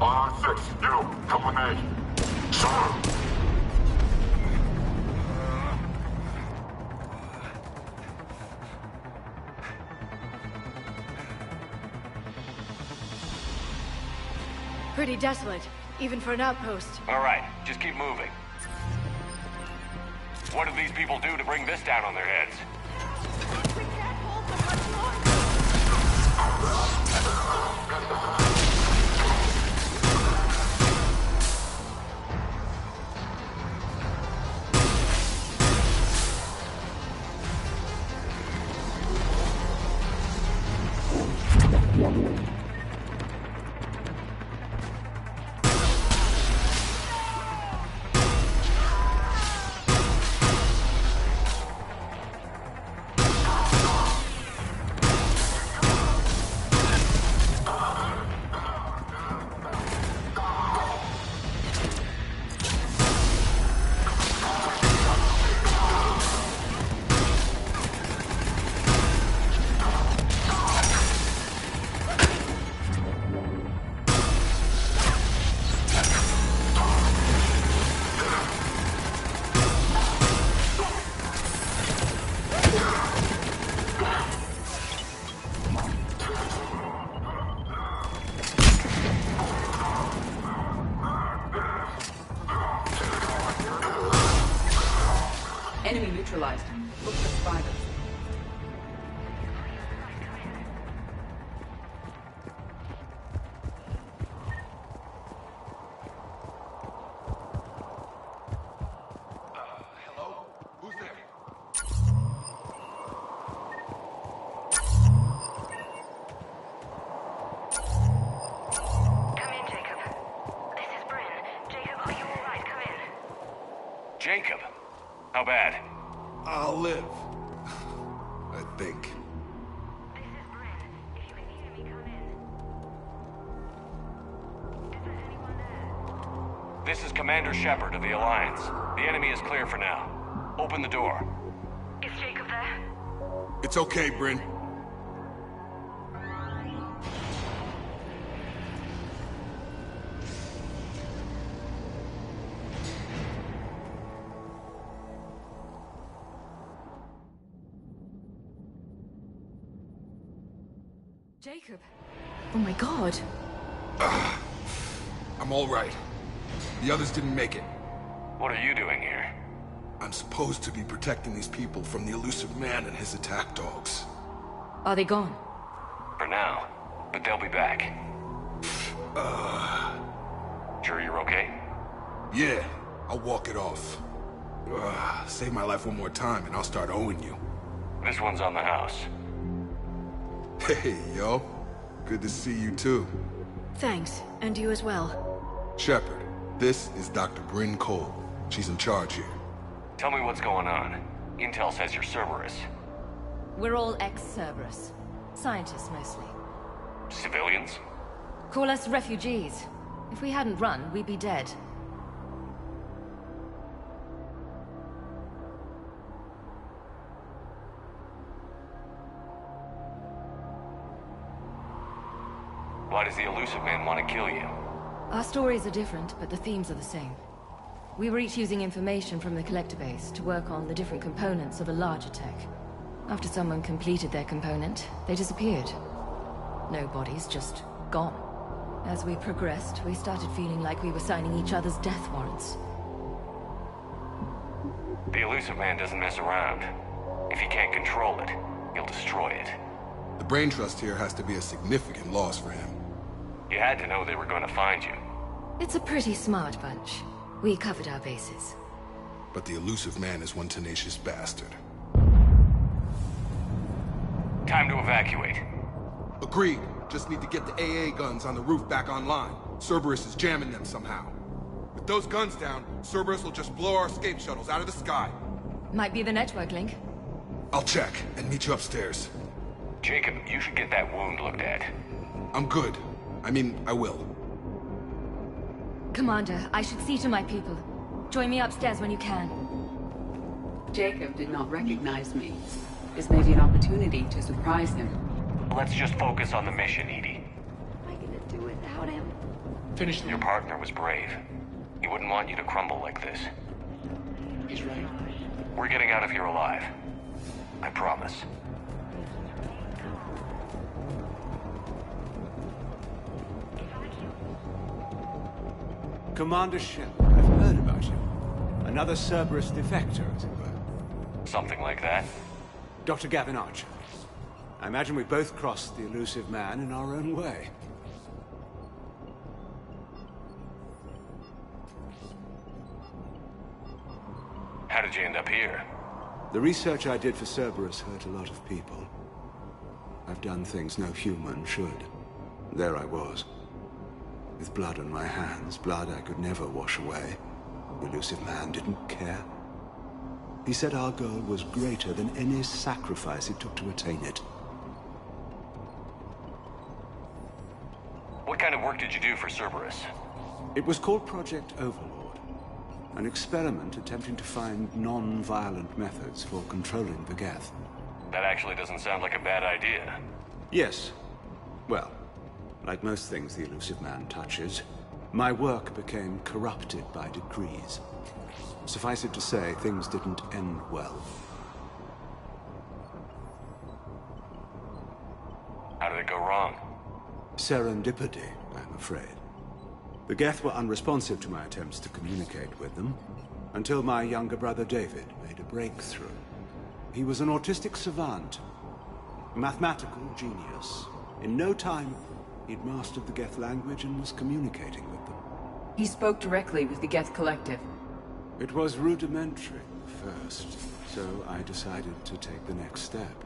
6, you, come with me. Sir! Pretty desolate, even for an outpost. All right, just keep moving. What did these people do to bring this down on their heads? We can't hold them much longer! Enemy neutralized. Look for survivors. Hello? Who's there? Come in, Jacob. This is Bryn. Jacob, are you alright? Come in. Jacob? How bad? I'll live. I think. This is Bryn. If you can hear me, come in. Is there anyone there? This is Commander Shepard of the Alliance. The enemy is clear for now. Open the door. Is Jacob there? It's okay, Bryn. Jacob. Oh my god. I'm all right. The others didn't make it. What are you doing here? I'm supposed to be protecting these people from the elusive man and his attack dogs. Are they gone? For now. But they'll be back. Sure you're okay? Yeah, I'll walk it off. Save my life one more time and I'll start owing you. This one's on the house. Hey, yo. Good to see you too. Thanks, and you as well. Shepard, this is Dr. Bryn Cole. She's in charge here. Tell me what's going on. Intel says you're Cerberus. We're all ex-Cerberus. Scientists, mostly. Civilians? Call us refugees. If we hadn't run, we'd be dead. Why does the elusive man want to kill you? Our stories are different, but the themes are the same. We were each using information from the collector base to work on the different components of a larger tech. After someone completed their component, they disappeared. No bodies, just gone. As we progressed, we started feeling like we were signing each other's death warrants. The elusive man doesn't mess around. If he can't control it, he'll destroy it. The brain trust here has to be a significant loss for him. You had to know they were going to find you. It's a pretty smart bunch. We covered our bases. But the elusive man is one tenacious bastard. Time to evacuate. Agreed. Just need to get the AA guns on the roof back online. Cerberus is jamming them somehow. With those guns down, Cerberus will just blow our escape shuttles out of the sky. Might be the network link. I'll check and meet you upstairs. Jacob, you should get that wound looked at. I'm good. I mean, I will. Commander, I should see to my people. Join me upstairs when you can. Jacob did not recognize me. This may be an opportunity to surprise him. Let's just focus on the mission, Edie. I get it. do without him. Finish Your partner was brave. He wouldn't want you to crumble like this. He's right. We're getting out of here alive. I promise. Commander Shep, I've heard about you. Another Cerberus defector, as it were. Something like that. Dr. Gavin Archer. I imagine we both crossed the elusive man in our own way. How did you end up here? The research I did for Cerberus hurt a lot of people. I've done things no human should. There I was. With blood on my hands, blood I could never wash away. The elusive man didn't care. He said our goal was greater than any sacrifice it took to attain it. What kind of work did you do for Cerberus? It was called Project Overlord. An experiment attempting to find non-violent methods for controlling the Geth. That actually doesn't sound like a bad idea. Yes. Well, like most things the elusive man touches, my work became corrupted by decrees. Suffice it to say, things didn't end well. How did it go wrong? Serendipity, I'm afraid. The Geth were unresponsive to my attempts to communicate with them, until my younger brother David made a breakthrough. He was an autistic savant, a mathematical genius. In no time, he'd mastered the Geth language and was communicating with them. He spoke directly with the Geth Collective. It was rudimentary first, so I decided to take the next step.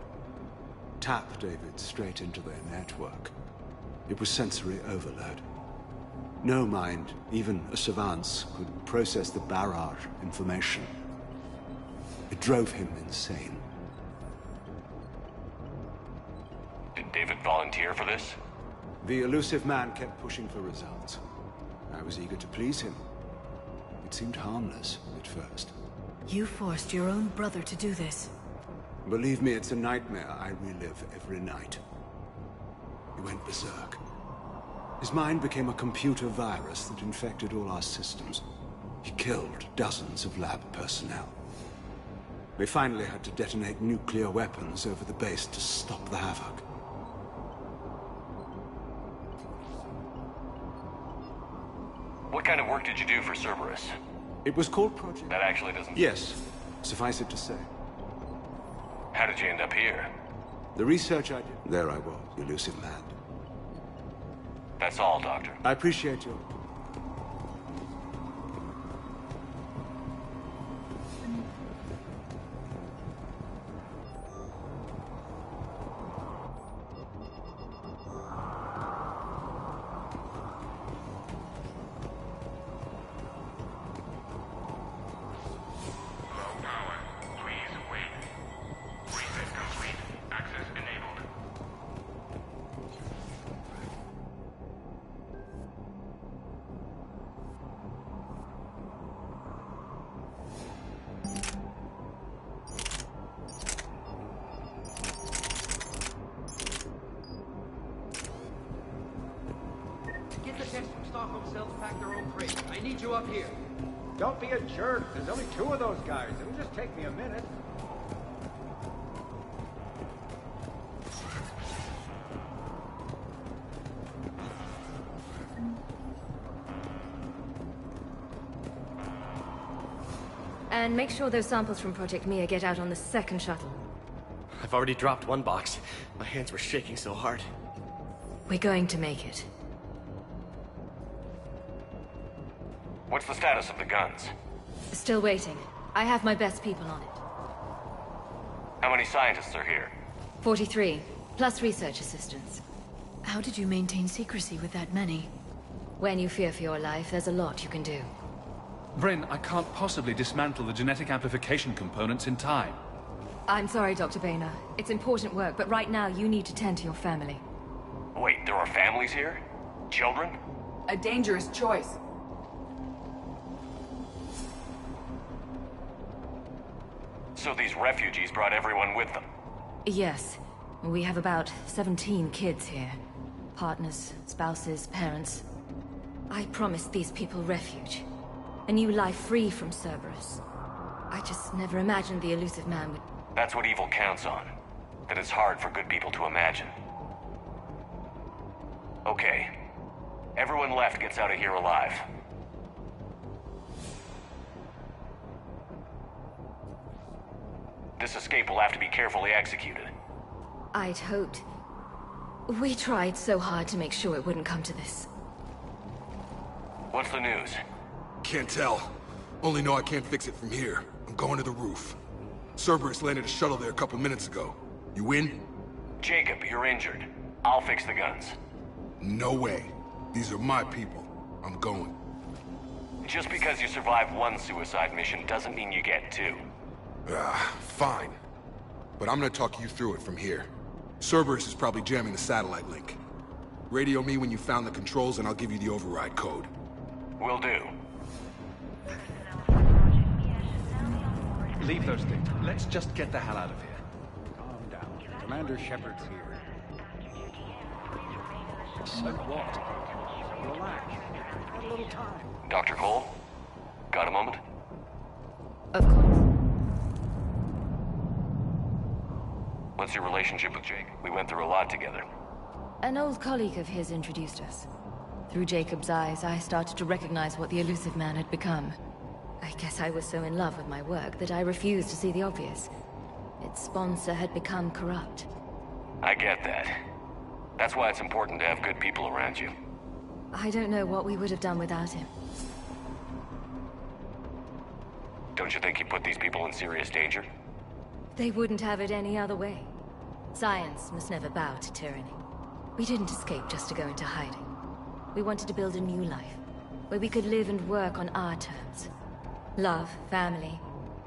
Tap David straight into their network. It was sensory overload. No mind, even a savant's, could process the barrage of information. It drove him insane. Did David volunteer for this? The elusive man kept pushing for results. I was eager to please him. It seemed harmless at first. You forced your own brother to do this. Believe me, it's a nightmare I relive every night. He went berserk. His mind became a computer virus that infected all our systems. He killed dozens of lab personnel. We finally had to detonate nuclear weapons over the base to stop the havoc. What kind of work did you do for Cerberus? It was called Project... That actually doesn't... Yes. Suffice it to say. How did you end up here? The research I did... There I was, elusive man. That's all, Doctor. I appreciate your... Get the text from Stockholm cells pack their own crate. I need you up here. Don't be a jerk. There's only 2 of those guys. It'll just take me a minute. And make sure those samples from Project Mia get out on the second shuttle. I've already dropped one box. My hands were shaking so hard. We're going to make it. What's the status of the guns? Still waiting. I have my best people on it. How many scientists are here? 43, plus research assistants. How did you maintain secrecy with that many? When you fear for your life, there's a lot you can do. Bryn, I can't possibly dismantle the genetic amplification components in time. I'm sorry, Dr. Boehner. It's important work, but right now you need to tend to your family. Wait, there are families here? Children? A dangerous choice. So these refugees brought everyone with them? Yes. We have about 17 kids here. Partners, spouses, parents. I promised these people refuge. A new life free from Cerberus. I just never imagined the elusive man would... That's what evil counts on. That it's hard for good people to imagine. Okay. Everyone left gets out of here alive. This escape will have to be carefully executed. I'd hoped. We tried so hard to make sure it wouldn't come to this. What's the news? Can't tell. Only know I can't fix it from here. I'm going to the roof. Cerberus landed a shuttle there a couple minutes ago. You in? Jacob, you're injured. I'll fix the guns. No way. These are my people. I'm going. Just because you survived one suicide mission doesn't mean you get two. Fine. But I'm gonna talk you through it from here. Cerberus is probably jamming the satellite link. Radio me when you found the controls and I'll give you the override code. Will do. Leave those things. Let's just get the hell out of here. Calm down. Commander Shepard's here. So what? Relax. Got a little time. Dr. Cole? Got a moment? Of course. What's your relationship with Jake? We went through a lot together. An old colleague of his introduced us. Through Jacob's eyes, I started to recognize what the elusive man had become. I guess I was so in love with my work that I refused to see the obvious. Its sponsor had become corrupt. I get that. That's why it's important to have good people around you. I don't know what we would have done without him. Don't you think he put these people in serious danger? They wouldn't have it any other way. Science must never bow to tyranny. We didn't escape just to go into hiding. We wanted to build a new life, where we could live and work on our terms. Love, family,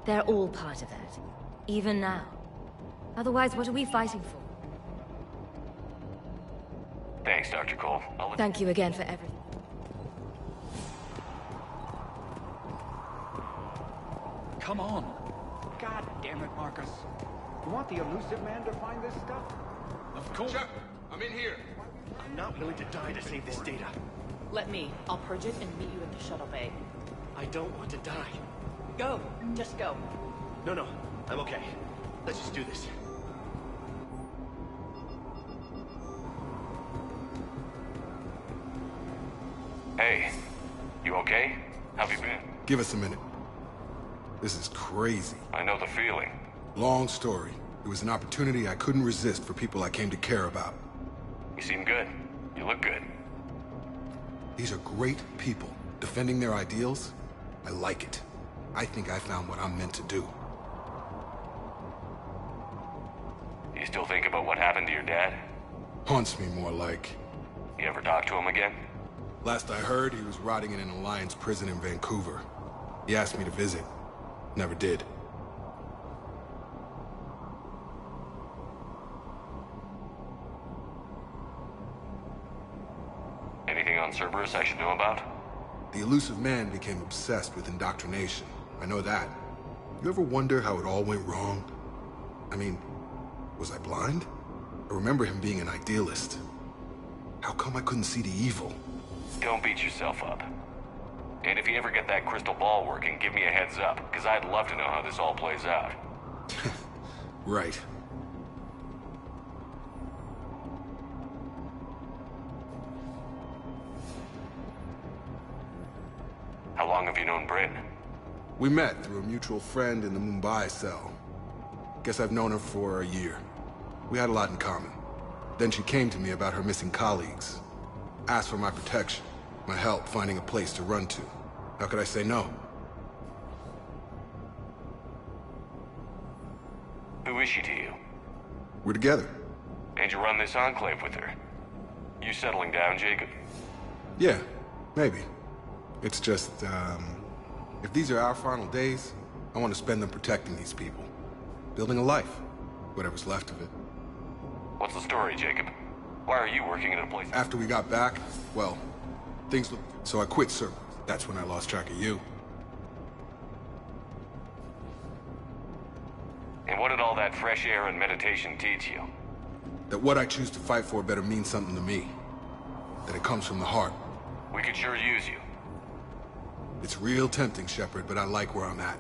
they're all part of that. Even now. Otherwise, what are we fighting for? Thanks, Dr. Cole. Thank you again for everything. Come on. God damn it, Marcus. You want the elusive man to find this stuff? Of course. Shep, I'm in here. I'm not willing to die to save this data. Let me. I'll purge it and meet you at the shuttle bay. I don't want to die. Go. Just go. No, I'm okay. Let's just do this. Hey, you okay? How've you been? Give us a minute. This is crazy. I know the feeling. Long story. It was an opportunity I couldn't resist for people I came to care about. You seem good. You look good. These are great people, defending their ideals. I like it. I think I found what I'm meant to do. You still think about what happened to your dad? Haunts me more like. You ever talk to him again? Last I heard, he was rotting in an Alliance prison in Vancouver. He asked me to visit. Never did. Anything on Cerberus I should know about? The elusive man became obsessed with indoctrination. I know that. You ever wonder how it all went wrong? I mean, was I blind? I remember him being an idealist. How come I couldn't see the evil? Don't beat yourself up. And if you ever get that crystal ball working, give me a heads up, because I'd love to know how this all plays out. Right. How long have you known Bryn? We met through a mutual friend in the Mumbai cell. Guess I've known her for a year. We had a lot in common. Then she came to me about her missing colleagues. Asked for my protection, my help finding a place to run to. How could I say no? Who is she to you? We're together. And you run this enclave with her? You settling down, Jacob? Yeah, maybe. It's just, if these are our final days, I want to spend them protecting these people. Building a life. Whatever's left of it. What's the story, Jacob? Why are you working in a place... After we got back, well, things looked... So I quit Cerberus. That's when I lost track of you. And what did all that fresh air and meditation teach you? That what I choose to fight for better mean something to me. that it comes from the heart. We could sure use you. It's real tempting, Shepard, but I like where I'm at.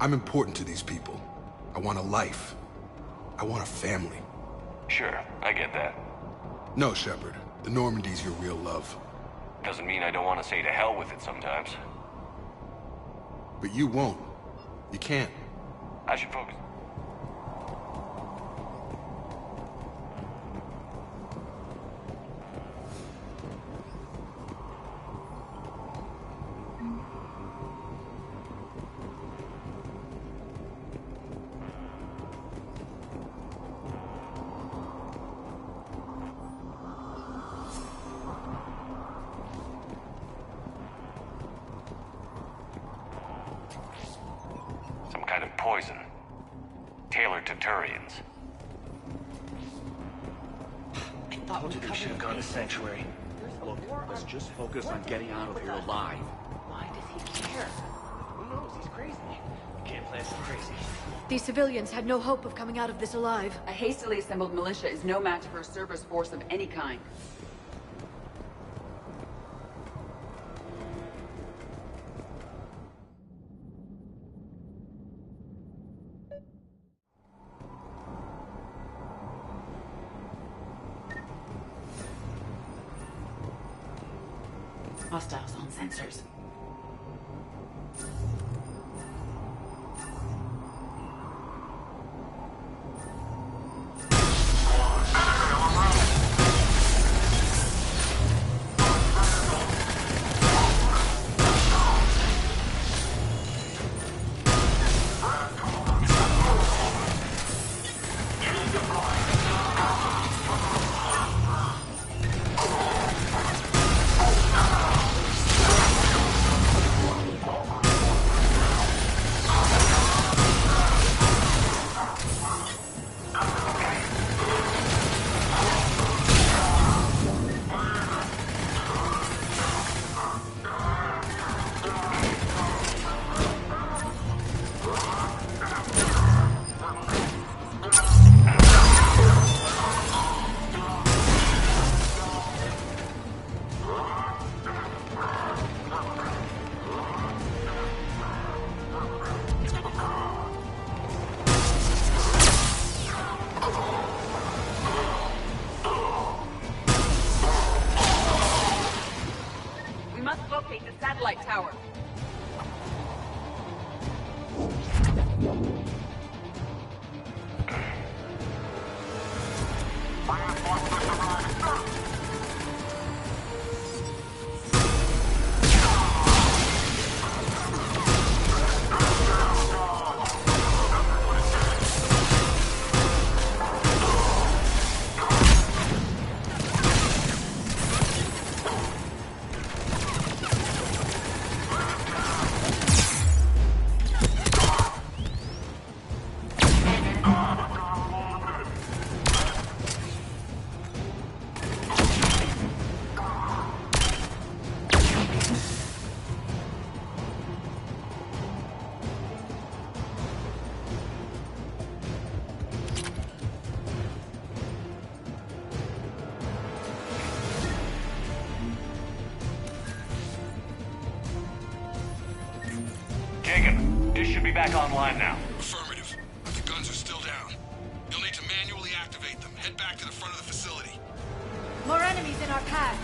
I'm important to these people. I want a life. I want a family. Sure, I get that. No, Shepard. The Normandy's your real love. Doesn't mean I don't want to say to hell with it sometimes. But you won't. You can't. I should focus. Poison. Tailored to Turians. I thought we should have gone to Sanctuary. Look, let's just focus on getting out of here alive. Why does he care? Who knows? He's crazy. You can't play so crazy. These civilians had no hope of coming out of this alive. A hastily assembled militia is no match for a Cerberus force of any kind. Hostiles on sensors. Tower. Back online now. Affirmative. But the guns are still down. You'll need to manually activate them. Head back to the front of the facility. More enemies in our path.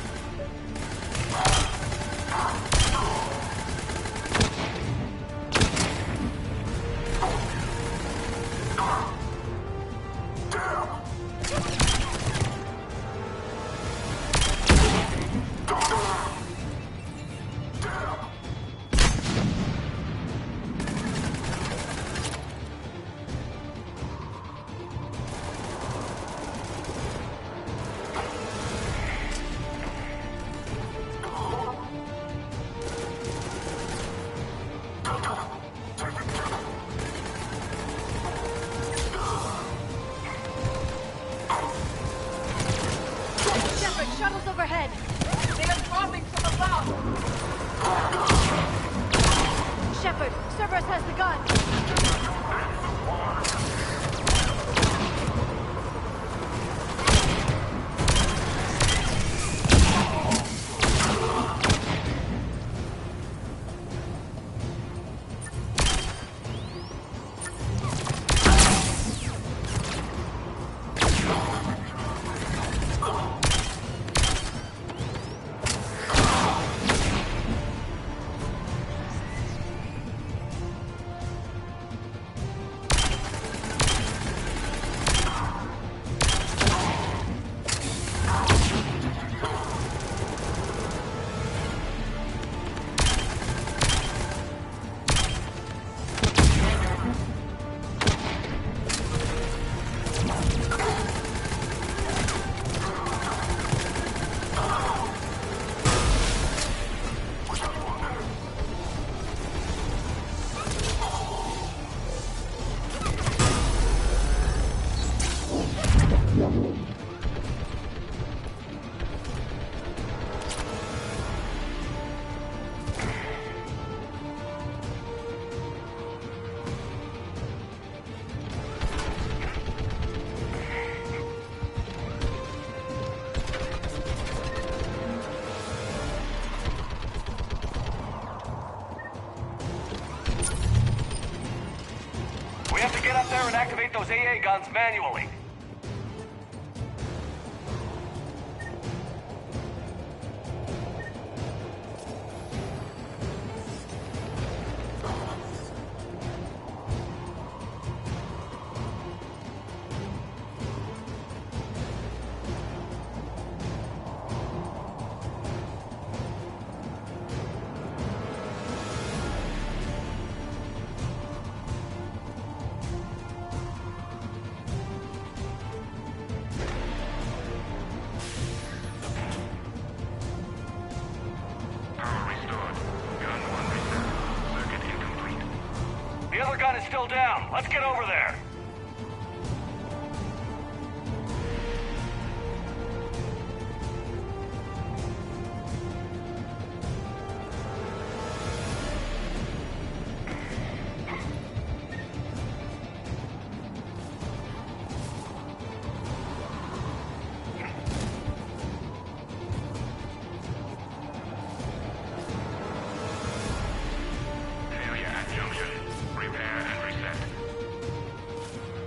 and activate those AA guns manually. The other gun is still down. Let's get over there.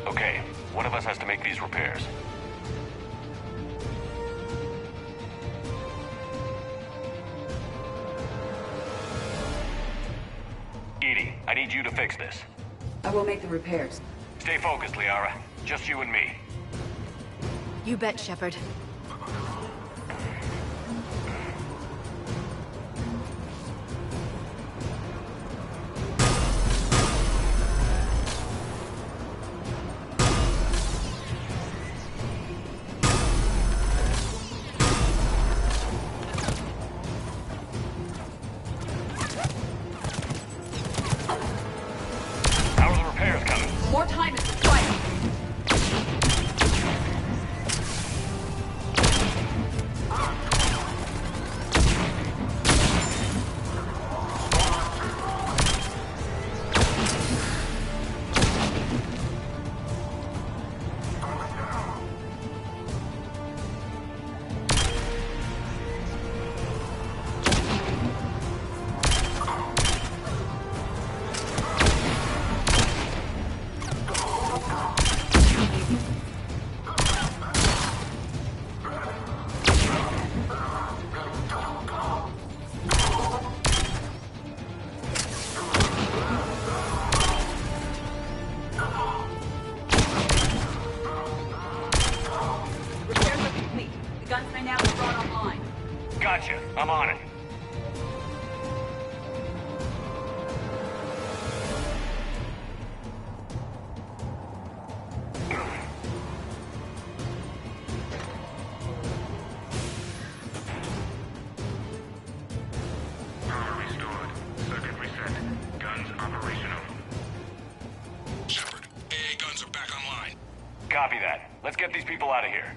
Okay, one of us has to make these repairs. Edie, I need you to fix this. I will make the repairs. Stay focused, Liara. Just you and me. You bet, Shepard. More time is required. Gotcha. I'm on it. Power restored. Circuit reset. Guns operational. Shepard, AA guns are back online. Copy that. Let's get these people out of here.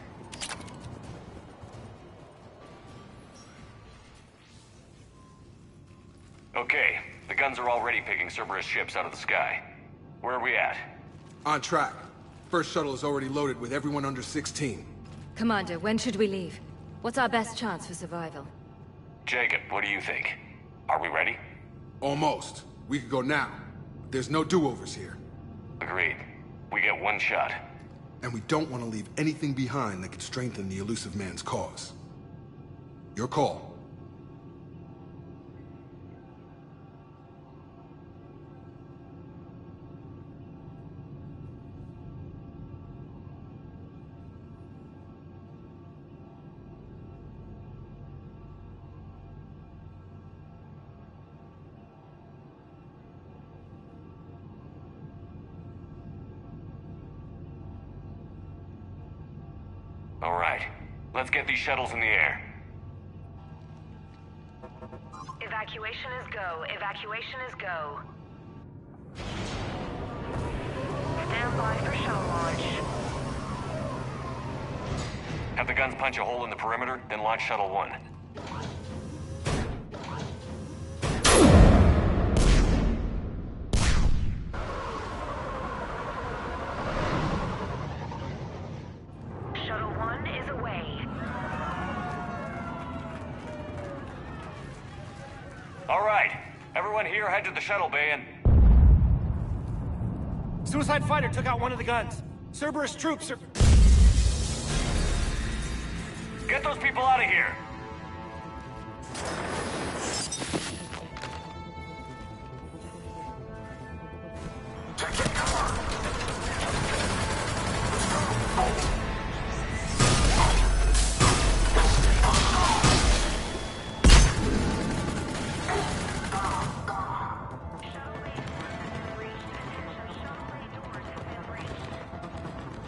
Okay, the guns are already picking Cerberus ships out of the sky. Where are we at? On track. First shuttle is already loaded with everyone under 16. Commander, when should we leave? What's our best chance for survival? Jacob, what do you think? Are we ready? Almost. We could go now. There's no do-overs here. Agreed. We get one shot. And we don't want to leave anything behind that could strengthen the elusive man's cause. Your call. All right. Let's get these shuttles in the air. Evacuation is go. Evacuation is go. Stand by for shuttle launch. Have the guns punch a hole in the perimeter, then launch Shuttle 1. Shuttle 1 is away. All right. Everyone here head to the shuttle bay and... Suicide fighter took out one of the guns. Cerberus troops are... Get those people out of here!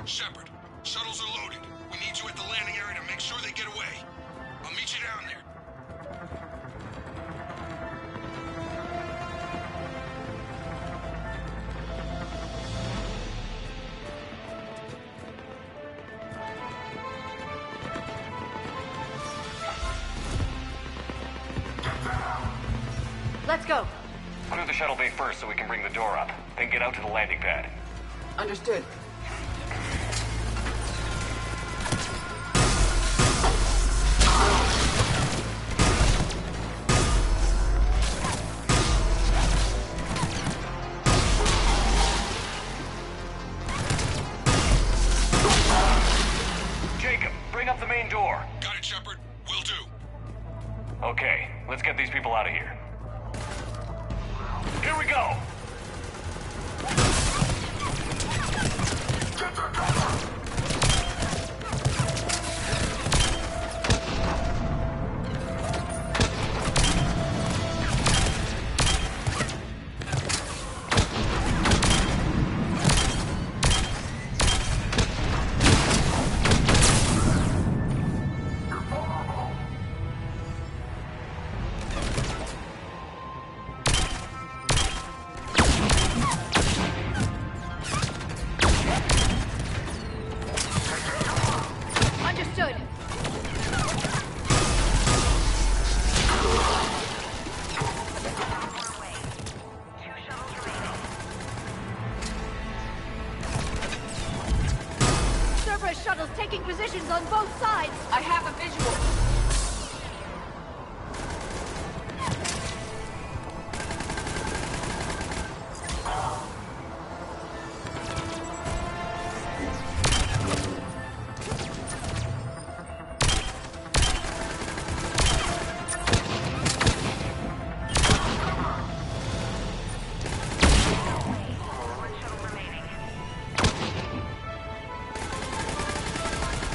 Shepard, shuttles are loaded. We need you at the landing area to make sure they get away. I'll meet you down there. Let's go. Clear the shuttle bay first so we can bring the door up. Then get out to the landing pad. Understood. Jacob, bring up the main door. Got it, Shepard. Will do. Okay, let's get these people out of here. Here we go! Understood. Cerberus shuttles taking positions on both sides. I have a visual.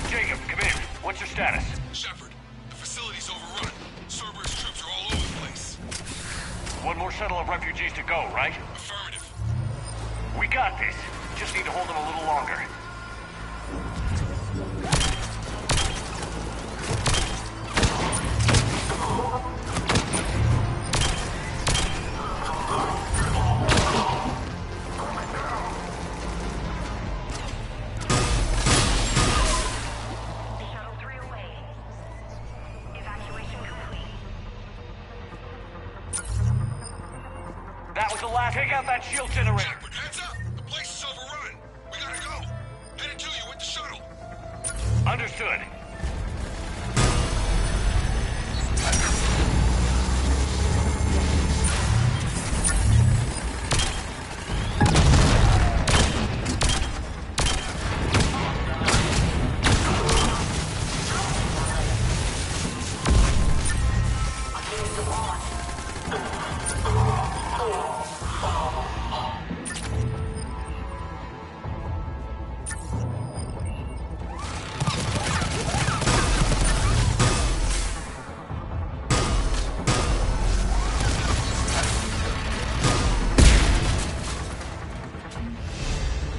Jacob, come in. What's your status? Shepard, the facility's overrun. Cerberus troops are all over the place. One more shuttle of refugees to go, right? Affirmative. We got this. Just need to hold them a little longer. Shuttle 3 away. Evacuation complete. That was the last. Take out that shield generator. Shepard, heads up! The place is overrun. We gotta go. Headed to you with the shuttle. Understood.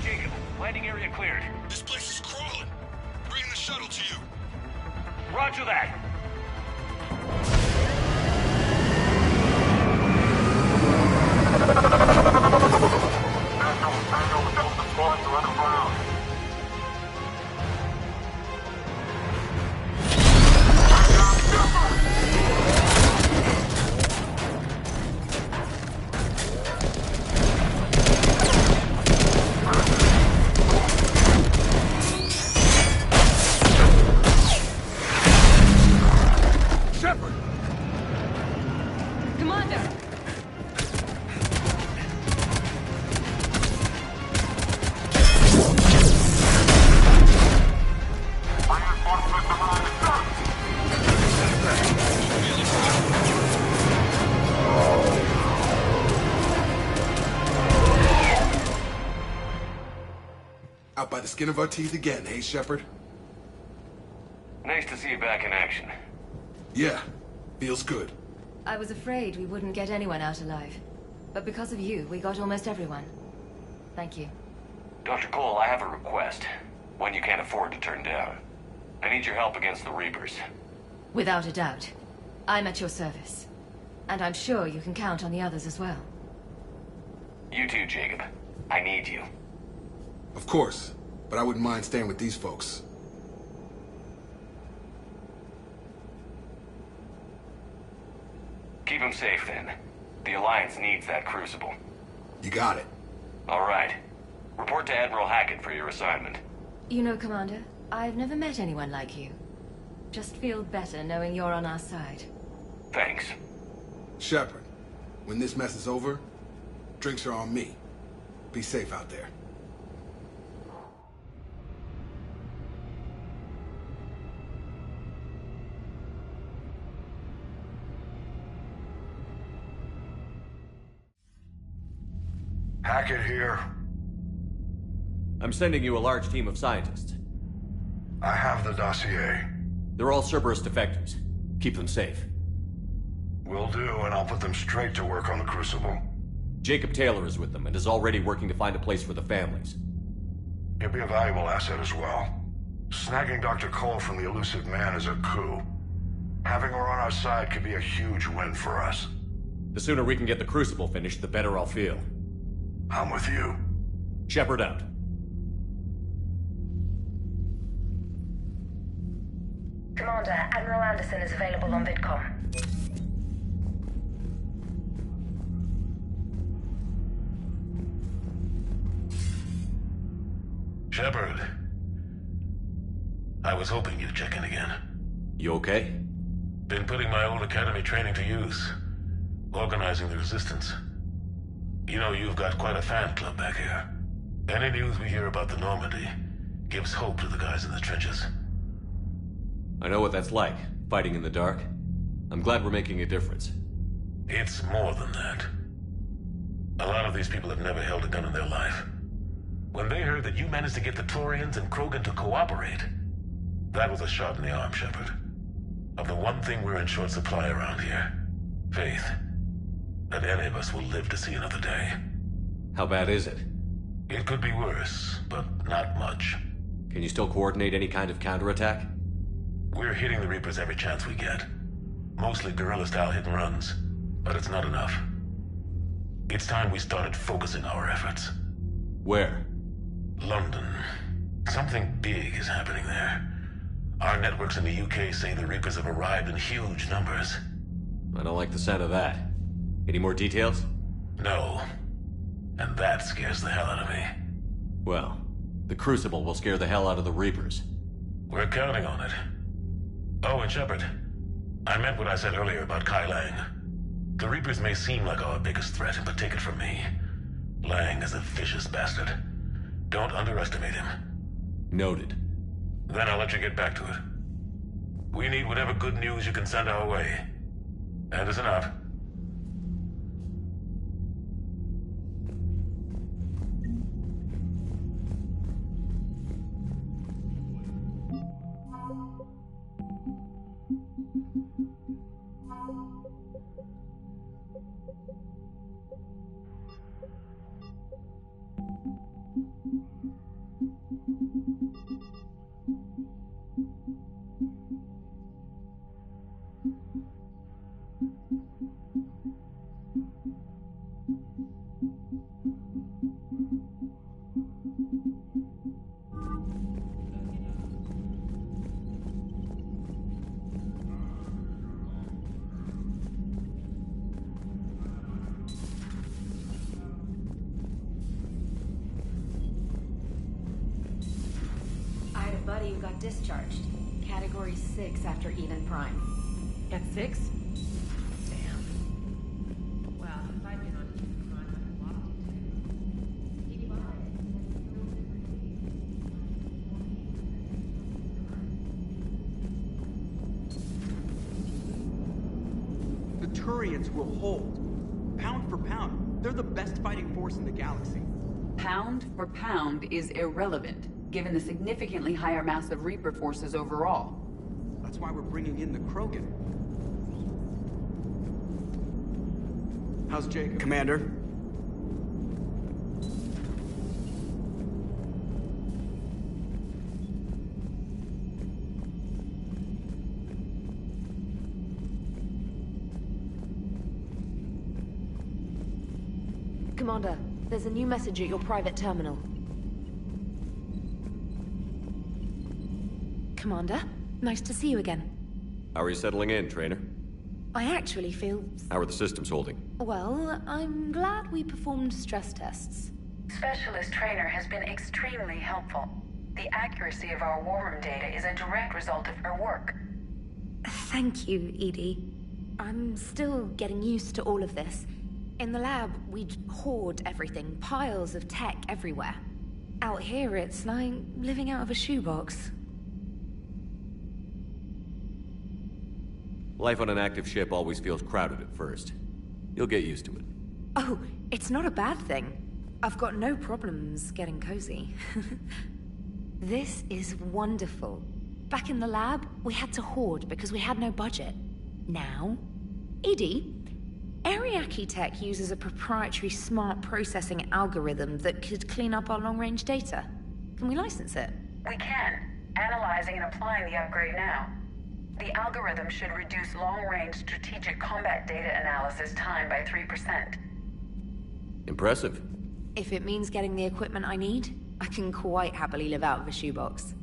Jacob, landing area cleared. This place is crawling. Bringing the shuttle to you. Roger that. Shepard! Commander! Out by the skin of our teeth again, hey, Shepard? Nice to see you back in action. Yeah, feels good. I was afraid we wouldn't get anyone out alive. But because of you, we got almost everyone. Thank you. Dr. Cole, I have a request. One you can't afford to turn down. I need your help against the Reapers. Without a doubt. I'm at your service. And I'm sure you can count on the others as well. You too, Jacob. I need you. Of course, but I wouldn't mind staying with these folks. Keep them safe, then. The Alliance needs that crucible. You got it. All right. Report to Admiral Hackett for your assignment. You know, Commander, I've never met anyone like you. Just feel better knowing you're on our side. Thanks. Shepard, when this mess is over, drinks are on me. Be safe out there. Hackett here. I'm sending you a large team of scientists. I have the dossier. They're all Cerberus defectors. Keep them safe. Will do, and I'll put them straight to work on the Crucible. Jacob Taylor is with them and is already working to find a place for the families. He'll be a valuable asset as well. Snagging Dr. Cole from the elusive man is a coup. Having her on our side could be a huge win for us. The sooner we can get the Crucible finished, the better I'll feel. I'm with you. Shepard out. Commander, Admiral Anderson is available on VidCom. Shepard. I was hoping you'd check in again. You okay? Been putting my old academy training to use. Organizing the resistance. You know, you've got quite a fan club back here. Any news we hear about the Normandy gives hope to the guys in the trenches. I know what that's like, fighting in the dark. I'm glad we're making a difference. It's more than that. A lot of these people have never held a gun in their life. When they heard that you managed to get the Torians and Krogan to cooperate, that was a shot in the arm, Shepard. Of the one thing we're in short supply around here, faith. That any of us will live to see another day. How bad is it? It could be worse, but not much. Can you still coordinate any kind of counterattack? We're hitting the Reapers every chance we get. Mostly guerrilla-style hit-and-runs, but it's not enough. It's time we started focusing our efforts. Where? London. Something big is happening there. Our networks in the UK say the Reapers have arrived in huge numbers. I don't like the sound of that. Any more details? No. And that scares the hell out of me. Well, the Crucible will scare the hell out of the Reapers. We're counting on it. Oh, and Shepard, I meant what I said earlier about Kai Lang. The Reapers may seem like our biggest threat, but take it from me. Lang is a vicious bastard. Don't underestimate him. Noted. Then I'll let you get back to it. We need whatever good news you can send our way. Anderson out. Buddy who got discharged. Category 6 after Eden Prime. At 6? Damn. Well, if I'd been on Eden Prime, I'd have lost it. The Turians will hold. Pound for pound, they're the best fighting force in the galaxy. Pound for pound is irrelevant. given the significantly higher mass of Reaper forces overall. That's why we're bringing in the Krogan. How's Jacob? Commander? Commander, there's a new message at your private terminal. Commander, nice to see you again. How are you settling in, Trainer? I actually feel... How are the systems holding? Well, I'm glad we performed stress tests. Specialist Trainer has been extremely helpful. The accuracy of our war room data is a direct result of her work. Thank you, Edie. I'm still getting used to all of this. In the lab, we'd hoard everything, piles of tech everywhere. Out here, it's like living out of a shoebox. Life on an active ship always feels crowded at first. You'll get used to it. Oh, it's not a bad thing. I've got no problems getting cozy. This is wonderful. Back in the lab, we had to hoard because we had no budget. Now, Edie, Ariake Tech uses a proprietary smart processing algorithm that could clean up our long-range data. Can we license it? We can. Analyzing and applying the upgrade now. The algorithm should reduce long-range strategic combat data analysis time by 3%. Impressive. If it means getting the equipment I need, I can quite happily live out of a shoebox.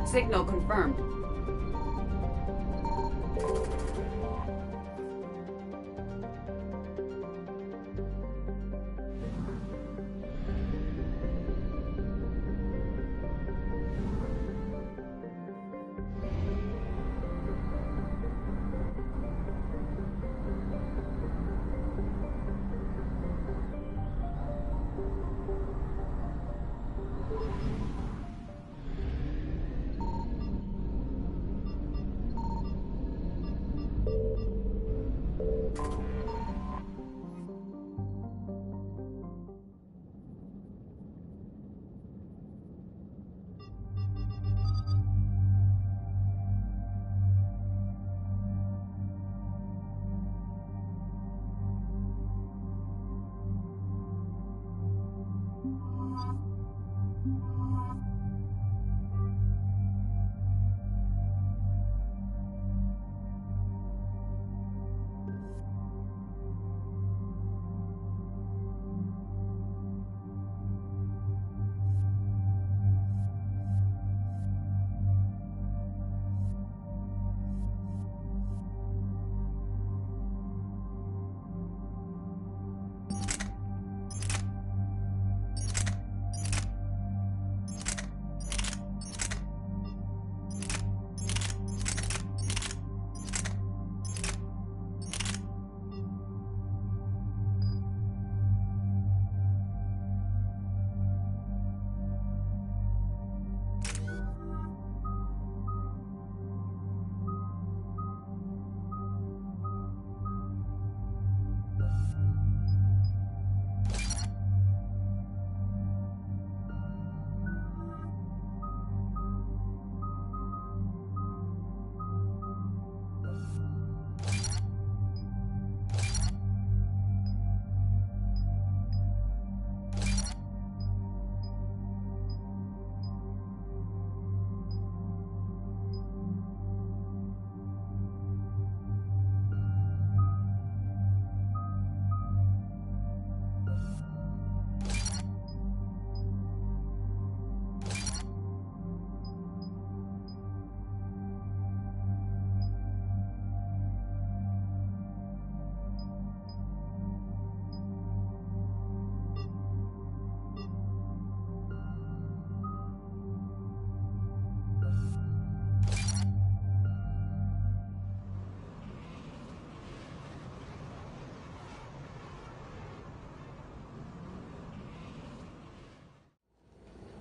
Signal confirmed.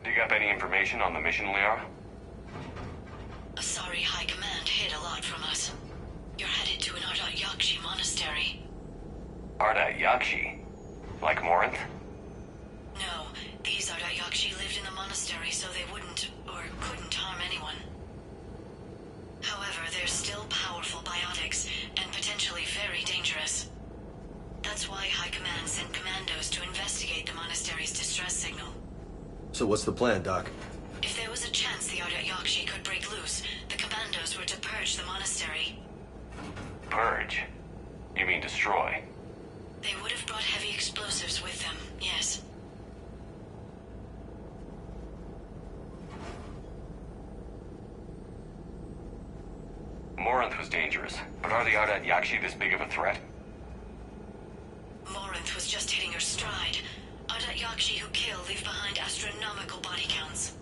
Dig up any information on the mission, Liara? Sorry, High Command hid a lot from us. You're headed to an Ardat Yakshi monastery. Ardat Yakshi? Like Morinth? No, these Ardat Yakshi lived in the monastery so they wouldn't, or couldn't harm anyone. However, they're still powerful biotics, and potentially very dangerous. That's why High Command sent commandos to investigate the monastery's distress signal. So what's the plan, Doc? If there was a chance the Ardat Yakshi could break loose, the commandos were to purge the monastery. Purge? You mean destroy? They would have brought heavy explosives with them, yes. Morinth was dangerous, but are the Ardat Yakshi this big of a threat? Morinth was just hitting her stride. Ardat Yakshi who kill leave behind astronomical body counts.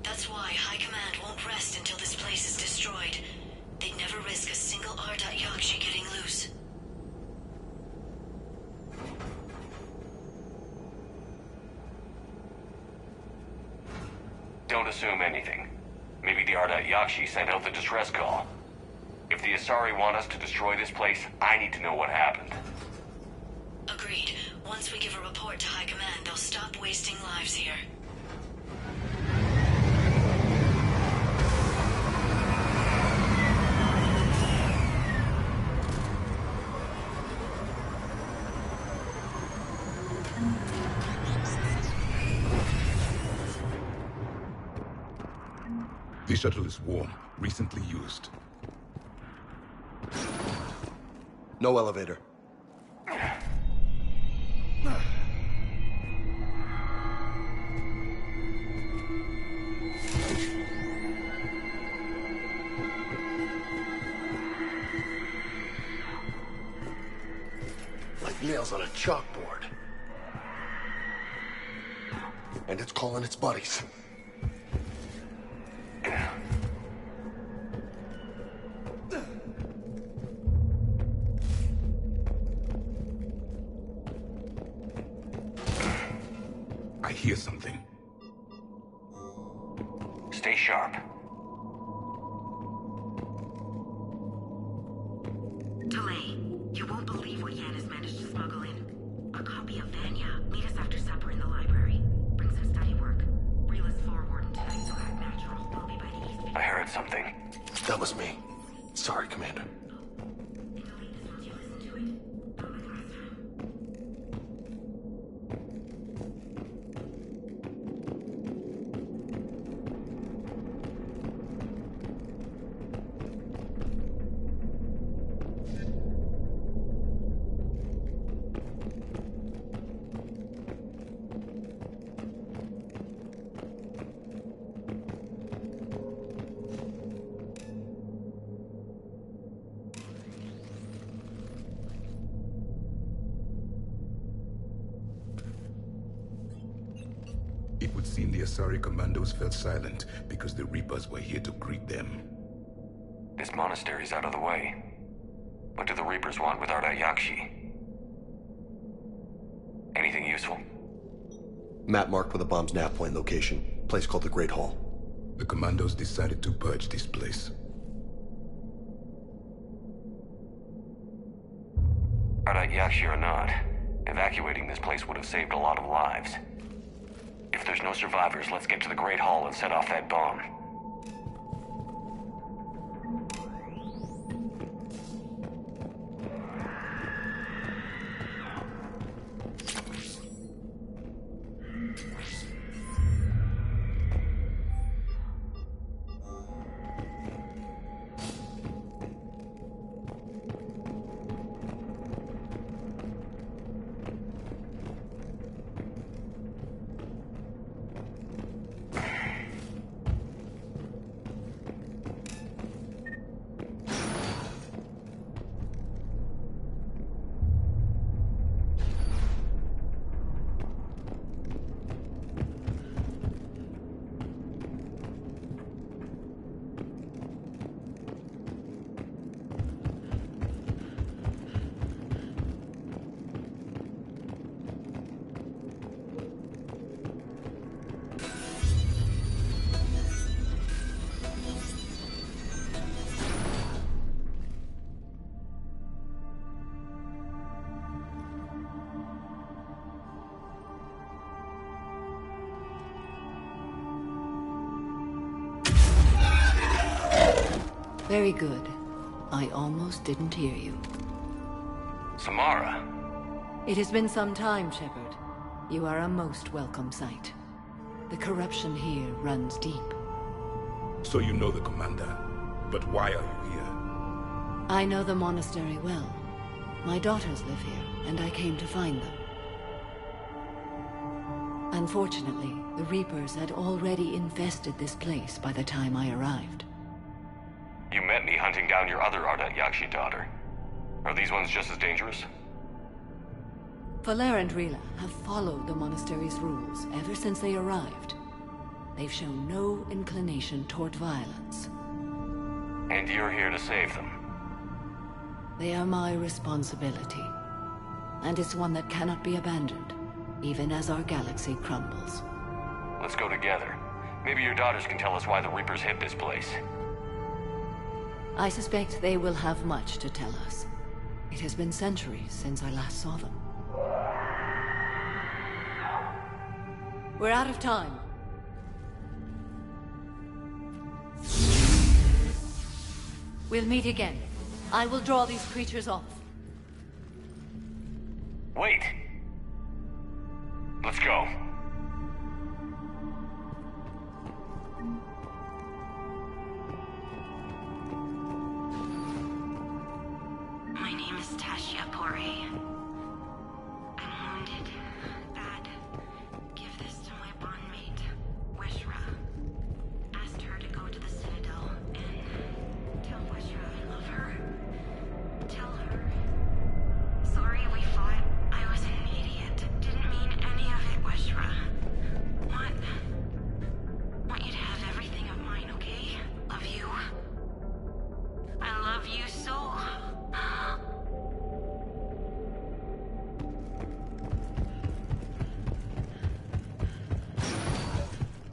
That's why High Command won't rest until this place is destroyed. They'd never risk a single Ardat Yakshi getting loose. Don't assume anything. Maybe the Ardat Yakshi sent out the distress call. If the Asari want us to destroy this place, I need to know what happened. Agreed. Once we give a report to High Command, they'll stop wasting lives here. The shuttle is warm, recently used. No elevator. Like nails on a chalkboard. And it's calling its buddies. I hear something. Stay sharp. Delay. You won't believe what Yan has managed to smuggle in. A copy of Vanya. Meet us after supper in the library. Bring some study work. Reel us forward tonight, so act natural. We'll be by the east. I heard something. That was me. Sorry, Commander. It would seem the Asari commandos fell silent because the Reapers were here to greet them. This monastery's out of the way. What do the Reapers want with Arda Yakshi? Anything useful? Map marked with a bomb's nav point location. Place called the Great Hall. The commandos decided to purge this place. Arda Yakshi or not, evacuating this place would have saved a lot of lives. If there's no survivors, let's get to the Great Hall and set off that bomb. Very good. I almost didn't hear you. Samara. It has been some time, Shepard. You are a most welcome sight. The corruption here runs deep. So you know the commander. But why are you here? I know the monastery well. My daughters live here, and I came to find them. Unfortunately, the Reapers had already infested this place by the time I arrived. You met me hunting down your other Arda Yakshi daughter. Are these ones just as dangerous? Valer and Rila have followed the monastery's rules ever since they arrived. They've shown no inclination toward violence. And you're here to save them? They are my responsibility. And it's one that cannot be abandoned, even as our galaxy crumbles. Let's go together. Maybe your daughters can tell us why the Reapers hit this place. I suspect they will have much to tell us. It has been centuries since I last saw them. We're out of time. We'll meet again. I will draw these creatures off. Wait! Let's go.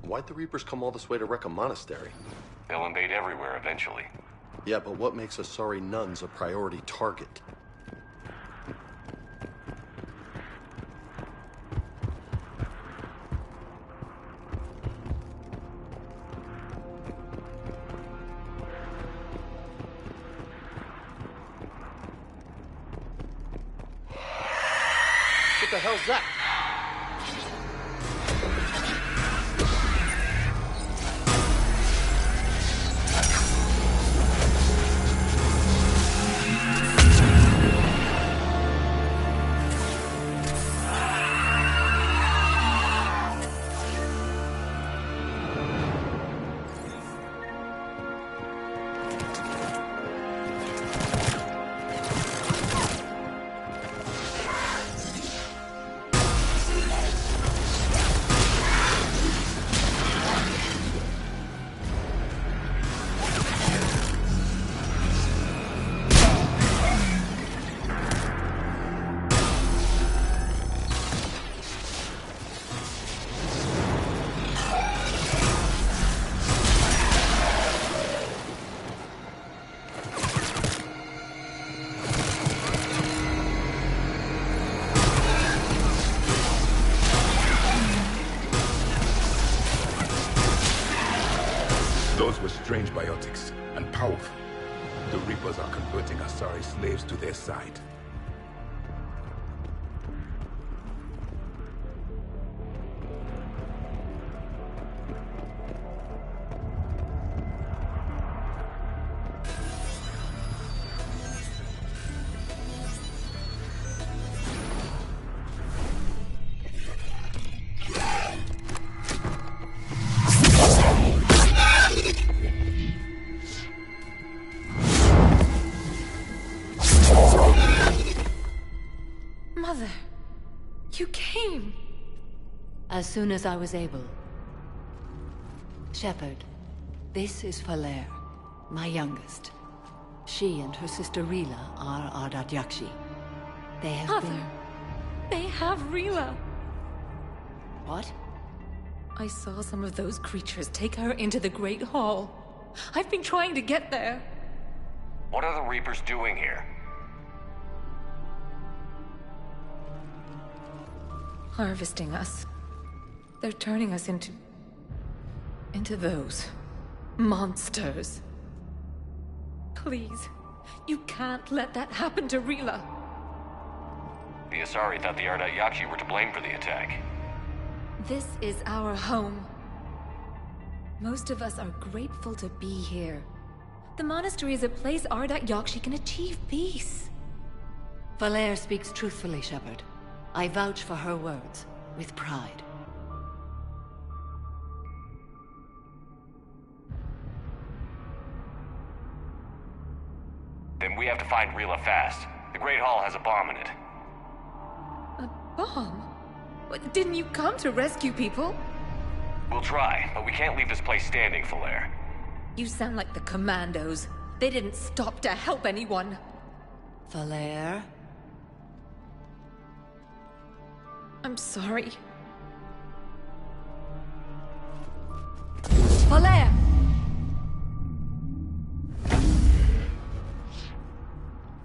Why'd the Reapers come all this way to wreck a monastery? They'll invade everywhere eventually. Yeah, but what makes Asari nuns a priority target? What the hell's that? Those were strange biotics, and powerful. The Reapers are converting Asari slaves to their side. Mother, you came. As soon as I was able. Shepard, this is Falere, my youngest. She and her sister Rila are Ardat Yakshi. They have Mother, been... they have Rila. What? I saw some of those creatures take her into the Great Hall. I've been trying to get there. What are the Reapers doing here? Harvesting us. They're turning us into those monsters. Please, you can't let that happen to Rila. The Asari thought the Ardat Yakshi were to blame for the attack. This is our home. Most of us are grateful to be here. The monastery is a place Ardat Yakshi can achieve peace. Falere speaks truthfully, Shepard. I vouch for her words, with pride. Then we have to find Rila fast. The Great Hall has a bomb in it. A bomb? What, didn't you come to rescue people? We'll try, but we can't leave this place standing, Falere. You sound like the Commandos. They didn't stop to help anyone. Falere? I'm sorry. Falere!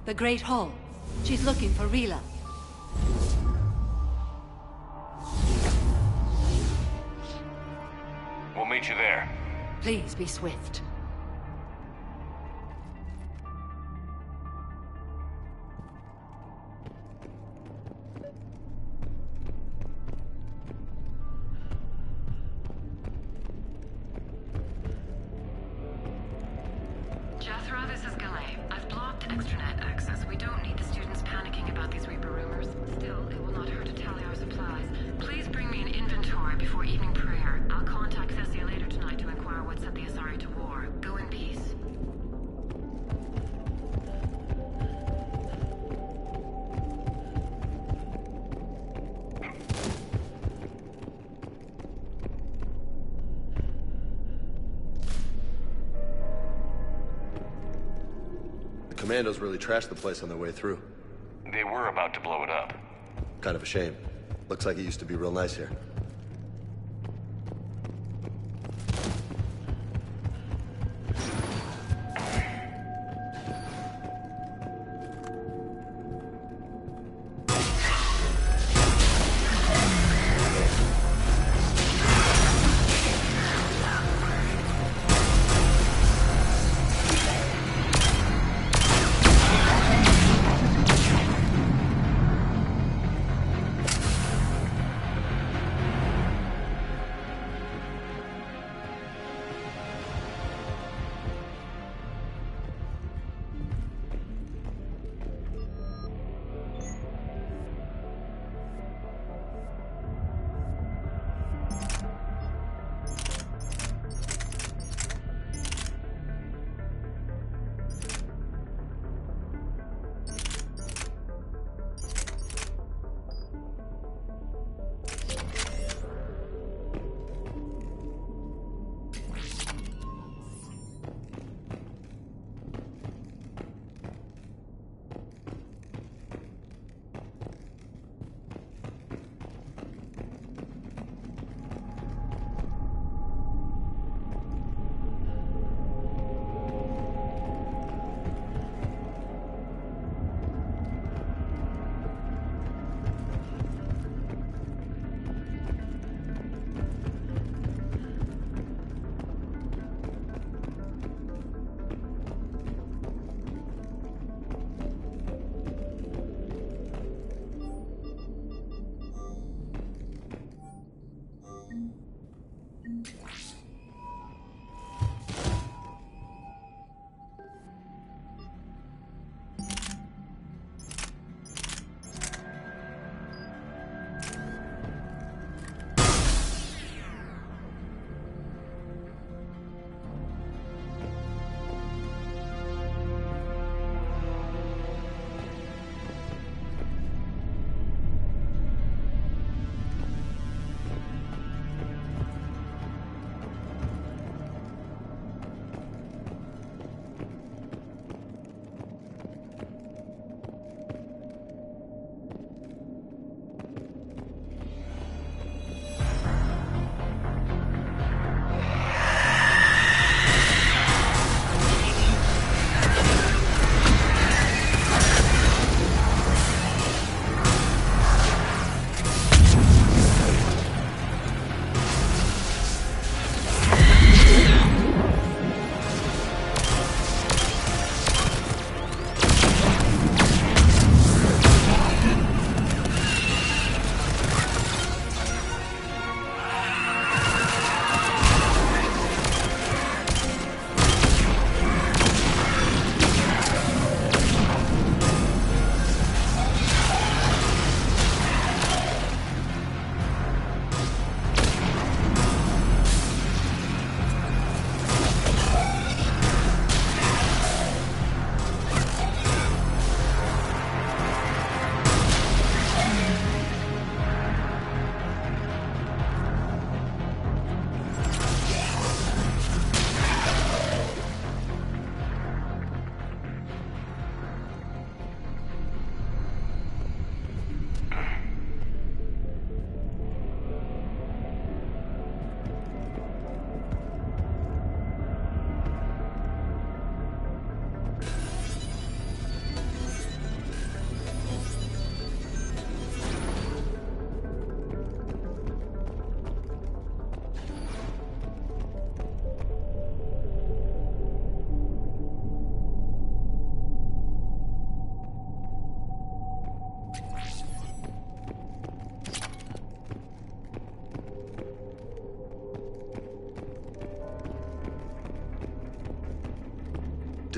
The Great Hall. She's looking for Rila. We'll meet you there. Please be swift. Jethro, this is Galay. I've blocked extranet access. We don't need the students panicking about these Reaper rumors. Still, it will not hurt to tally our supplies. Please bring me an inventory before evening prayer. I'll contact Thessia later tonight to inquire what set the Asari to war. Go in peace. The Commandos really trashed the place on their way through. They were about to blow it up. Kind of a shame. Looks like it used to be real nice here.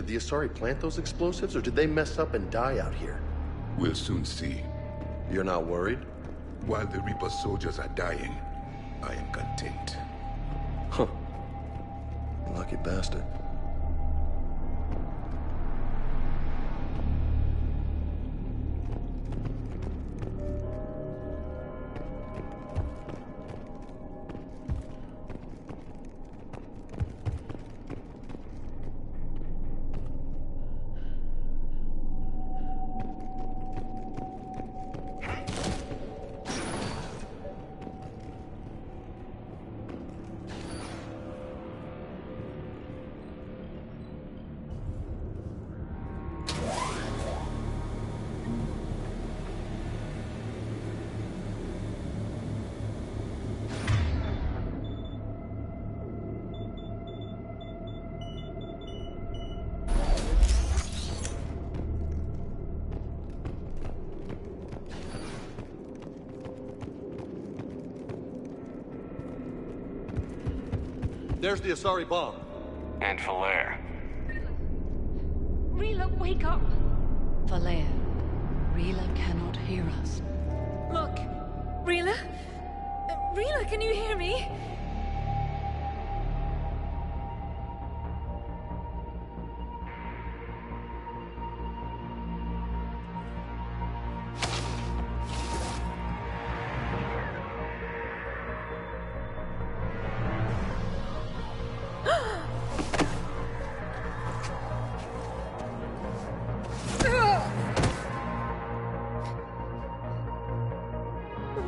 Did the Asari plant those explosives, or did they mess up and die out here? We'll soon see. You're not worried? While the Reaper soldiers are dying, I am content. Huh. Lucky bastard. There's the Asari bomb. And Falair. Rila, wake up! Falair, Rila cannot hear us. Look, Rila? Rila, can you hear me?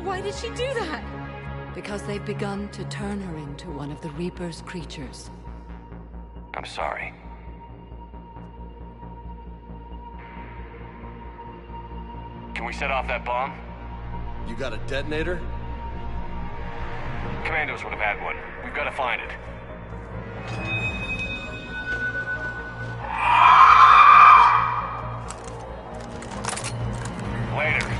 Why did she do that? Because they've begun to turn her into one of the Reaper's creatures. I'm sorry. Can we set off that bomb? You got a detonator? Commandos would have had one. We've got to find it. Later.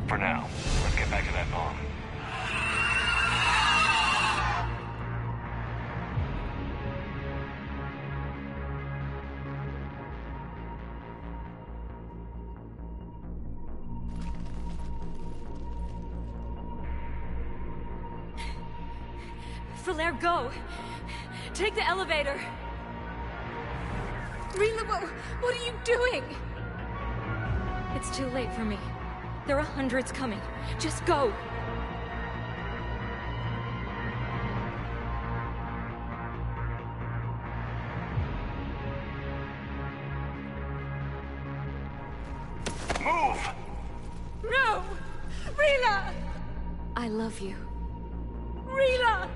For now, let's get back to that bomb. Falair, go! Take the elevator! Rila, what are you doing? It's too late for me. There are hundreds coming. Just go! Move! No! Rila! I love you. Rila!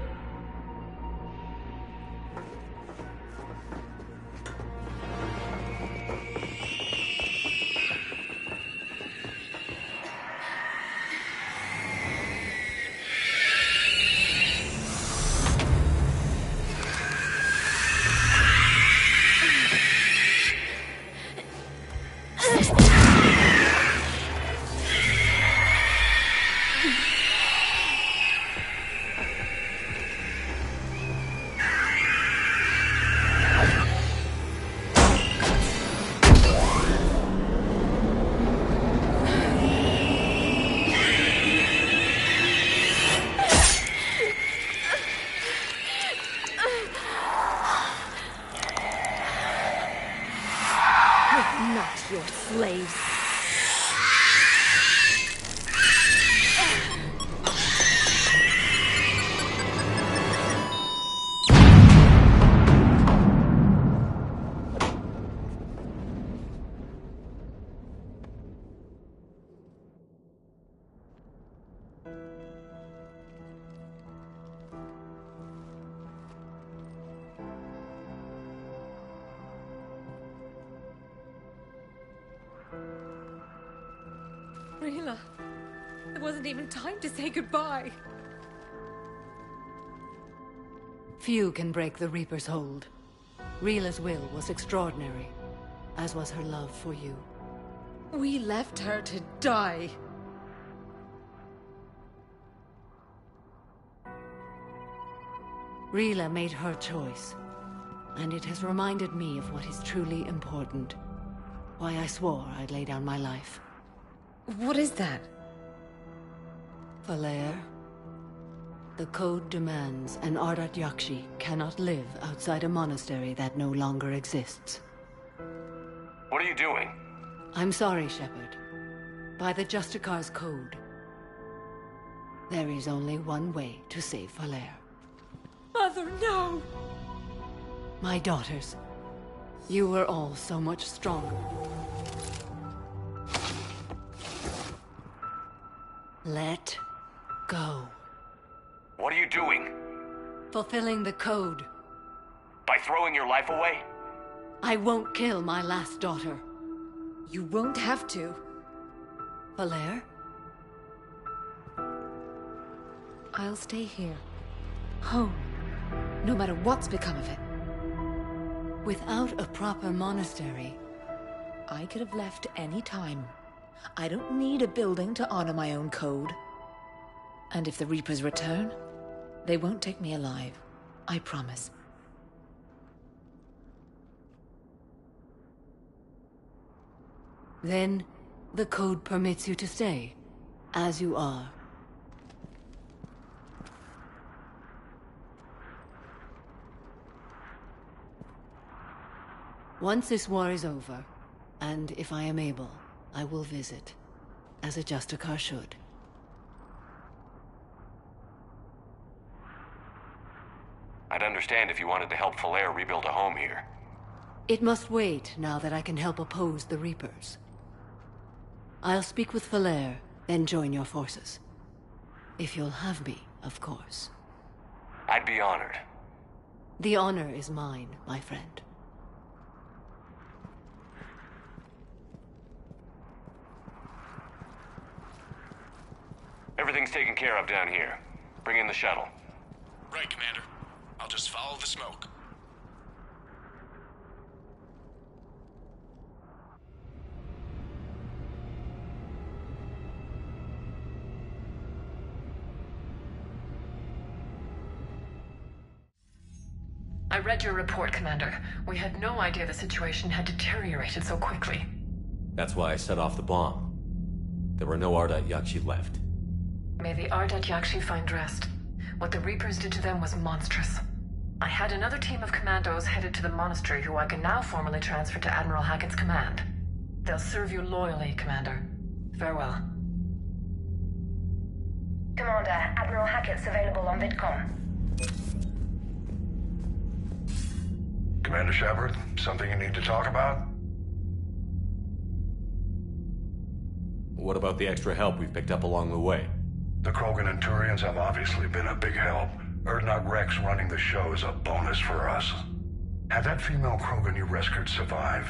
Rila, there wasn't even time to say goodbye. Few can break the Reaper's hold. Rila's will was extraordinary, as was her love for you. We left her to die. Rila made her choice, and it has reminded me of what is truly important. Why I swore I'd lay down my life. What is that? Valair. The code demands an Ardat Yakshi cannot live outside a monastery that no longer exists. What are you doing? I'm sorry, Shepard. By the Justicar's code, there is only one way to save Valair. Mother, no! My daughters, you were all so much stronger. Let go. What are you doing? Fulfilling the code. By throwing your life away? I won't kill my last daughter. You won't have to. Valair? I'll stay here. Home. No matter what's become of it. Without a proper monastery... I could have left any time. I don't need a building to honor my own code. And if the Reapers return, they won't take me alive. I promise. Then, the code permits you to stay, as you are. Once this war is over, and if I am able, I will visit, as a Justicar should. I'd understand if you wanted to help Valair rebuild a home here. It must wait now that I can help oppose the Reapers. I'll speak with Valair, then join your forces. If you'll have me, of course. I'd be honored. The honor is mine, my friend. Everything's taken care of down here. Bring in the shuttle. Right, Commander. I'll just follow the smoke. I read your report, Commander. We had no idea the situation had deteriorated so quickly. That's why I set off the bomb. There were no Ardat Yakshi left. May the Ardat Yakshi find rest. What the Reapers did to them was monstrous. I had another team of commandos headed to the monastery who I can now formally transfer to Admiral Hackett's command. They'll serve you loyally, Commander. Farewell. Commander, Admiral Hackett's available on VidCom. Commander Shepard, something you need to talk about? What about the extra help we've picked up along the way? The Krogan and Turians have obviously been a big help. Urdnot Rex running the show is a bonus for us. Had that female Krogan you rescued survived,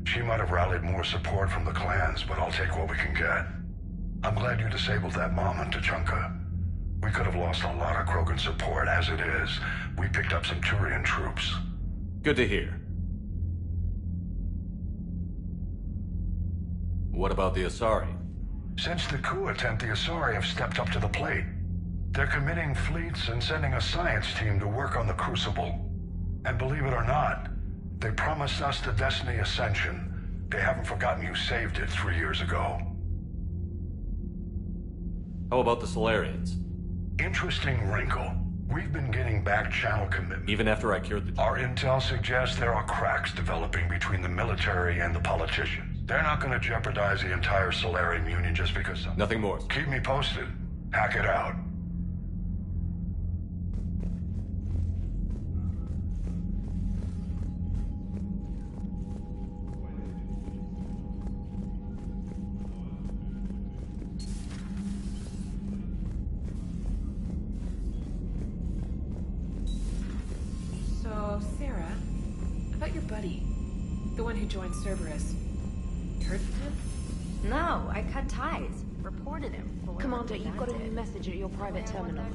she might have rallied more support from the clans, but I'll take what we can get. I'm glad you disabled that mom in Tuchanka. We could have lost a lot of Krogan support. As it is, we picked up some Turian troops. Good to hear. What about the Asari? Since the coup attempt, the Asari have stepped up to the plate. They're committing fleets and sending a science team to work on the Crucible. And believe it or not, they promised us the Destiny Ascension. They haven't forgotten you saved it 3 years ago. How about the Solarians? Interesting wrinkle. We've been getting back channel commitment. Even after I cured the... Our intel suggests there are cracks developing between the military and the politicians. They're not going to jeopardize the entire Solarian Union just because... Nothing more. Keep me posted. Hack it out. So, Sarah, about your buddy, the one who joined Cerberus. You heard from him? No, I cut ties. Reported him. For Commander, you've got a new message at your private terminal.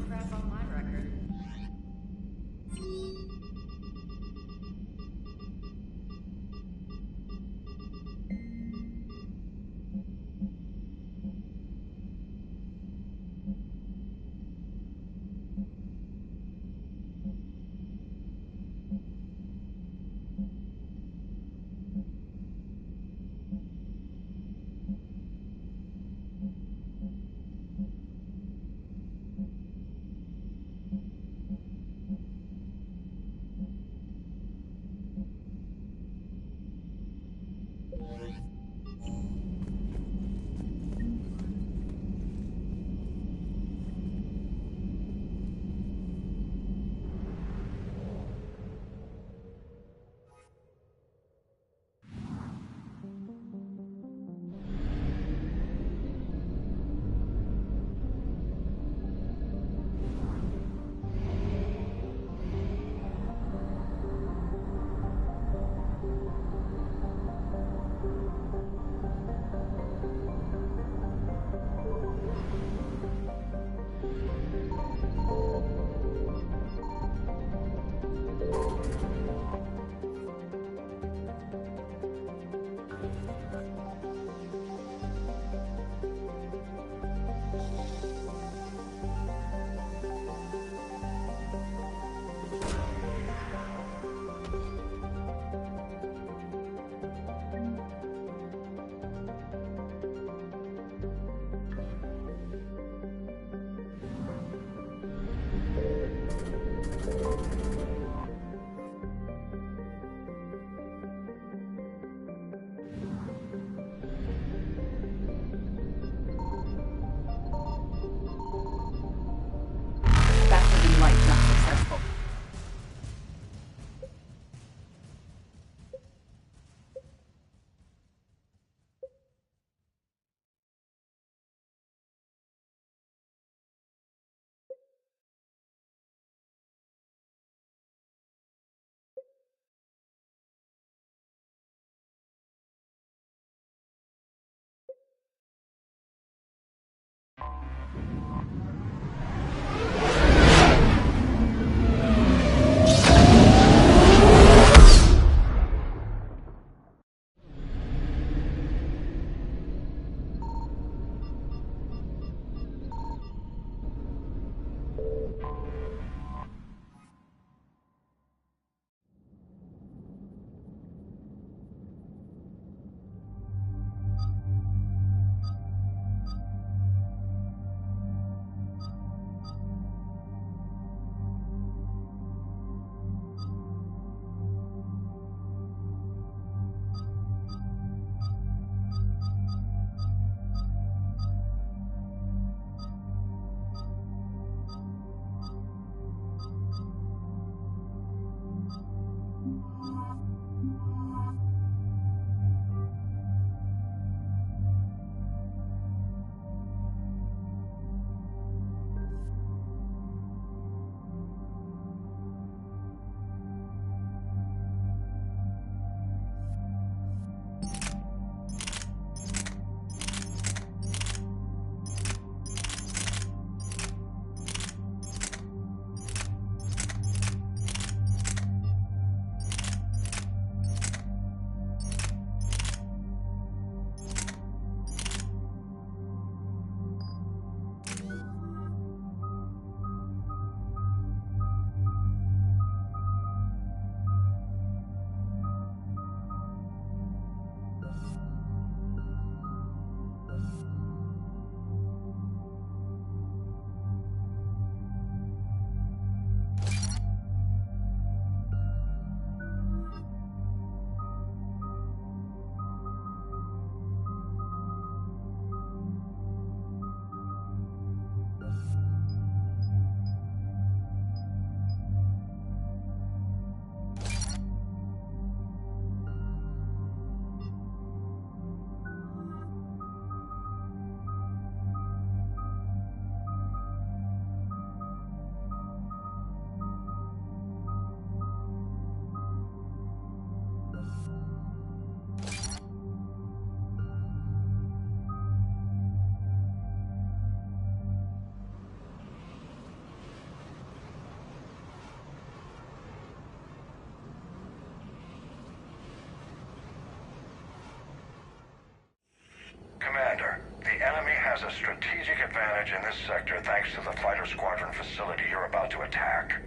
has a strategic advantage in this sector thanks to the fighter squadron facility you're about to attack.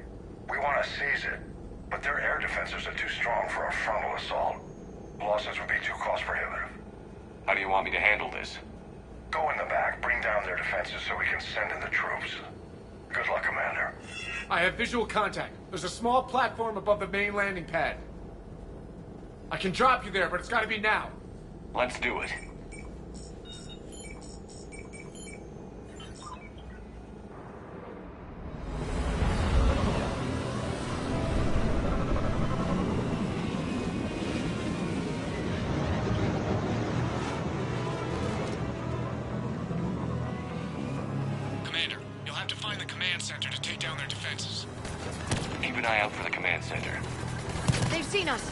We want to seize it, but their air defenses are too strong for a frontal assault. Losses would be too cost-prohibitive. How do you want me to handle this? Go in the back, bring down their defenses so we can send in the troops. Good luck, Commander. I have visual contact. There's a small platform above the main landing pad. I can drop you there, but it's gotta be now. Let's do it. Commander, you'll have to find the command center to take down their defenses. Keep an eye out for the command center. They've seen us.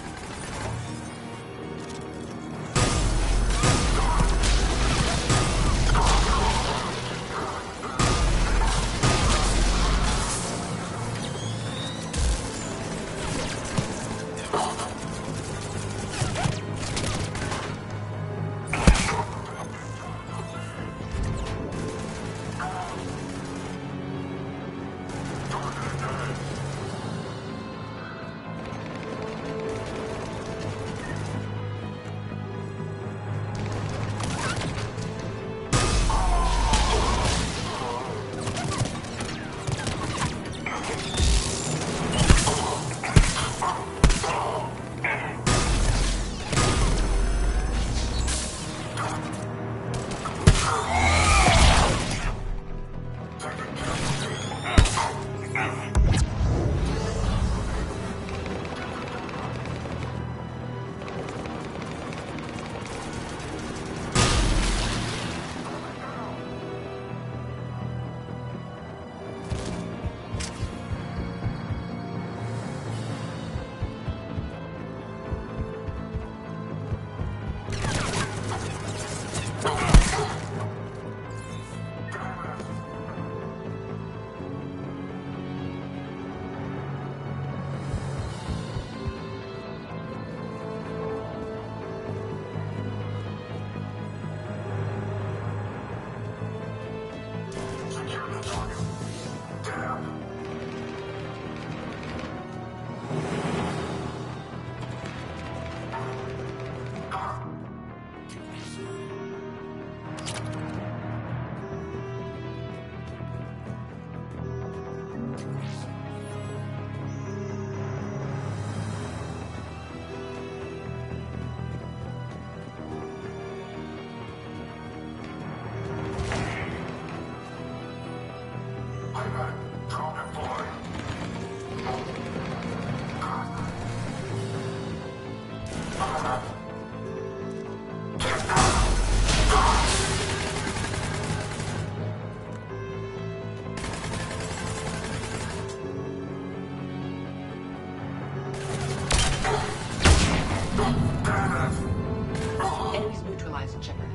Enemies neutralized, Shepard.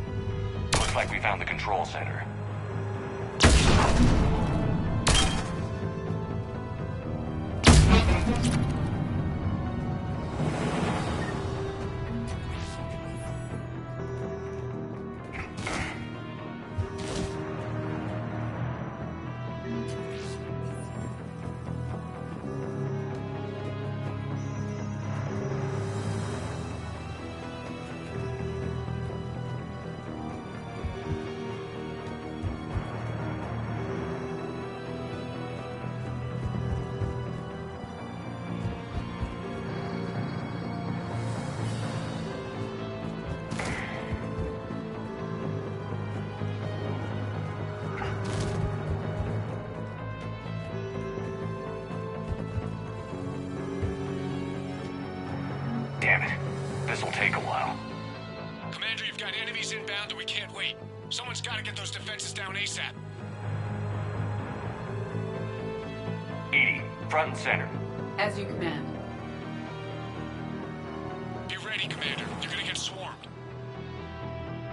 Looks like we found the control center. Damn it. This'll take a while. Commander, you've got enemies inbound and we can't wait. Someone's got to get those defenses down ASAP. Edie, front and center. As you command. Be ready, Commander. You're gonna get swarmed.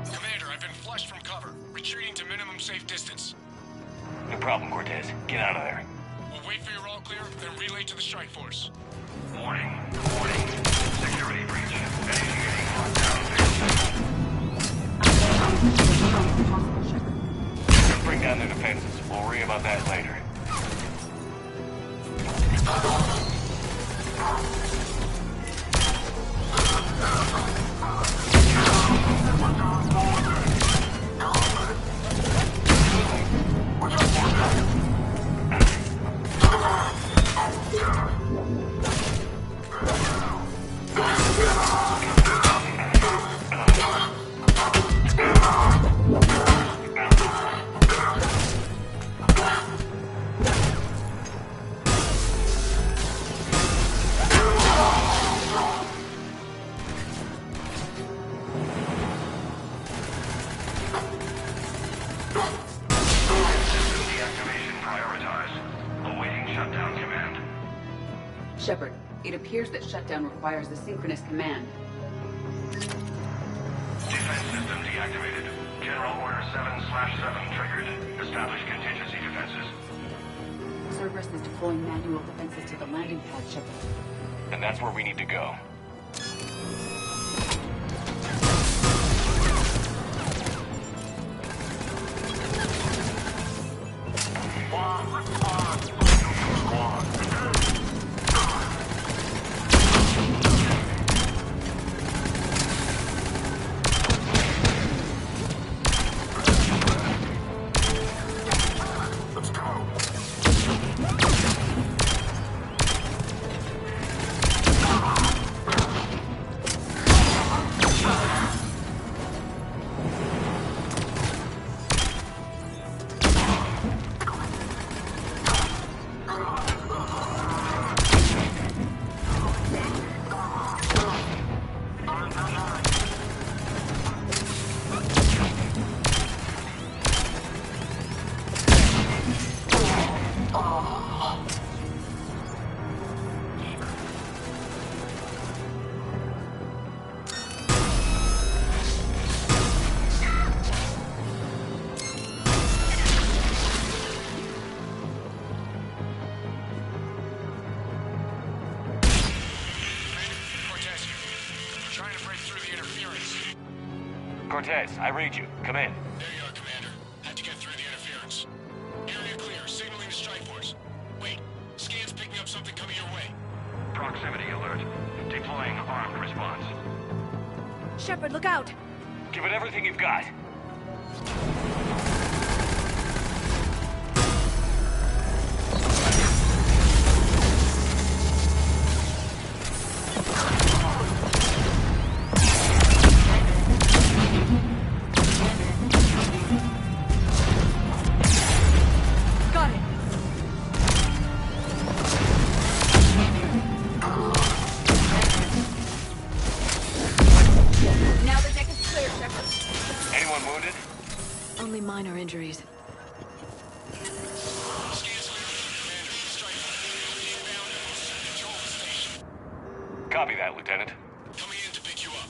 Commander, I've been flushed from cover. Retreating to minimum safe distance. No problem, Cortez. Get out of there. We'll wait for your all clear, then relay to the strike force. Warning. Security breach. Anything getting locked down. Possible, Shepard. down their defenses. We'll worry about that later. Shepard, it appears that shutdown requires a synchronous command. Defense system deactivated. General Order 7/7 triggered. Establish contingency defenses. Cerberus is deploying manual defenses to the landing pad, Shepard. And that's where we need to go. Cortez, I read you. Come in. There you are, Commander. Had to get through the interference. Area clear, signaling to strike force. Wait, scan's picking up something coming your way. Proximity alert. Deploying armed response. Shepard, look out! Give it everything you've got. Minor injuries. Copy that, Lieutenant. Coming in to pick you up.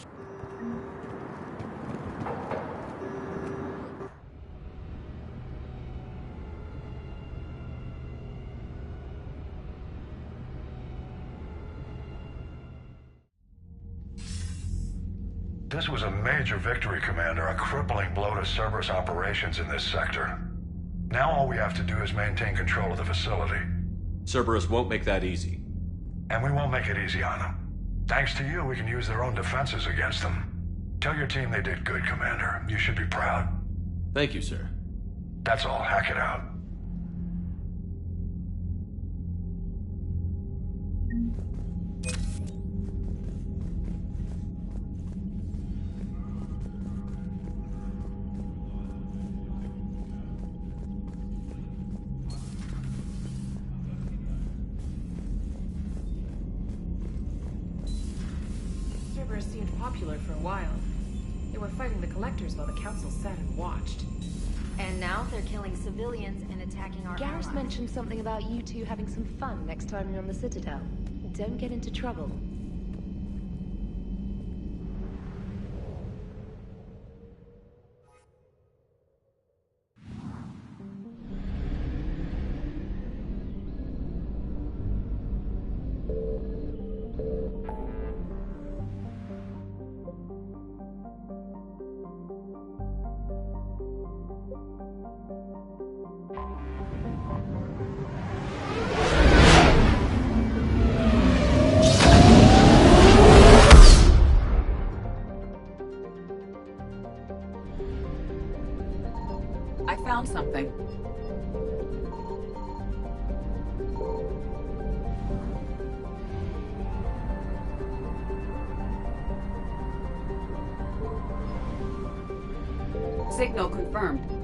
This was a major victory, Commander. A crippling blow to Cerberus operations in this sector. Now all we have to do is maintain control of the facility. Cerberus won't make that easy. And we won't make it easy on them. Thanks to you, we can use their own defenses against them. Tell your team they did good, Commander. You should be proud. Thank you, sir. That's all. Hack it out. Cerberus seemed popular for a while. They were fighting the Collectors while the Council sat and watched. And now they're killing civilians and attacking our Garrus allies. mentioned something about you two having some fun next time you're on the Citadel. Don't get into trouble. Signal confirmed.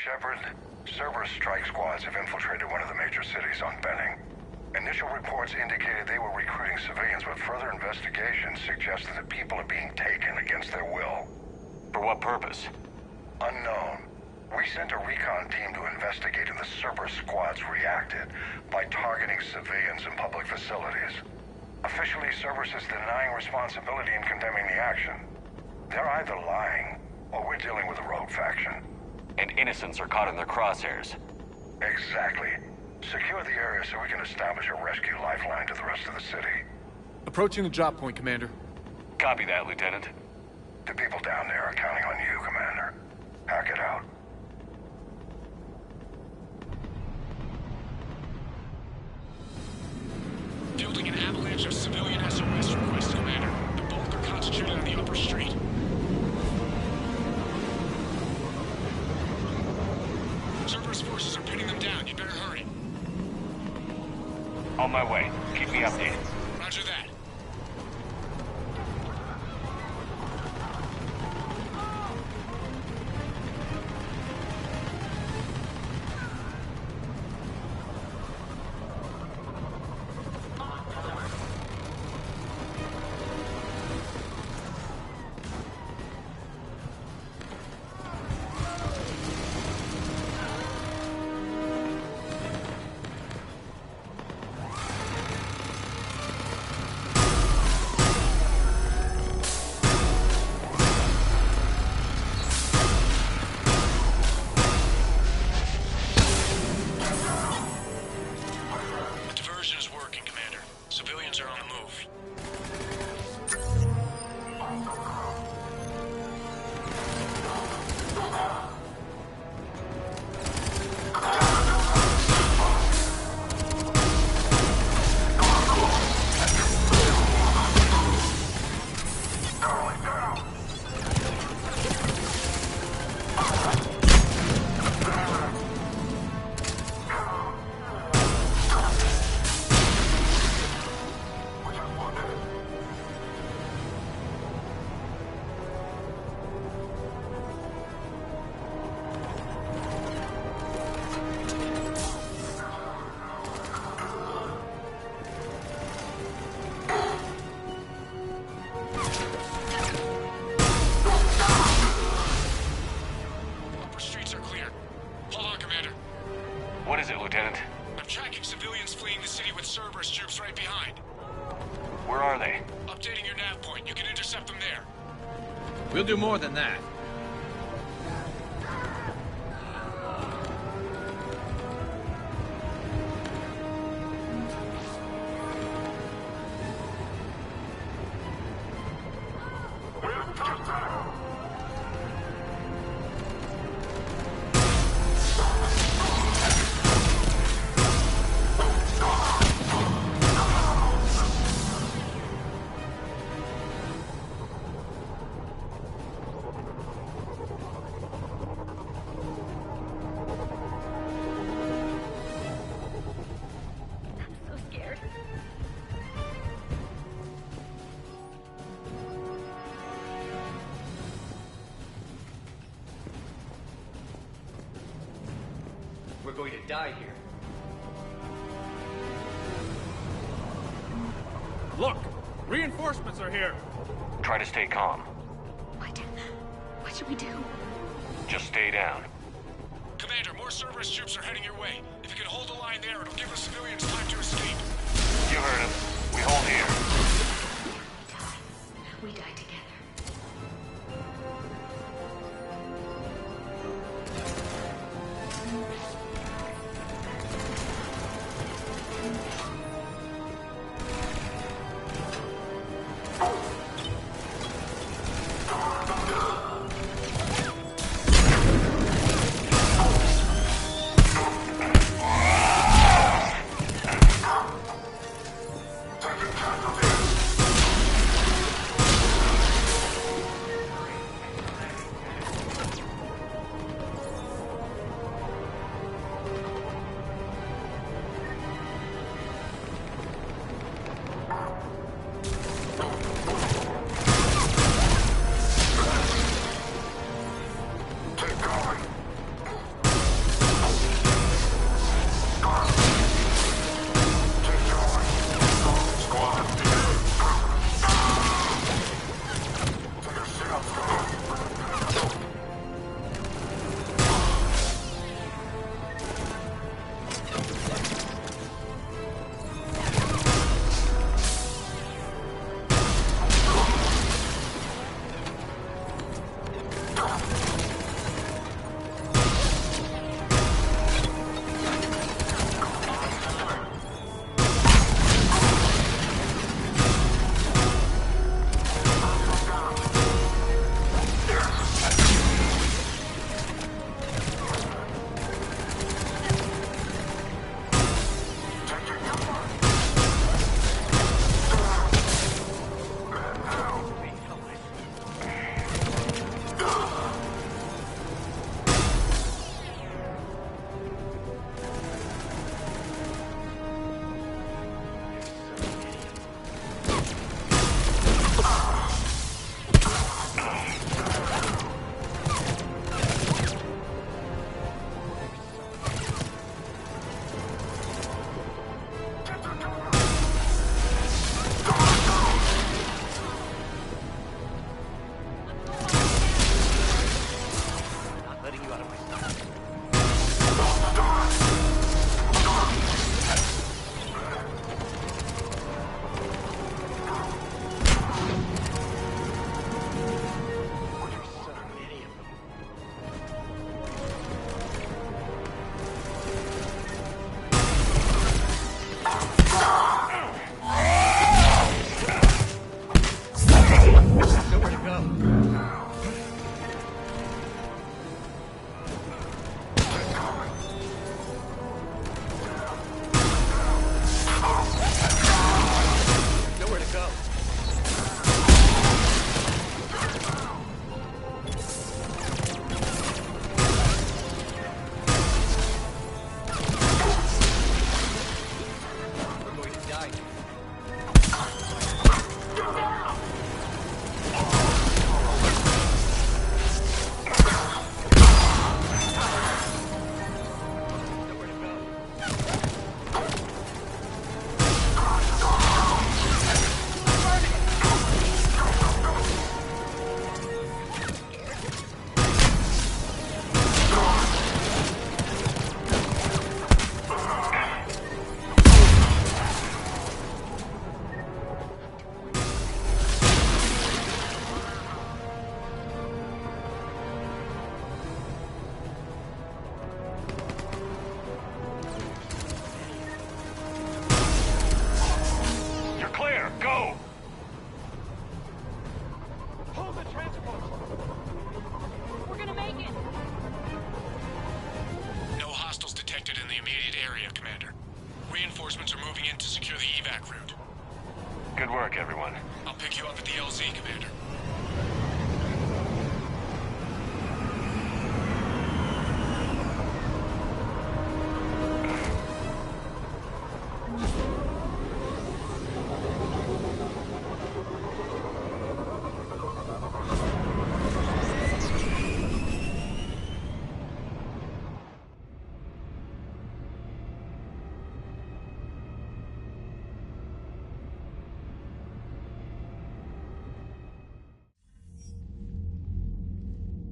Shepard, Cerberus strike squads have infiltrated one of the major cities on Benning. Initial reports indicated they were recruiting civilians, but further investigation suggests that the people are being taken against their will. For what purpose? Unknown. We sent a recon team to investigate, and the Cerberus squads reacted by targeting civilians in public facilities. Officially, Cerberus is denying responsibility and condemning the action. They're either lying, or we're dealing with a rogue faction. And innocents are caught in their crosshairs. Exactly. Secure the area so we can establish a rescue lifeline to the rest of the city. Approaching the drop point, Commander. Copy that, Lieutenant. The people down there are counting on you, Commander. Hack it out. Fielding an avalanche of civilian SOS requests, Commander. The bulk are concentrated on the upper street. Cerberus forces are pinning them down. You better hurry. On my way. Keep me updated. Roger that. We'll do more than that. We're going to die here. Look! Reinforcements are here! Try to stay calm. What should we do? Just stay down. Commander, more Cerberus troops are heading your way. If you can hold the line there, it'll give the civilians time to escape. You heard him. We hold here. We die together.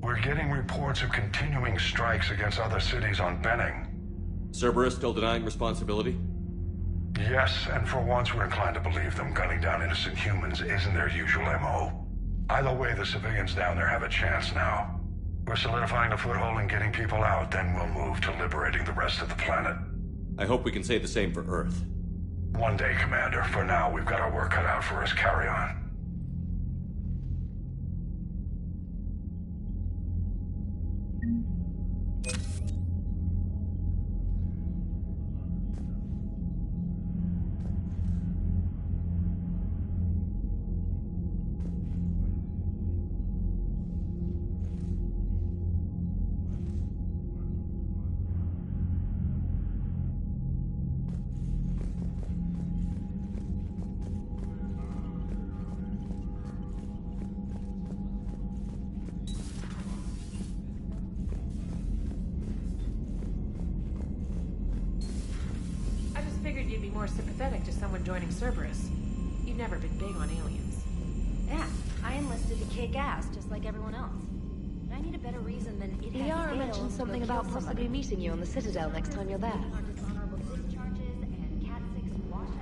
We're getting reports of continuing strikes against other cities on Benning. Cerberus still denying responsibility? Yes, and for once we're inclined to believe them. Gunning down innocent humans isn't their usual MO. Either way, the civilians down there have a chance now. We're solidifying a foothold and getting people out, then we'll move to liberating the rest of the planet. I hope we can say the same for Earth. One day, Commander. For now, we've got our work cut out for us. Carry on. You'd be more sympathetic to someone joining Cerberus. You've never been big on aliens. Yeah, I enlisted to kick ass, just like everyone else. But I need a better reason than it has Liara scale mentioned to something go about kill possibly somebody. meeting you on the Citadel next time you're there. Dishonorable discharges and Cat 6 washouts.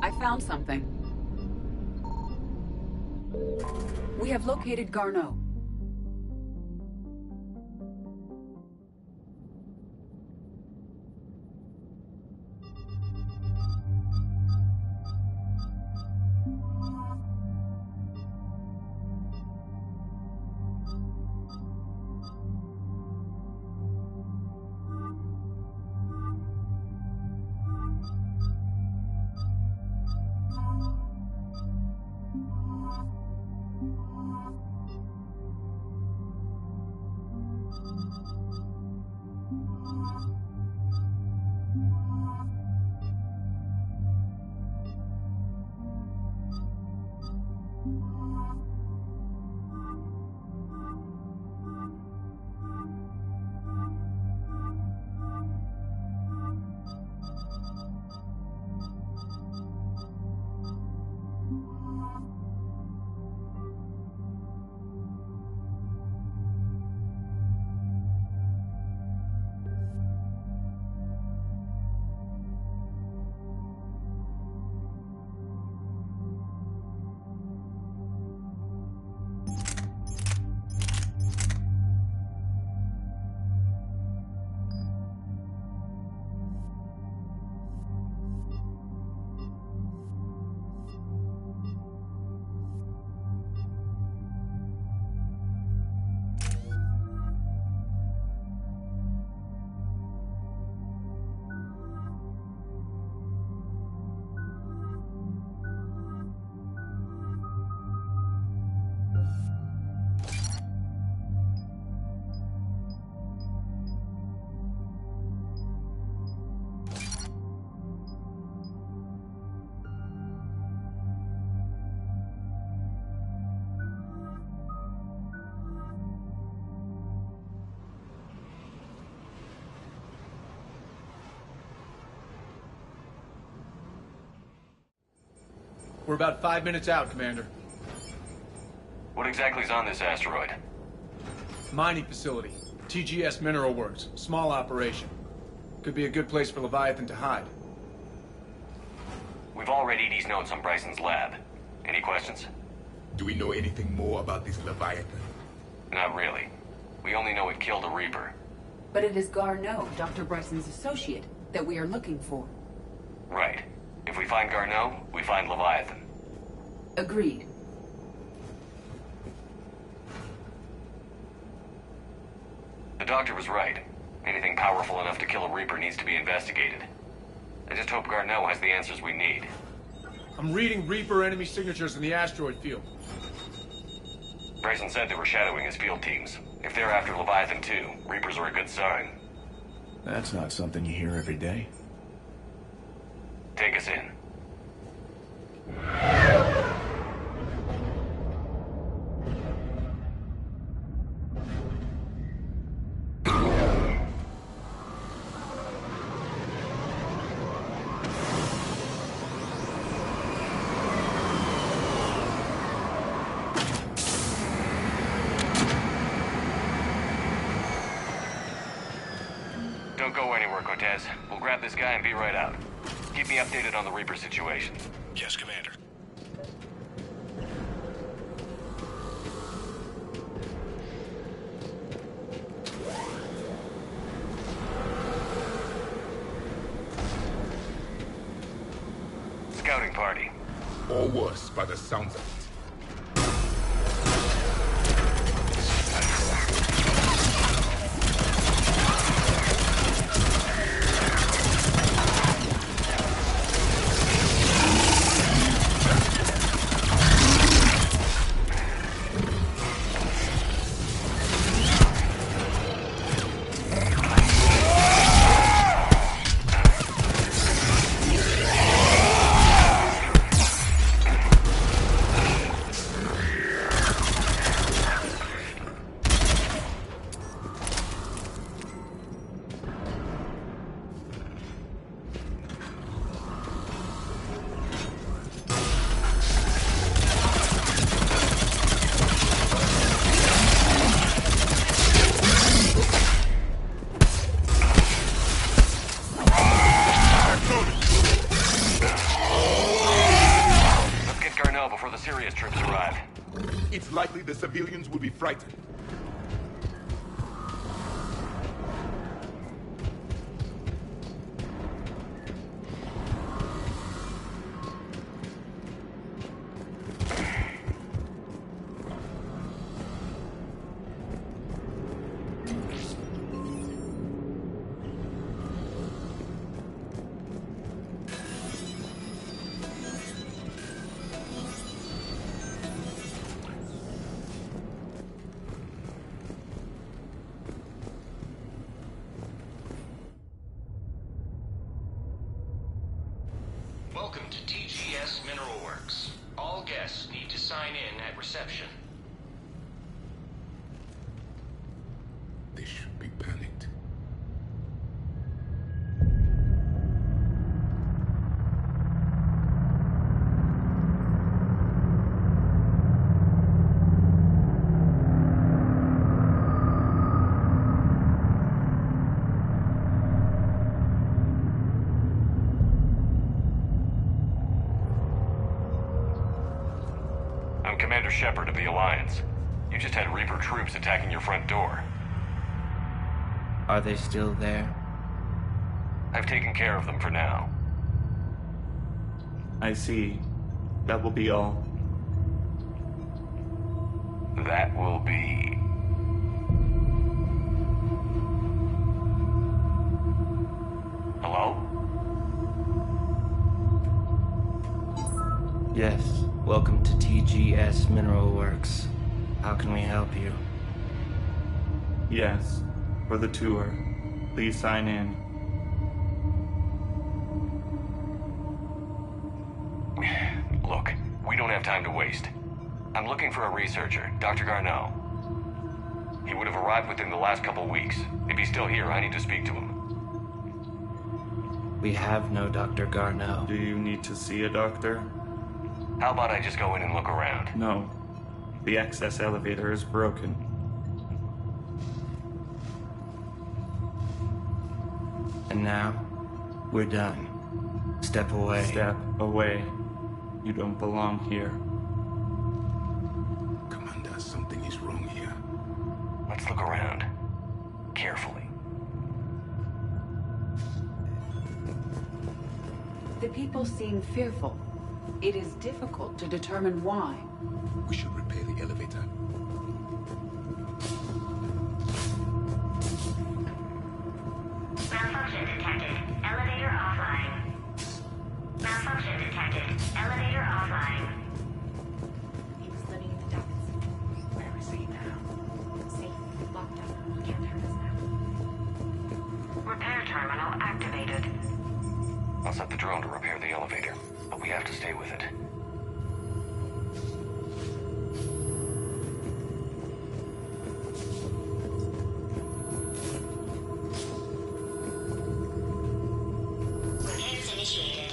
I found something. We have located Garneau. We're about 5 minutes out, Commander. What exactly is on this asteroid? Mining facility. TGS Mineral Works. Small operation. Could be a good place for Leviathan to hide. We've all read Edie's notes on Bryson's lab. Any questions? Do we know anything more about this Leviathan? Not really. We only know it killed a Reaper. But it is Garneau, Dr. Bryson's associate, that we are looking for. Right. If we find Garneau, we find Leviathan. Agreed. The doctor was right. Anything powerful enough to kill a Reaper needs to be investigated. I just hope Garneau has the answers we need. I'm reading Reaper enemy signatures in the asteroid field. Bryson said they were shadowing his field teams. If they're after Leviathan too, Reapers are a good sign. That's not something you hear every day. Take us in. Don't go anywhere, Cortez. We'll grab this guy and be right out. Keep me updated on the Reaper situation. Yes, Commander. Scouting party. Or worse, by the sounds of it. It's likely the civilians will be frightened. Welcome to TGS Mineral Works. All guests need to sign in at reception. They should be panicked. I'm Commander Shepard of the Alliance. You just had Reaper troops attacking your front door. Are they still there? I've taken care of them for now. I see. That will be all. That will be... Hello? Yes. Welcome to TGS Mineral Works. How can we help you? Yes. For the tour. Please sign in. Look, we don't have time to waste. I'm looking for a researcher, Dr. Garneau. He would have arrived within the last couple weeks. If he's still here, I need to speak to him. We have no Dr. Garneau. Do you need to see a doctor? How about I just go in and look around? No. The access elevator is broken. And now, we're done. Step away. Step away. You don't belong here. Commander, something is wrong here. Let's look around. Carefully. The people seem fearful. It is difficult to determine why. We should repair the elevator. Malfunction detected. Elevator offline. Malfunction detected. Elevator offline. He was living in the ducts. Where is he now? Safe. Locked up. He can't hurt us now. Repair terminal activated. I'll set the drone to repair the elevator, but we have to stay with it. Repairs initiated.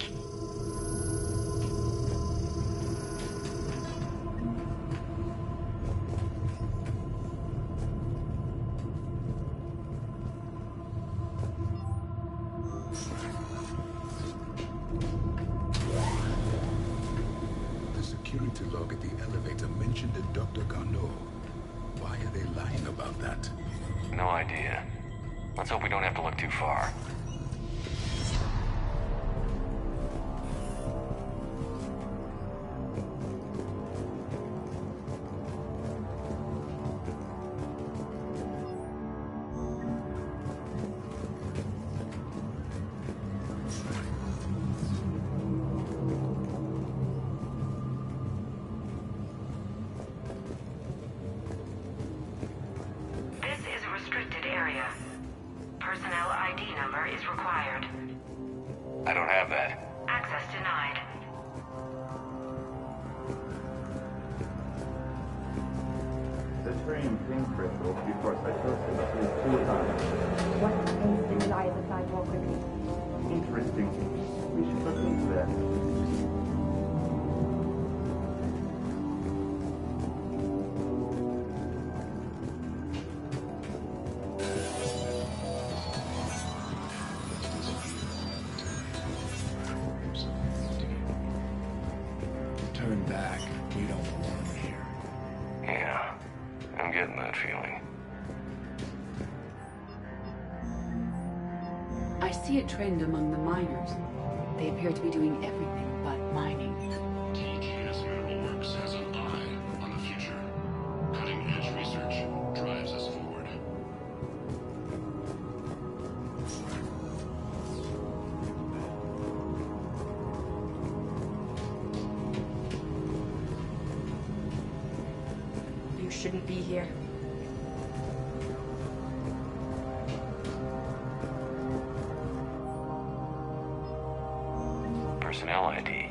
The security log at the elevator mentioned a Dr. Garneau. Why are they lying about that? No idea. Let's hope we don't have to look too far. This is a restricted area. Personnel ID number is required. I don't have that. Access denied. The train ping crystals before cytosis is too high. What can stimuli is applied more quickly? Interesting. We should look into that. Turn back. You don't belong here. Yeah, I'm getting that feeling. I see a trend among the miners. They appear to be doing everything but mining. TGS Mineral Works has an eye on the future. Cutting-edge research drives us forward. You shouldn't be here. Personnel ID.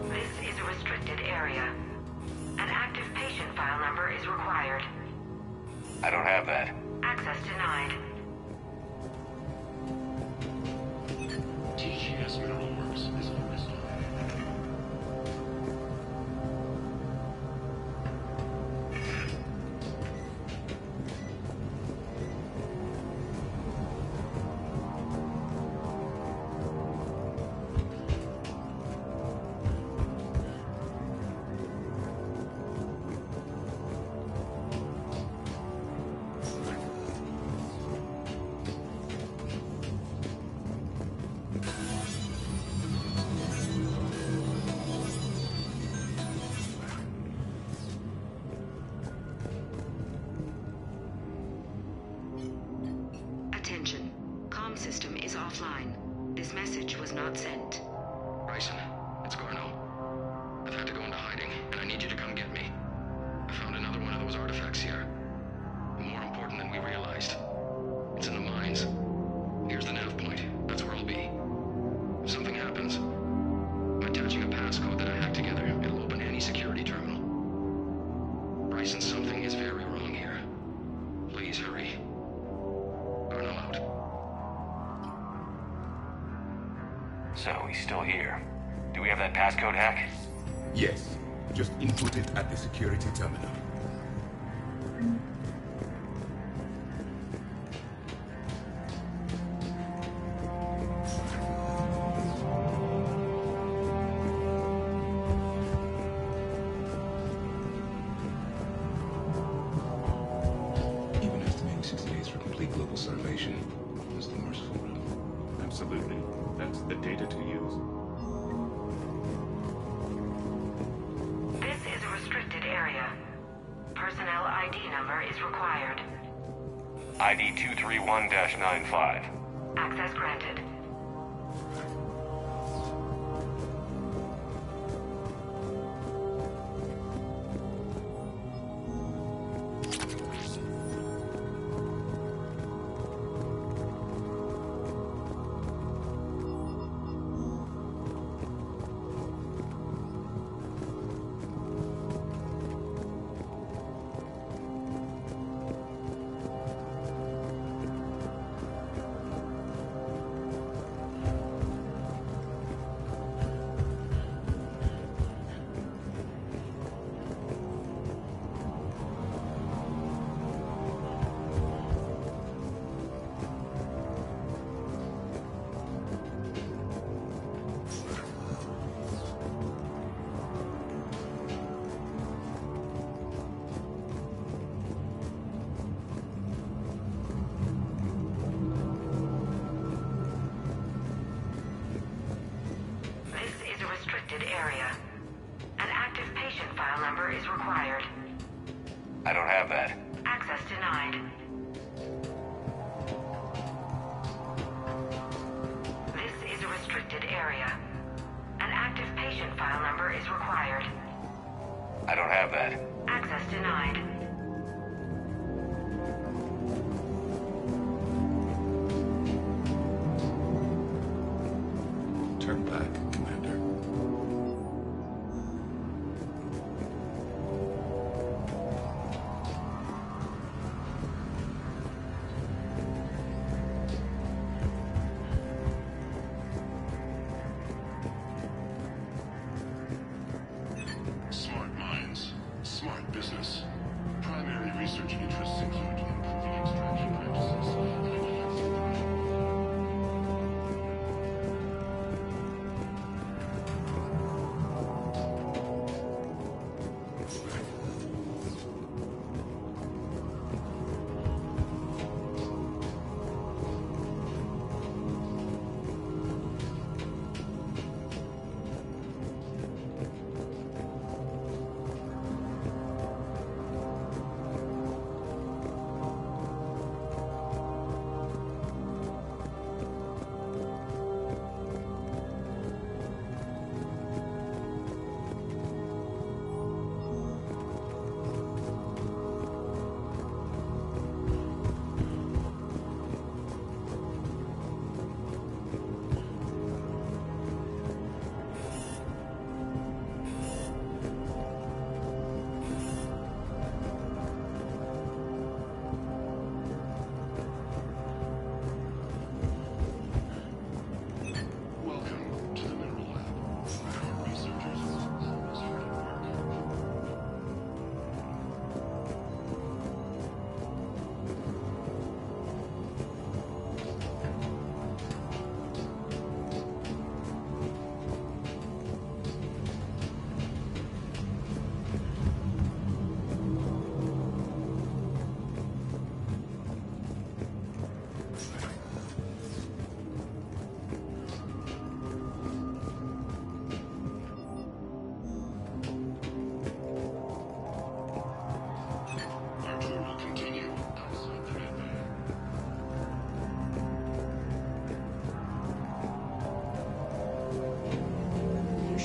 This is a restricted area. An active patient file number is required. I don't have that. Access denied. TGS Mineral Works is on this line. Attention. Comm system is offline. This message was not sent. Bryson, it's Garneau. I've had to go into hiding, and I need you to come get me. I found another one of those artifacts here. More important than we realized. It's in the mines. Here's the nav point. That's where I'll be. If something happens, I'm attaching a passcode that I hacked together. It'll open any security terminal. Bryson, something is very wrong here. Please hurry. Garneau out. So he's still here. Do we have that passcode hack? Yes. Just input it at the security terminal. Even estimating 6 days for complete global starvation is the merciful route. Absolutely. That's the data to use. This is a restricted area. Personnel ID number is required. ID 231-95. Access granted. Area. An active patient file number is required. I don't have that. Access denied. This is a restricted area. An active patient file number is required. I don't have that. Access denied. Turn back, Commander. Smart minds, smart business. Primary research interests include improving extraction practices and enhancing the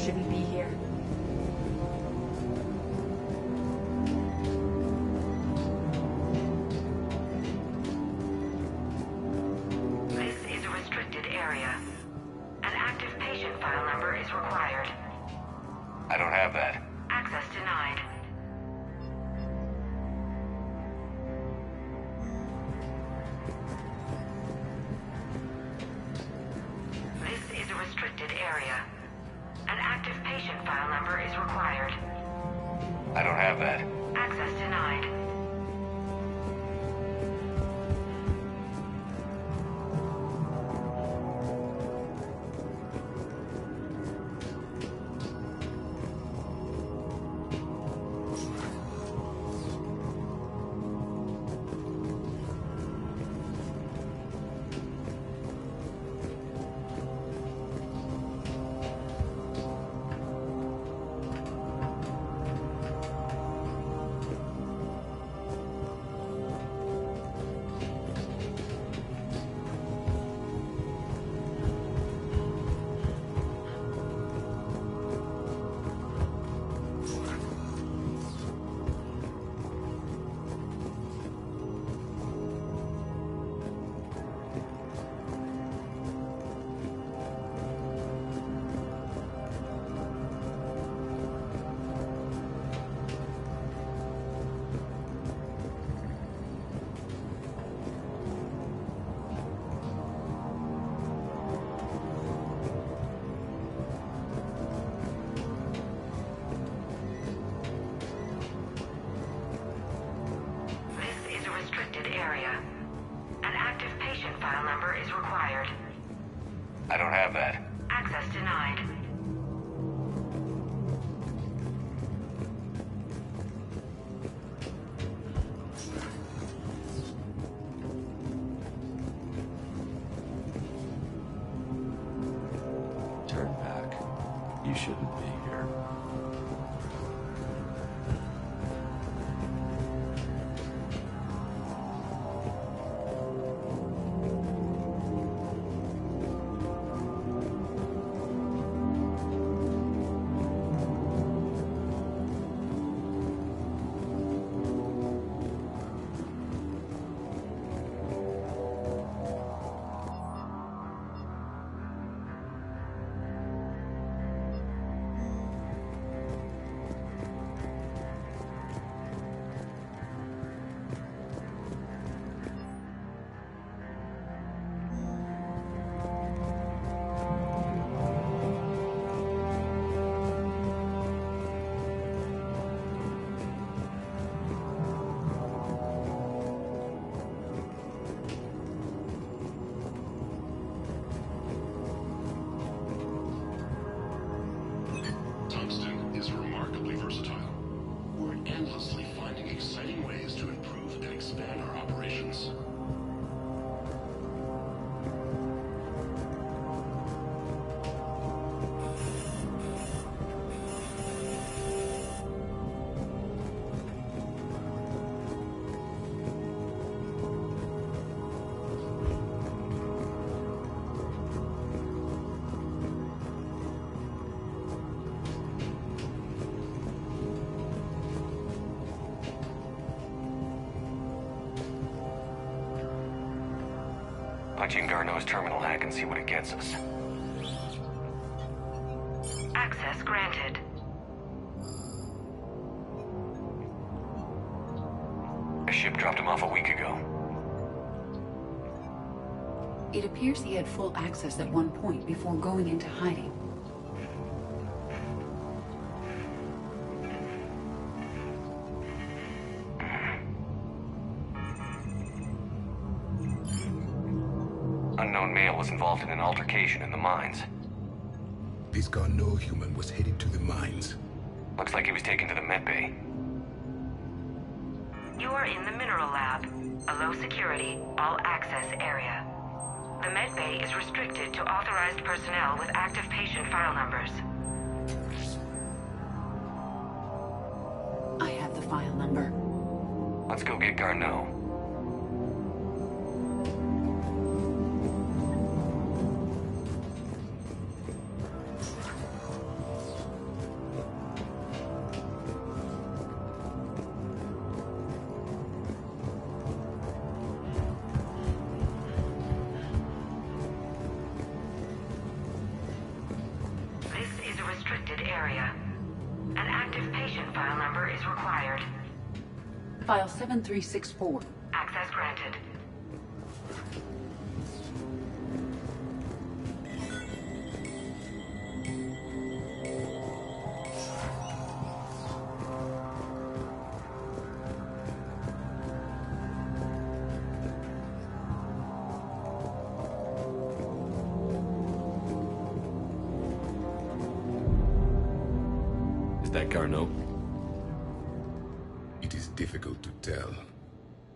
shouldn't be here. This is a restricted area. An active patient file number is required. I don't have that. Access denied. This is a restricted area. An active patient file number is required. I don't have that. Access denied. I don't have that. Access denied. Turn back. You shouldn't be here. Tungsten is remarkably versatile. We're endlessly finding exciting ways to improve and expand our operations. Punch in Garneau's terminal hack and see what it gets us. Access granted. A ship dropped him off a week ago. It appears he had full access at one point before going into hiding. Unknown male was involved in an altercation in the mines. This Garneau human was headed to the mines. Looks like he was taken to the med bay. You are in the mineral lab, a low security, all access area. The med bay is restricted to authorized personnel with active patient file numbers. I have the file number. Let's go get Garneau. File 7364. Access granted. Is that Garneau? It is difficult to tell.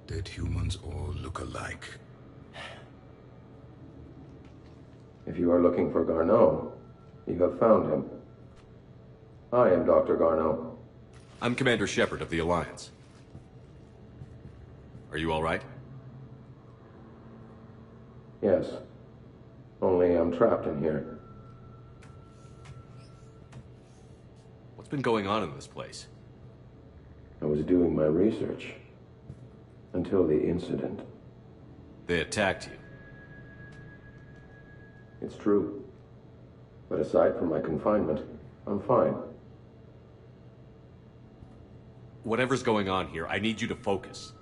Dead humans all look alike. If you are looking for Garneau, you have found him. I am Dr. Garneau. I'm Commander Shepard of the Alliance. Are you all right? Yes. Only I'm trapped in here. What's been going on in this place? I was doing my research. Until the incident. They attacked you. It's true. But aside from my confinement, I'm fine. Whatever's going on here, I need you to focus.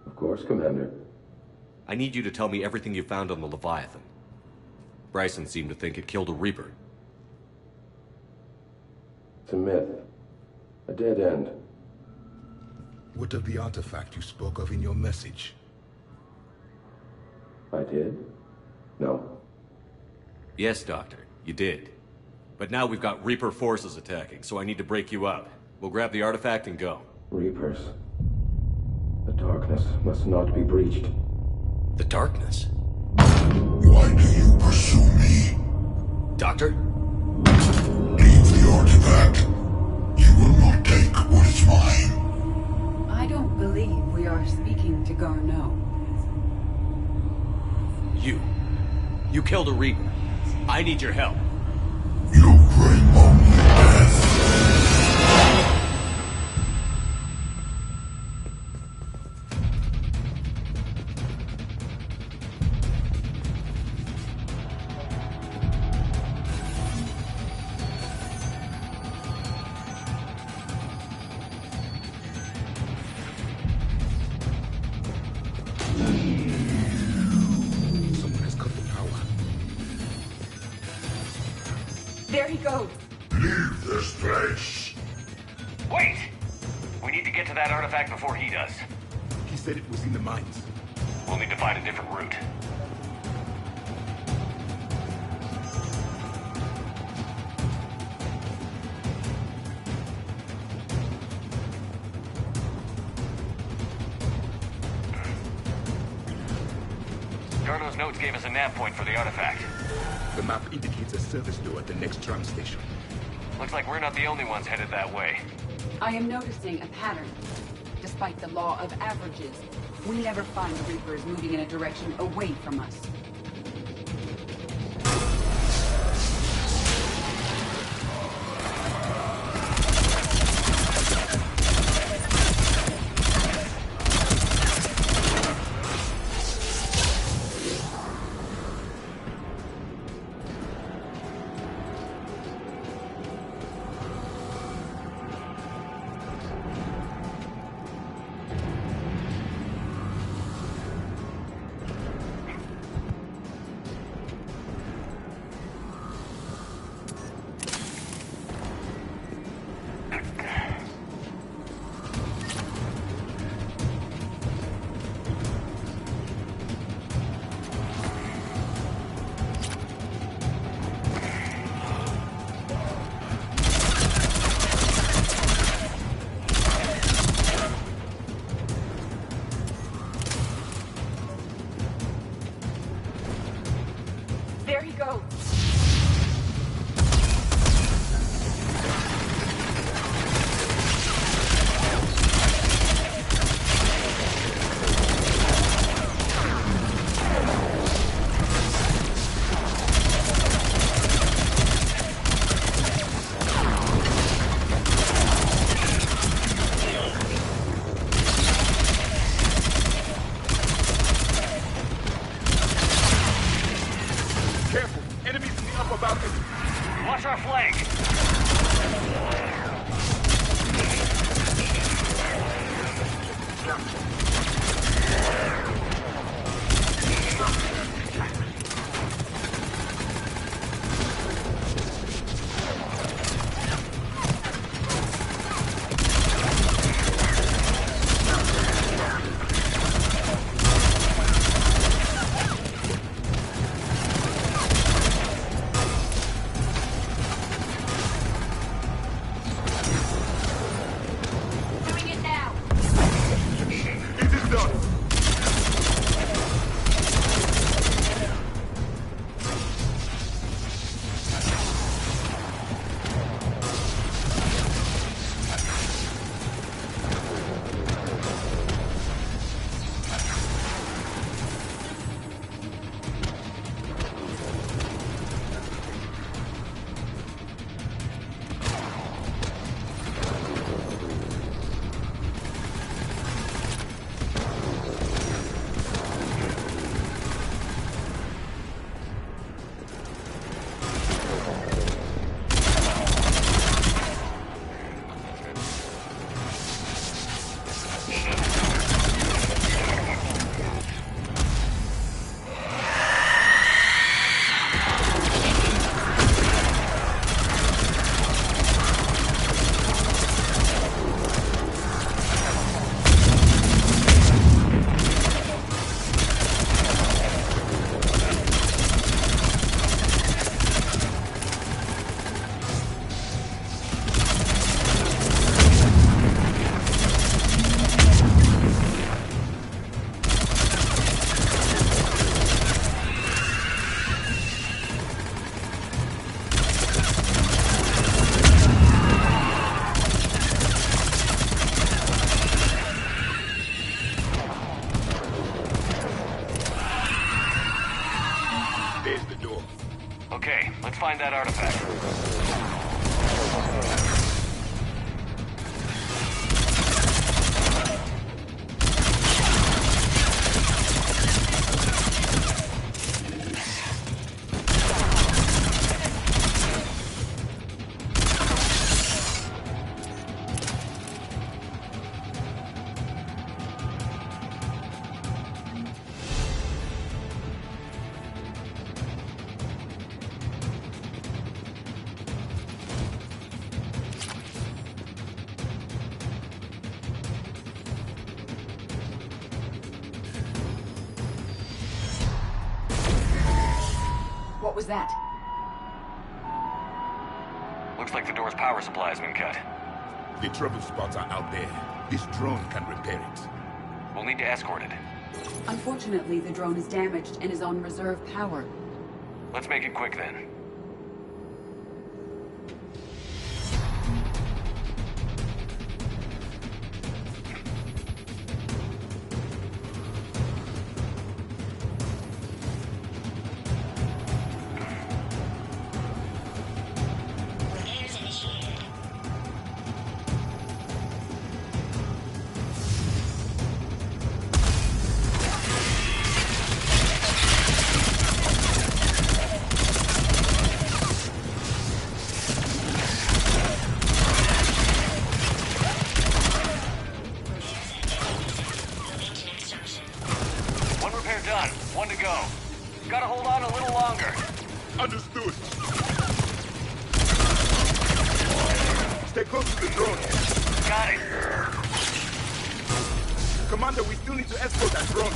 Of course, Commander. I need you to tell me everything you found on the Leviathan. Bryson seemed to think it killed a Reaper. It's a myth. A dead end. What of the artifact you spoke of in your message? I did? No. Yes, Doctor, you did. But now we've got Reaper forces attacking, so I need to break you up. We'll grab the artifact and go. Reapers. The darkness must not be breached. The darkness? Why do you pursue me? Doctor? Leave the artifact. You will not take what is mine. I don't believe we are speaking to Garneau. You killed a Reaper. I need your help. You bring only death. There he goes. Leave this place. Wait! We need to get to that artifact before he does. He said it was in the mines. We'll need to find a different route. Garneau's notes gave us a nav point for the artifact. The map indicates a service door at the next tram station. Looks like we're not the only ones headed that way. I am noticing a pattern. Despite the law of averages, we never find the Reapers moving in a direction away from us. There he goes. Careful! Enemies in the upper balcony! Watch our flank! Okay, let's find that artifact. What was that? Looks like the door's power supply has been cut. The trouble spots are out there. This drone can repair it. We'll need to escort it. Unfortunately, the drone is damaged and is on reserve power. Let's make it quick then. One to go. Gotta hold on a little longer. Understood. Stay close to the drone. Got it. Commander, we still need to escort that drone.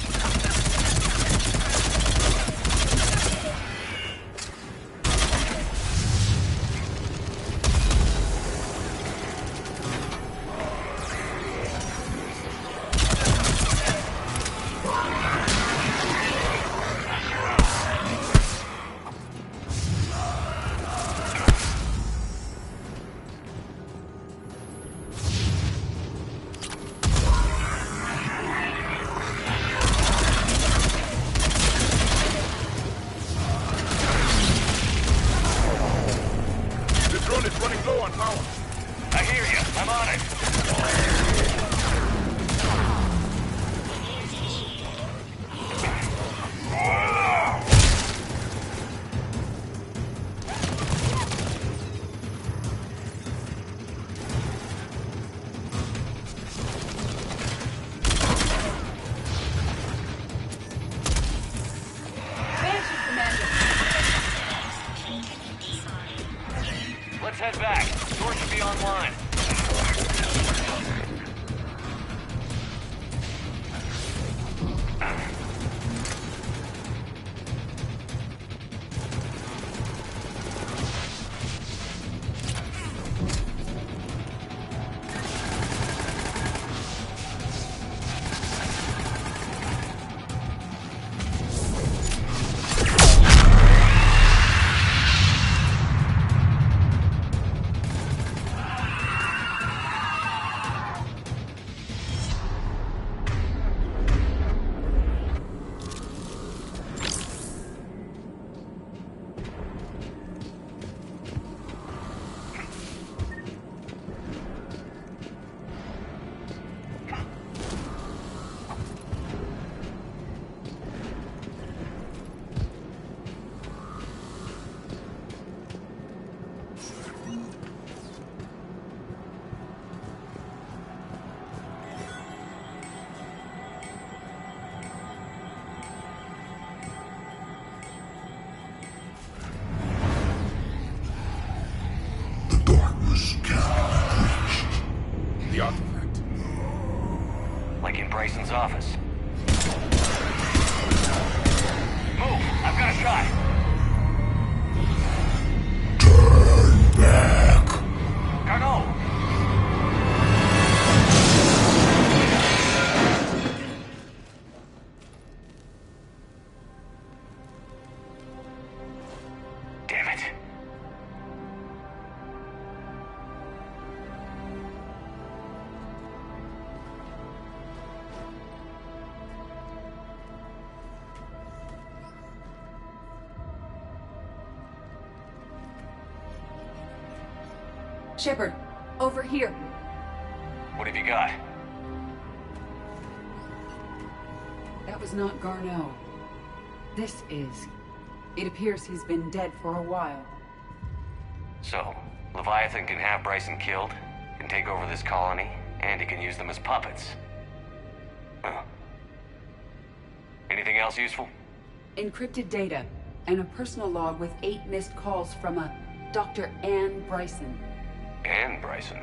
Let's head back. Door should be online. The artifact. Like in Bryson's office. Move! I've got a shot! Turn back! Carnot! Damn it. Shepard, over here. What have you got? That was not Garneau. This is. It appears he's been dead for a while. So, Leviathan can have Bryson killed, can take over this colony, and he can use them as puppets. Huh. Anything else useful? Encrypted data, and a personal log with 8 missed calls from a Dr. Ann Bryson. Ann Bryson?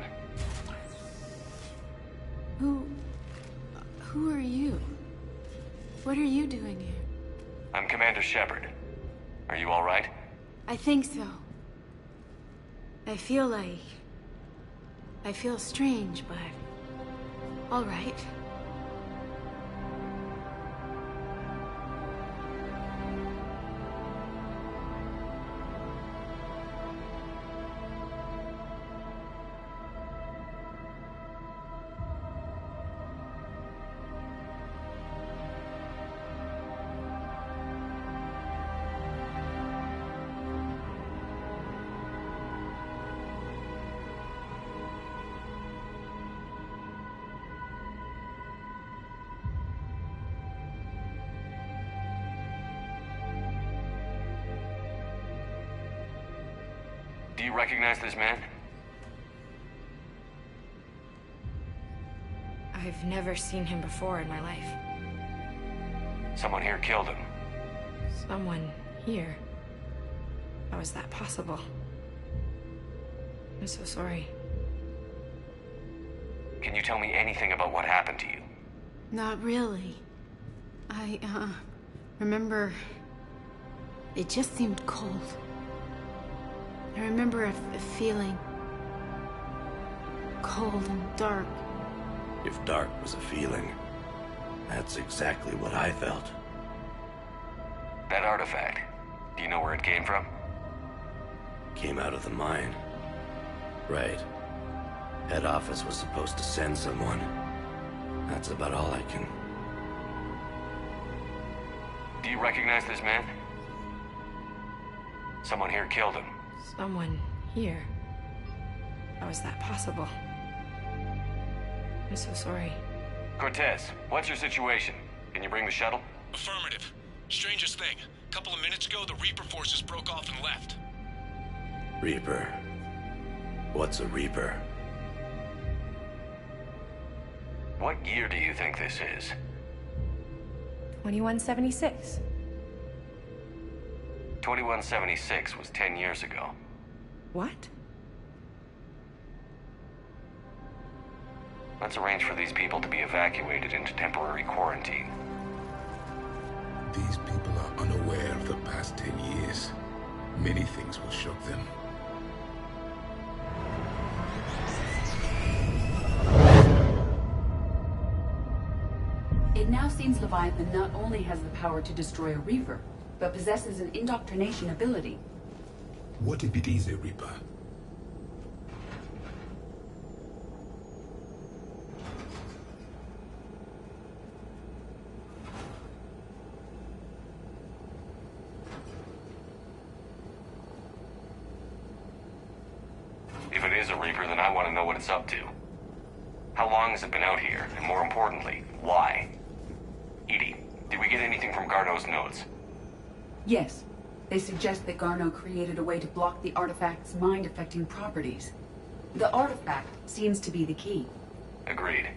Who are you? What are you doing here? I'm Commander Shepard. Are you all right? I think so. I feel strange, but all right. Do you recognize this man? I've never seen him before in my life. Someone here killed him. Someone here? How is that possible? I'm so sorry. Can you tell me anything about what happened to you? Not really. I, remember... It just seemed cold. I remember a feeling... cold and dark. If dark was a feeling, that's exactly what I felt. That artifact, do you know where it came from? Came out of the mine. Right. Head office was supposed to send someone. That's about all I can... Do you recognize this man? Someone here killed him. Someone here? How is that possible? I'm so sorry. Cortez, what's your situation? Can you bring the shuttle? Affirmative. Strangest thing. A couple of minutes ago, the Reaper forces broke off and left. Reaper. What's a Reaper? What year do you think this is? 2176. 2176 was 10 years ago. What? Let's arrange for these people to be evacuated into temporary quarantine. These people are unaware of the past 10 years. Many things will shock them. It now seems Leviathan not only has the power to destroy a Reaper, but possesses an indoctrination ability. What if it is a Reaper? If it is a Reaper, then I want to know what it's up to. How long has it been out here? And more importantly, why? Edie, did we get anything from Garneau's notes? Yes. They suggest that Garneau created a way to block the artifact's mind-affecting properties. The artifact seems to be the key. Agreed.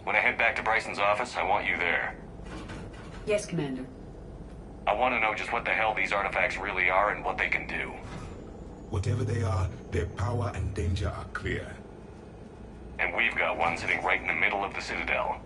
When I head back to Bryson's office, I want you there. Yes, Commander. I want to know just what the hell these artifacts really are and what they can do. Whatever they are, their power and danger are clear. And we've got one sitting right in the middle of the Citadel.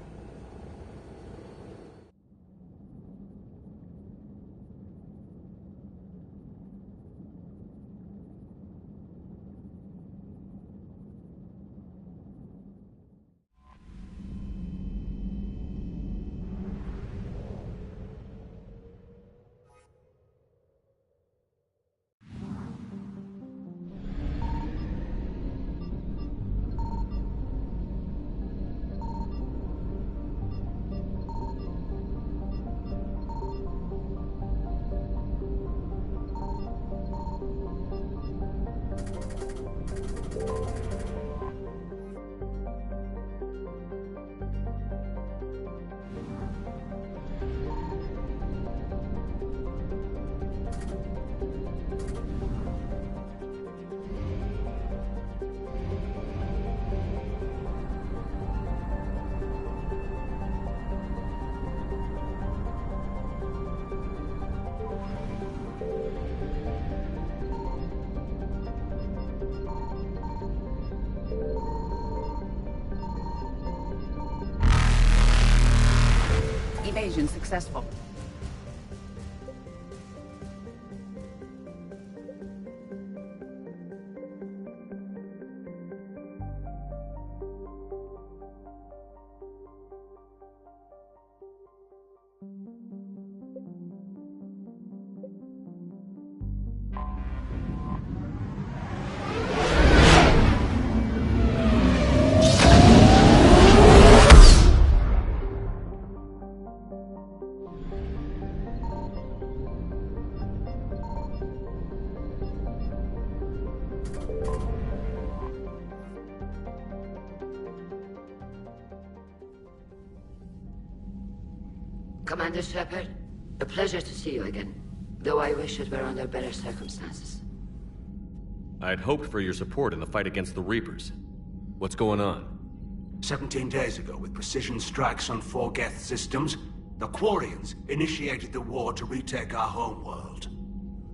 invasion successful. Commander Shepard, a pleasure to see you again, though I wish it were under better circumstances. I'd hoped for your support in the fight against the Reapers. What's going on? 17 days ago, with precision strikes on 4 Geth systems, the Quarians initiated the war to retake our homeworld.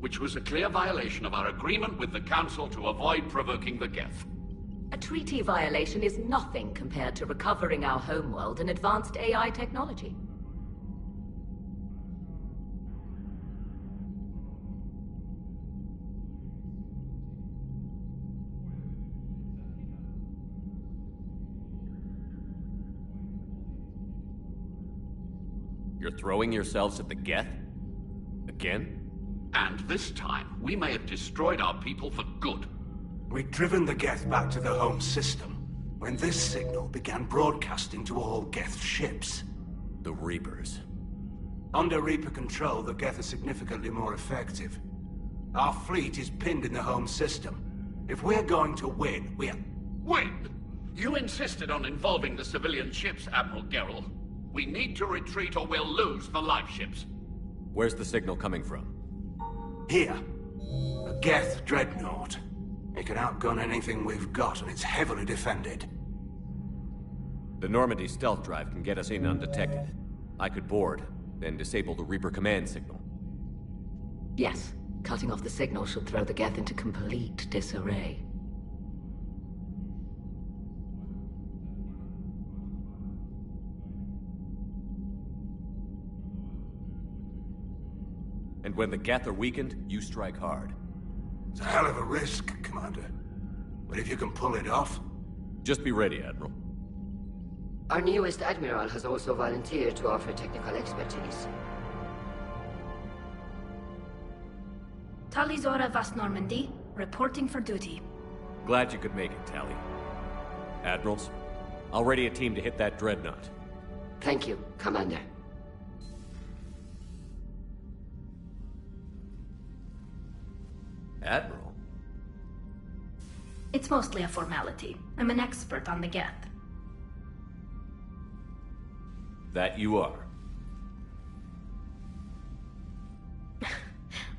Which was a clear violation of our agreement with the Council to avoid provoking the Geth. A treaty violation is nothing compared to recovering our homeworld and advanced AI technology. You're throwing yourselves at the Geth? Again? And this time, we may have destroyed our people for good. We'd driven the Geth back to the home system when this signal began broadcasting to all Geth ships. The Reapers. Under Reaper control, the Geth are significantly more effective. Our fleet is pinned in the home system. If we're going to win, we're... Win? You insisted on involving the civilian ships, Admiral Gerrel. We need to retreat or we'll lose the live ships. Where's the signal coming from? Here. A Geth dreadnought. It can outgun anything we've got, and it's heavily defended. The Normandy stealth drive can get us in undetected. I could board, then disable the Reaper command signal. Yes, cutting off the signal should throw the Geth into complete disarray. And when the Geth are weakened, you strike hard. It's a hell of a risk, Commander. But if you can pull it off... Just be ready, Admiral. Our newest Admiral has also volunteered to offer technical expertise. Talizora Vas Normandy, reporting for duty. Glad you could make it, Tally. Admirals, I'll ready a team to hit that dreadnought. Thank you, Commander. Admiral? It's mostly a formality. I'm an expert on the Geth. That you are.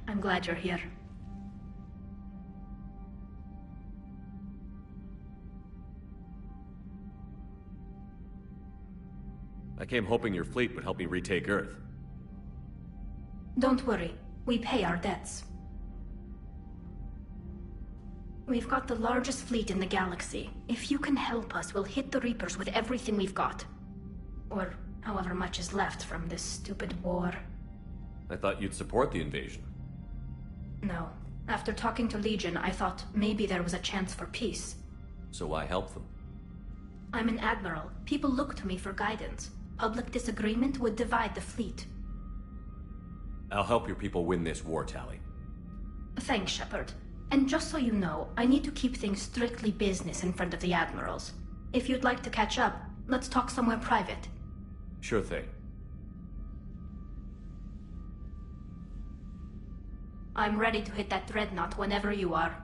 I'm glad you're here. I came hoping your fleet would help me retake Earth. Don't worry. We pay our debts. We've got the largest fleet in the galaxy. If you can help us, we'll hit the Reapers with everything we've got. Or however much is left from this stupid war. I thought you'd support the invasion. No. After talking to Legion, I thought maybe there was a chance for peace. So why help them? I'm an admiral. People look to me for guidance. Public disagreement would divide the fleet. I'll help your people win this war, Tally. Thanks, Shepard. And just so you know, I need to keep things strictly business in front of the admirals. If you'd like to catch up, let's talk somewhere private. Sure thing. I'm ready to hit that dreadnought whenever you are.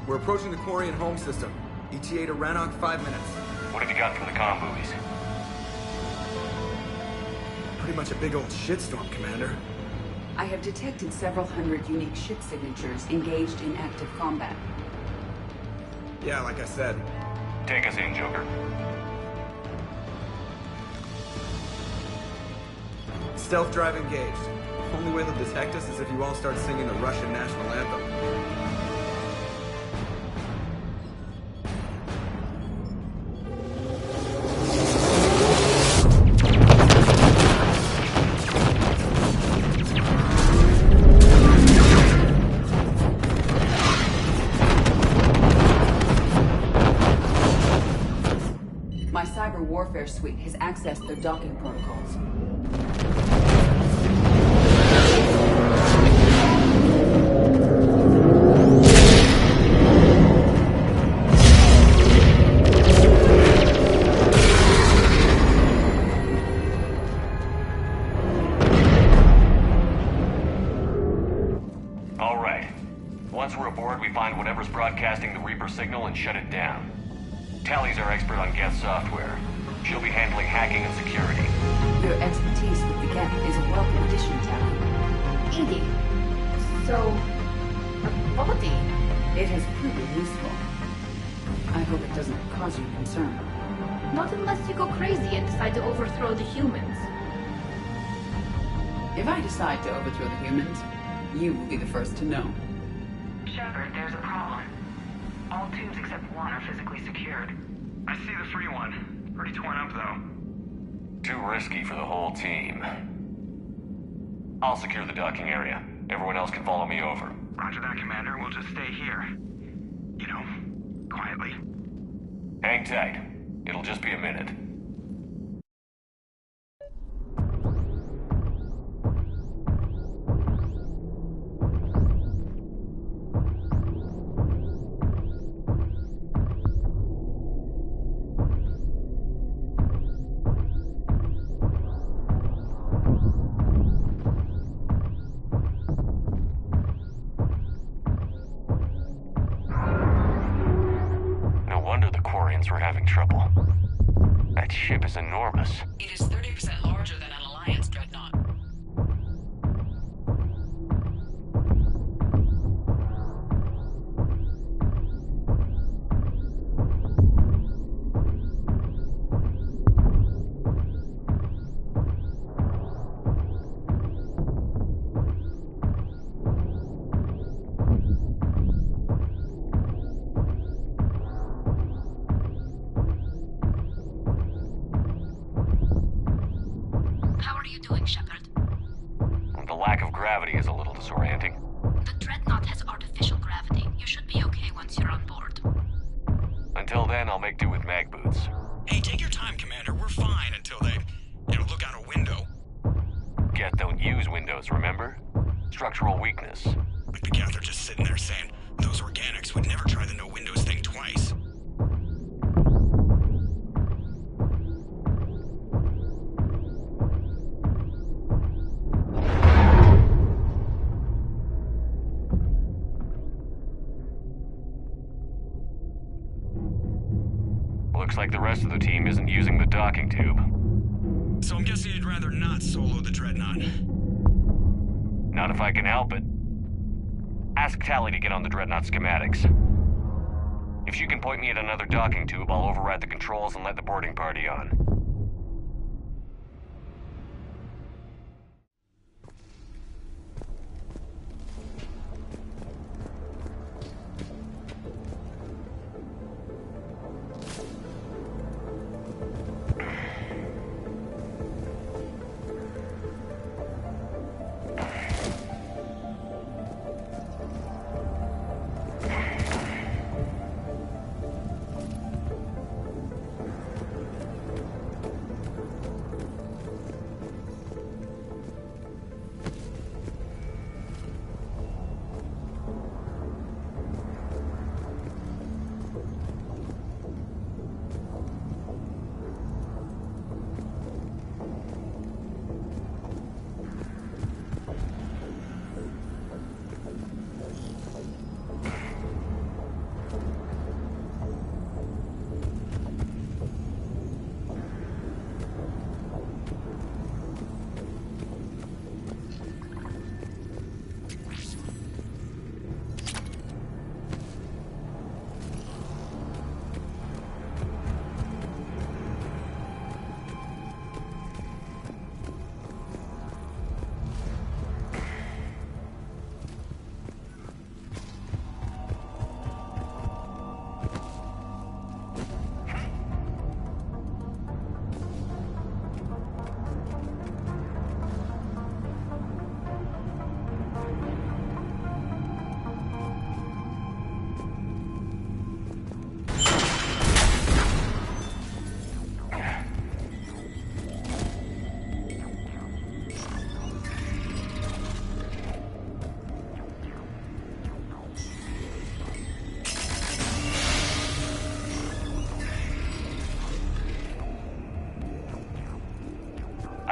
We're approaching the Quarian home system. ETA to Rannoch, 5 minutes. What have you got from the comm buoys? Pretty much a big old shitstorm, Commander. I have detected several hundred unique ship signatures engaged in active combat. Yeah, like I said. Take us in, Joker. Stealth drive engaged. Only way they'll detect us is if you all start singing the Russian national anthem. My cyber warfare suite has accessed their docking protocols. All right. Once we're aboard, we find whatever's broadcasting the Reaper signal and shut it down. Tally's our expert on Geth software. She'll be handling hacking and security. Your expertise with the Geth is a welcome addition, Tally. Edie, so... a body? It has proven useful. I hope it doesn't cause you concern. Not unless you go crazy and decide to overthrow the humans. If I decide to overthrow the humans, you will be the first to know. Shepard, there's a problem. All tubes except one are physically secured. I see the free one. Pretty torn up, though. Too risky for the whole team. I'll secure the docking area. Everyone else can follow me over. Roger that, Commander. We'll just stay here. You know, quietly. Hang tight. It'll just be a minute. We're having trouble. That ship is enormous. It is 30% larger than an Alliance dreadnought. Shepard. The lack of gravity is a little disorienting. The dreadnought has artificial gravity. You should be okay once you're on board. Until then, I'll make do with mag boots. Hey, take your time, Commander. We're fine until they, look out a window. Geth don't use windows, remember? Structural weakness. Like the Geth are just sitting there saying, those organics would never try the no windows thing twice. Looks like the rest of the team isn't using the docking tube. So I'm guessing you'd rather not solo the dreadnought. Not if I can help it. Ask Tally to get on the dreadnought schematics. If she can point me at another docking tube, I'll override the controls and let the boarding party on.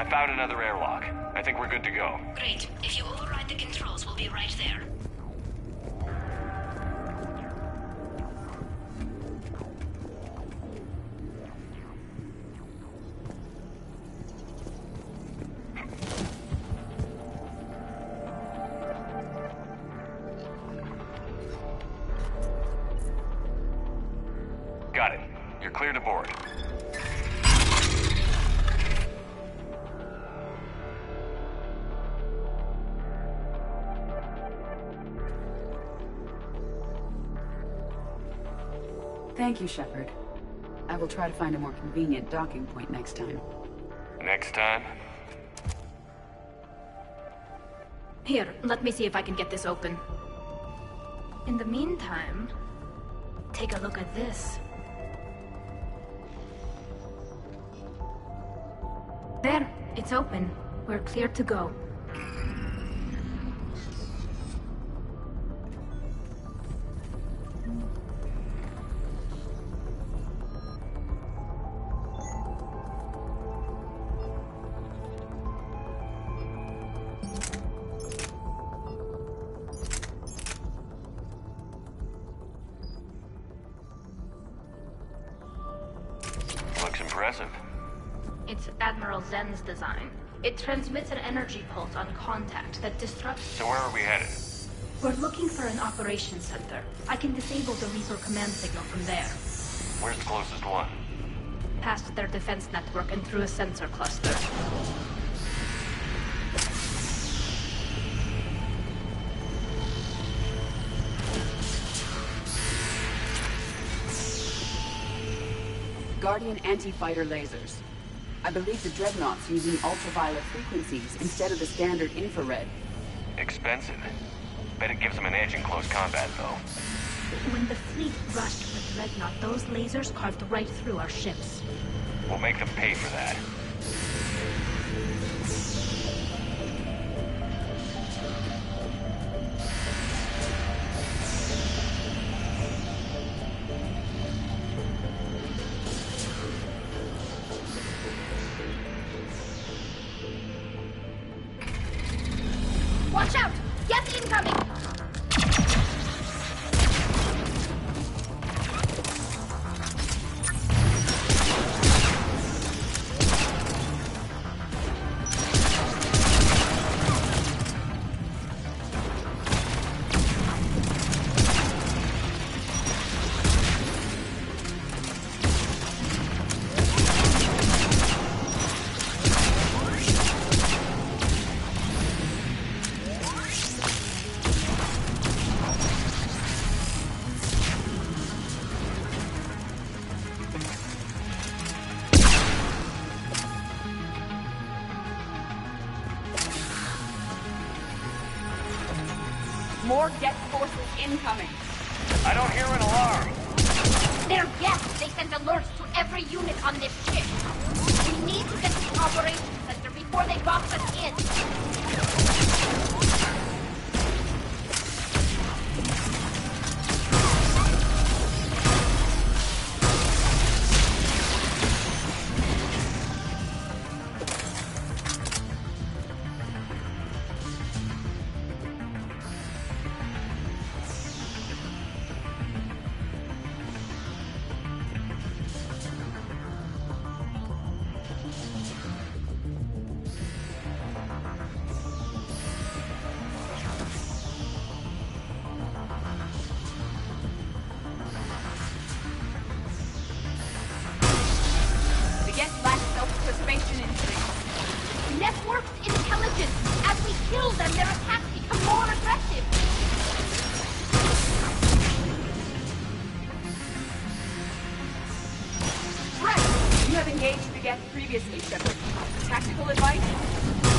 I found another airlock. I think we're good to go. Great. If you override the controls, we'll be right there. Got it. You're clear to board. Thank you, Shepard. I will try to find a more convenient docking point next time. Next time? Here, let me see if I can get this open. In the meantime, take a look at this. There, it's open. We're clear to go. Looks impressive. It's Admiral Zen's design. It transmits an energy pulse on contact that disrupts... So where are we headed? We're looking for an operations center. I can disable the Reaper command signal from there. Where's the closest one? Past their defense network and through a sensor cluster. Guardian anti-fighter lasers. I believe the Dreadnought's using ultraviolet frequencies instead of the standard infrared. Expensive. Bet it gives them an edge in close combat, though. When the fleet rushed the Dreadnought, those lasers carved right through our ships. We'll make them pay for that. Watch out! Yes, incoming! More Get forces incoming. I don't hear an alarm. They're guests. They sent alerts to every unit on this ship. We need to get to the operations center before they box us in. Self-preservation instinct. Networked intelligence. As we kill them, their attacks become more aggressive. Right. You have engaged the Geth previously, Shepard. Tactical advice?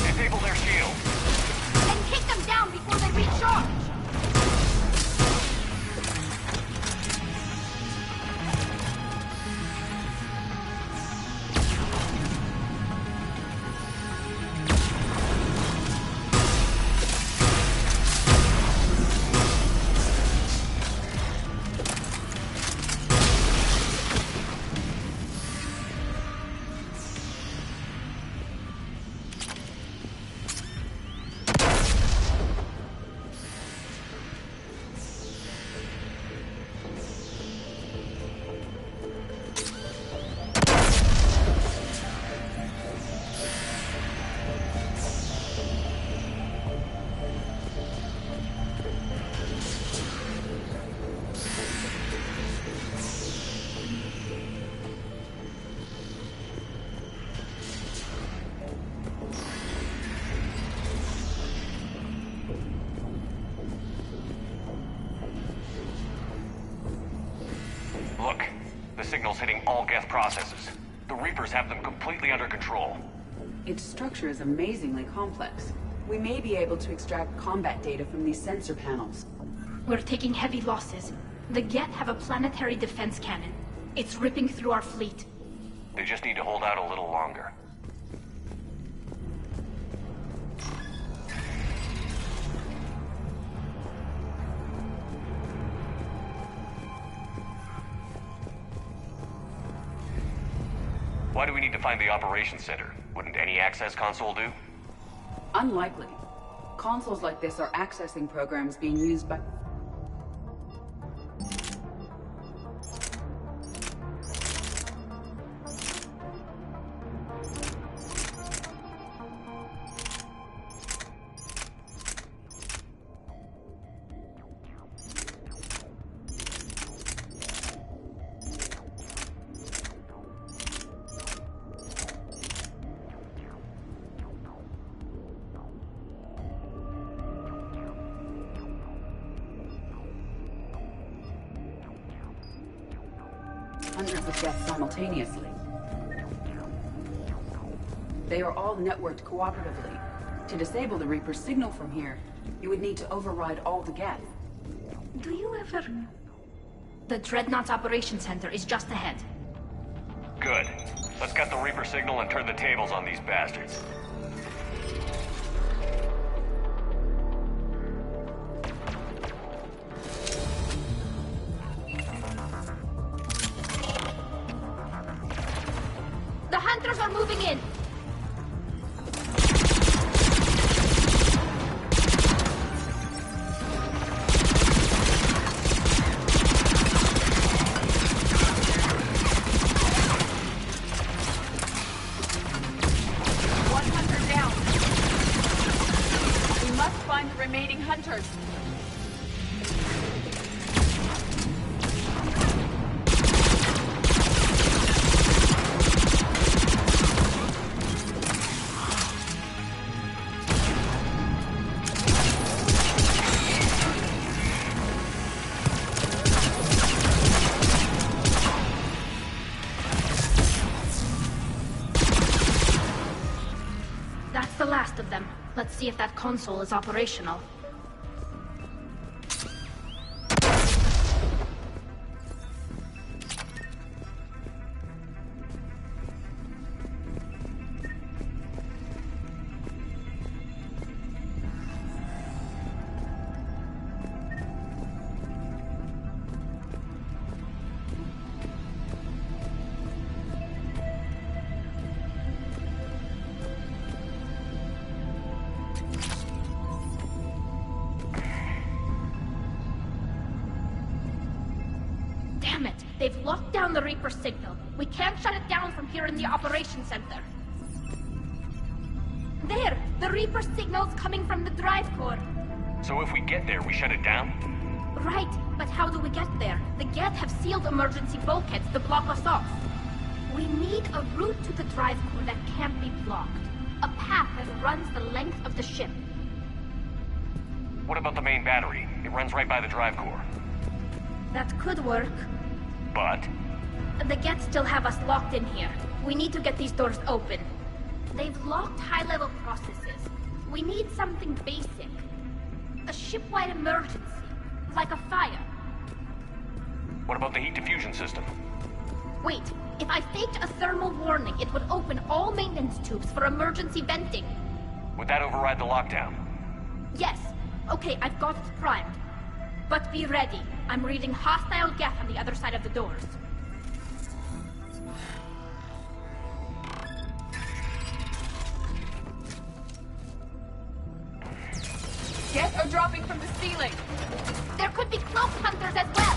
Disable their shield. And kick them down before they recharge. signals hitting all Geth processes. The Reapers have them completely under control. Its structure is amazingly complex. We may be able to extract combat data from these sensor panels. We're taking heavy losses. The Geth have a planetary defense cannon. It's ripping through our fleet. They just need to hold out a little longer. Why do we need to find the operations center? Wouldn't any access console do? Unlikely. Consoles like this are accessing programs being used by... hundreds of Geth simultaneously. They are all networked cooperatively. To disable the Reaper's signal from here, you would need to override all the Geth. Do you ever... The Dreadnought's Operations Center is just ahead. Good. Let's cut the Reaper signal and turn the tables on these bastards. The Hunters are moving in! Hunters. That's the last of them. Let's see if that console is operational. Damn it! They've locked down the Reaper signal. We can't shut it down from here in the Operations Center. There! The Reaper signal's coming from the drive core. So if we get there, we shut it down? Right, but how do we get there? The Geth have sealed emergency bulkheads to block us off. We need a route to the drive core that can't be blocked. A path that runs the length of the ship. What about the main battery? It runs right by the drive core. That could work. But? The Geth still have us locked in here. We need to get these doors open. They've locked high-level processes. We need something basic. A ship-wide emergency. Like a fire. What about the heat diffusion system? Wait, if I faked a thermal warning, it would open all maintenance tubes for emergency venting. Would that override the lockdown? Yes. Okay, I've got it primed. But be ready. I'm reading hostile Geth on the other side of the doors. Geth are dropping from the ceiling. There could be cloak hunters as well.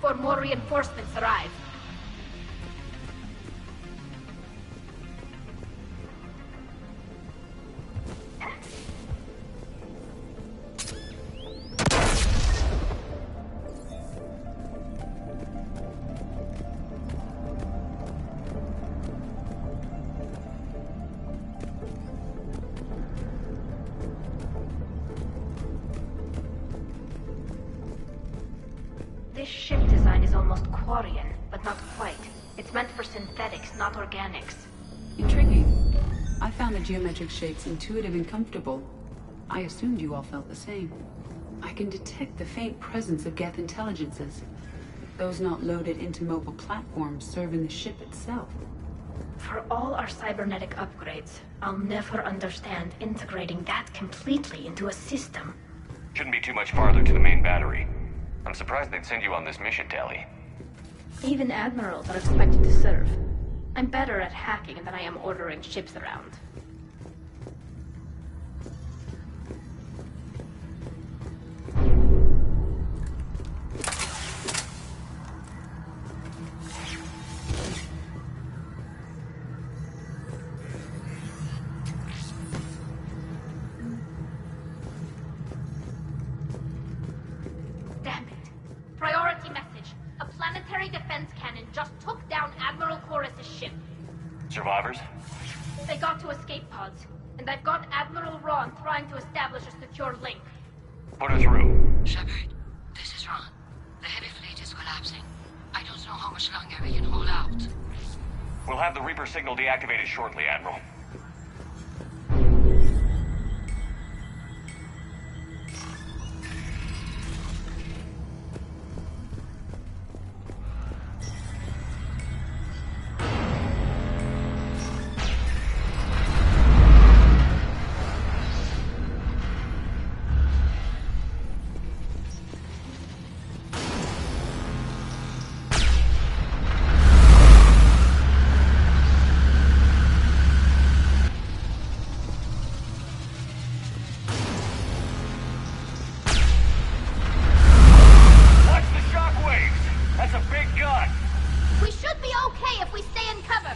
before more reinforcements arrive. This ship design is almost Quarian, but not quite. It's meant for synthetics, not organics. Intriguing. I found the geometric shapes intuitive and comfortable. I assumed you all felt the same. I can detect the faint presence of Geth intelligences. Those not loaded into mobile platforms serving the ship itself. For all our cybernetic upgrades, I'll never understand integrating that completely into a system. Shouldn't be too much farther to the main battery. I'm surprised they'd send you on this mission, Tali. Even admirals are expected to serve. I'm better at hacking than I am ordering ships around. Damn it. Priority message. A planetary defense cannon just took down Admiral Chorus's ship. Survivors? They got to escape pods, and I've got Admiral Ron trying to establish a secure link. Put her through. Shepard, this is Ron. The heavy fleet is collapsing. I don't know how much longer we can hold out. We'll have the Reaper signal deactivated shortly, Admiral. We should be okay if we stay in cover.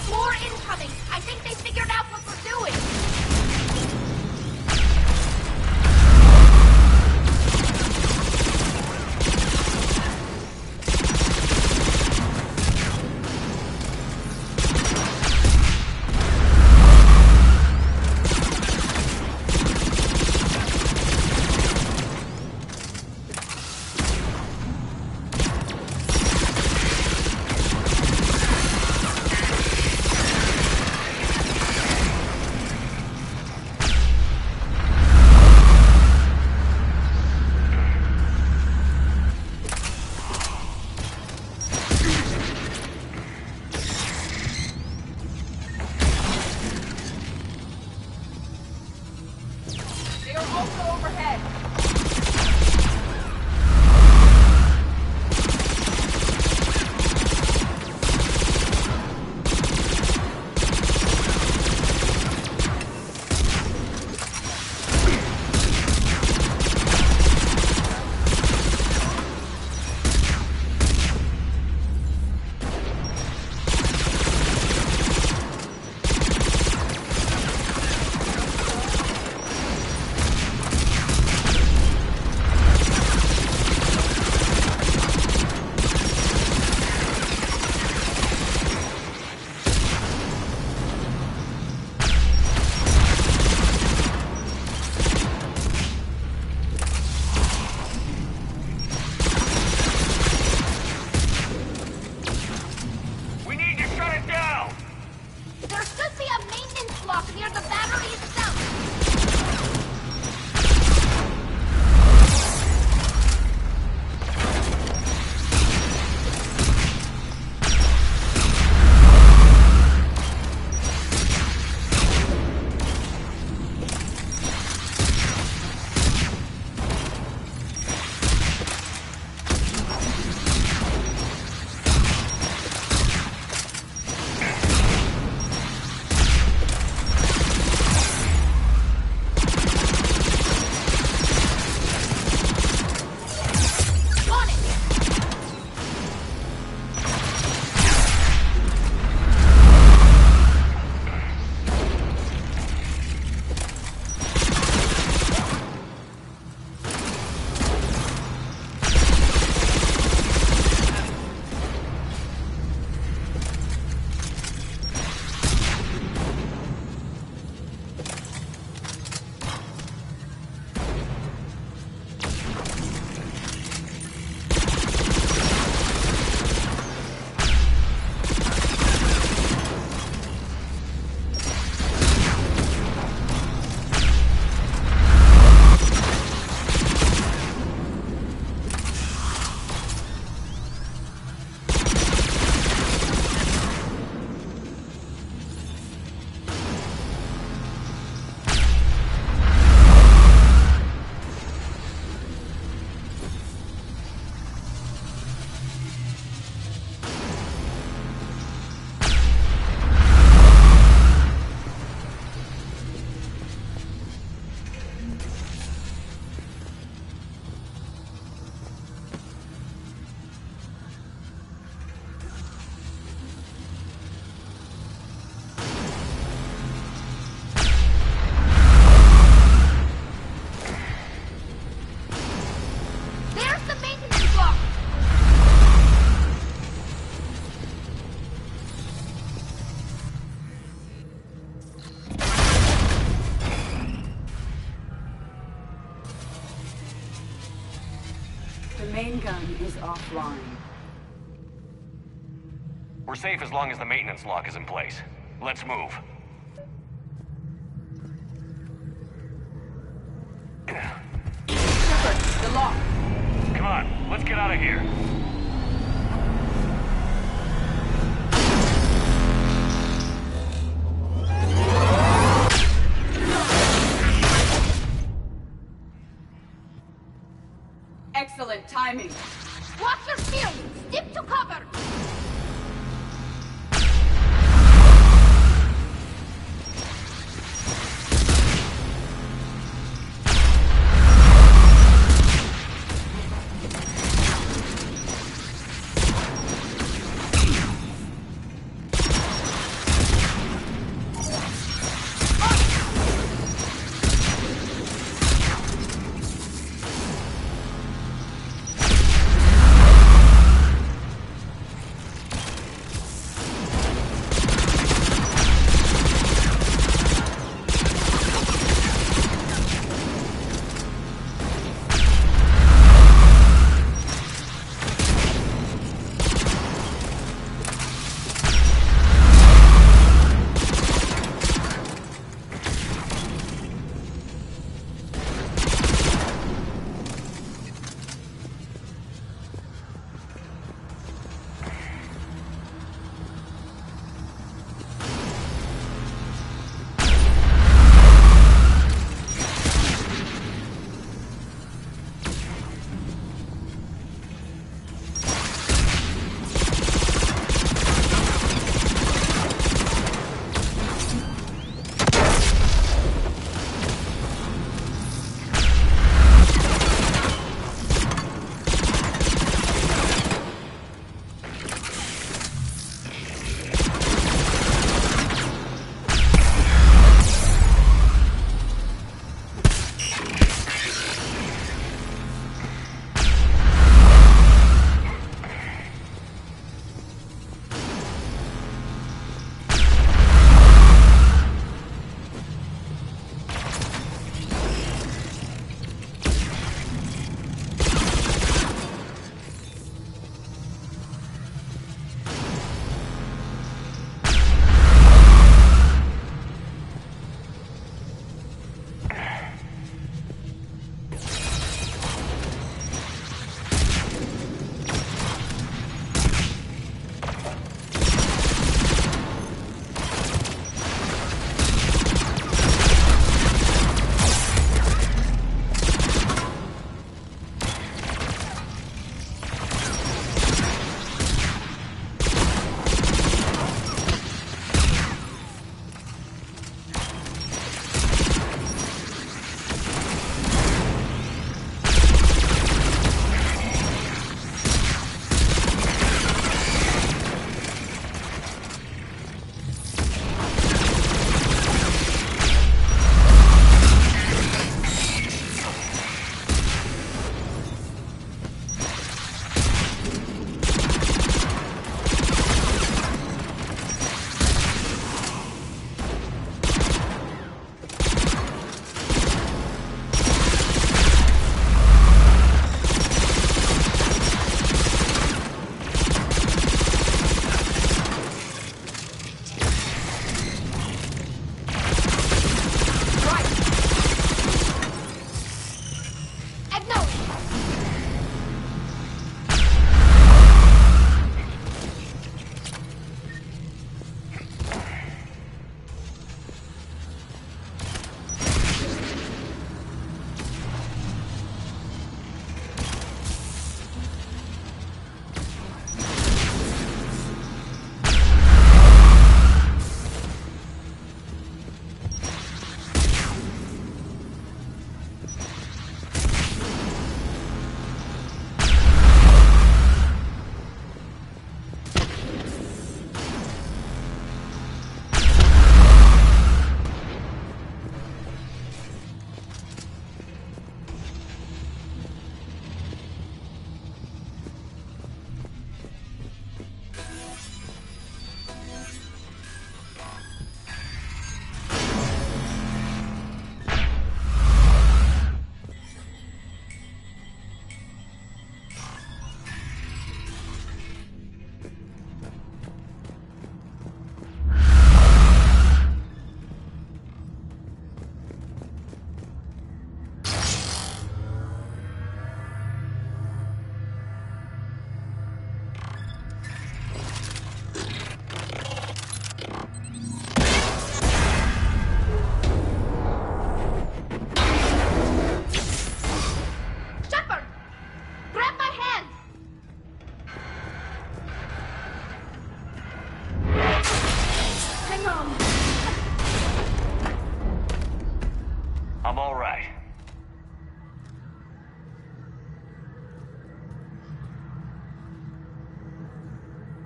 More incoming. I think they figured out what we're doing. flying. We're safe as long as the maintenance lock is in place. Let's move. Shepard, the lock. Come on, let's get out of here. Excellent timing. Watch your shield! Step to cover!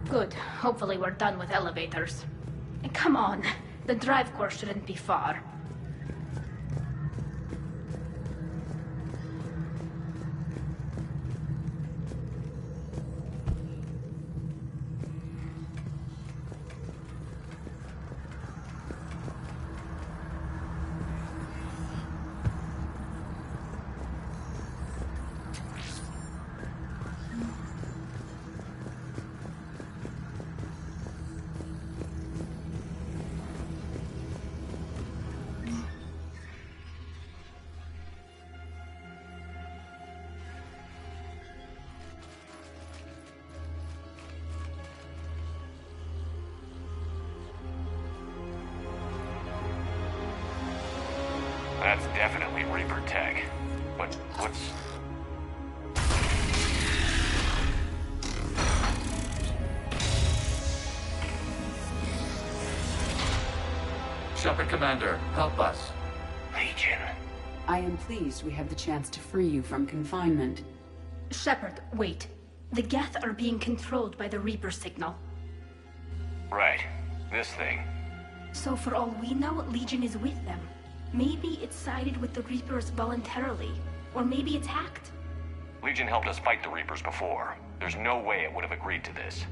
Good. Hopefully we're done with elevators. Come on. The drive course shouldn't be far. That's definitely Reaper tech. But what's... Shepard Commander, help us. Legion. I am pleased we have the chance to free you from confinement. Shepard, wait. The Geth are being controlled by the Reaper signal. Right. This thing. So for all we know, Legion is with them. Maybe it sided with the Reapers voluntarily. Or maybe it's hacked. Legion helped us fight the Reapers before. There's no way it would have agreed to this.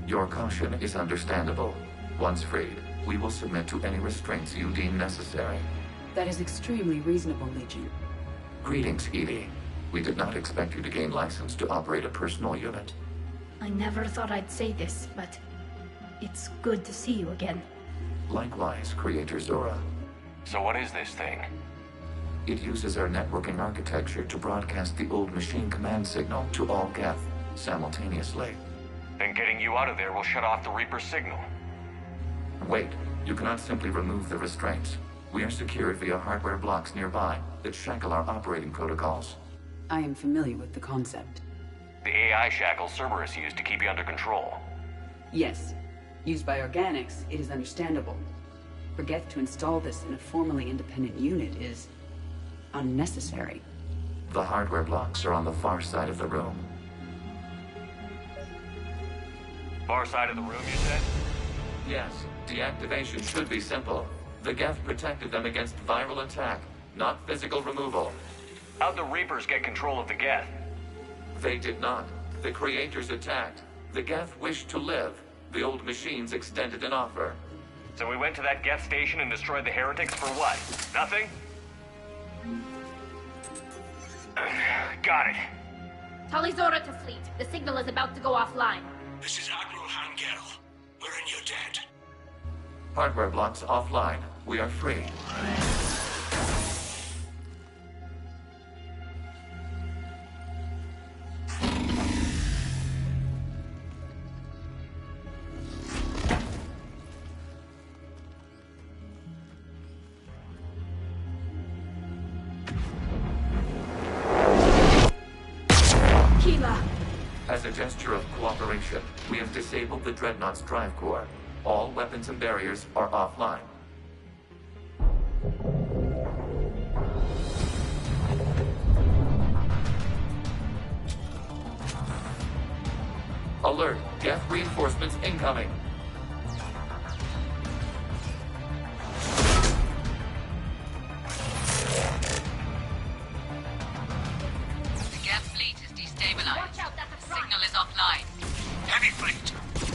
Your caution is understandable. Once freed, we will submit to any restraints you deem necessary. That is extremely reasonable, Legion. Greetings, Edie. We did not expect you to gain license to operate a personal unit. I never thought I'd say this, but it's good to see you again. Likewise, Creator Zora. So what is this thing? It uses our networking architecture to broadcast the old machine command signal to all Geth simultaneously. Then getting you out of there will shut off the Reaper signal. Wait, you cannot simply remove the restraints. We are secured via hardware blocks nearby that shackle our operating protocols. I am familiar with the concept. The AI shackles Cerberus used to keep you under control. Yes. Used by organics, it is understandable. For Geth to install this in a formally independent unit is unnecessary. The hardware blocks are on the far side of the room. Far side of the room, you said? Yes, deactivation should be simple. The Geth protected them against viral attack, not physical removal. How'd the Reapers get control of the Geth? They did not. The Creators attacked. The Geth wished to live. The old machines extended an offer. So we went to that Geth station and destroyed the heretics for what? Nothing? Got it. Tali Zora to fleet. The signal is about to go offline. This is Admiral Hangel. We're in your debt. Hardware blocks offline. We are free. As a gesture of cooperation, we have disabled the Dreadnought's drive core. All weapons and barriers are offline. Alert! Geth reinforcements incoming! The Geth fleet is destabilized. Watch out, that's a front. Signal is offline. Heavy fleet.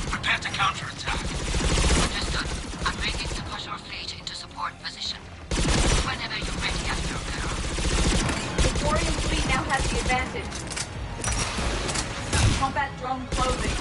Prepare to counterattack. Understood. I'm ready to push our fleet into support position. Whenever you're ready, Admiral Girl. The Thorium fleet now has the advantage. Combat drone closing.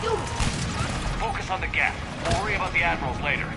do? Focus on the gap. We'll worry about the admirals later.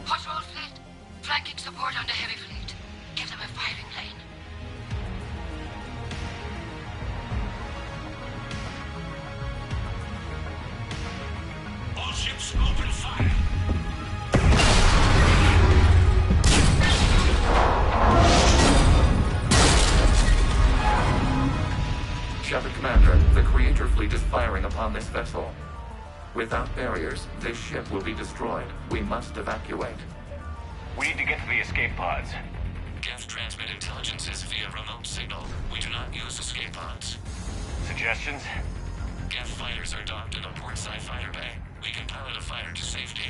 Patrol fleet, flanking support on the heavy fleet. Give them a firing lane. All ships open fire. Shepard Commander, the Creator fleet is firing upon this vessel. Without barriers, this ship will be destroyed. We must evacuate. We need to get to the escape pods. Geth transmit intelligences via remote signal. We do not use escape pods. Suggestions? Geth fighters are docked in a portside fighter bay. We can pilot a fighter to safety.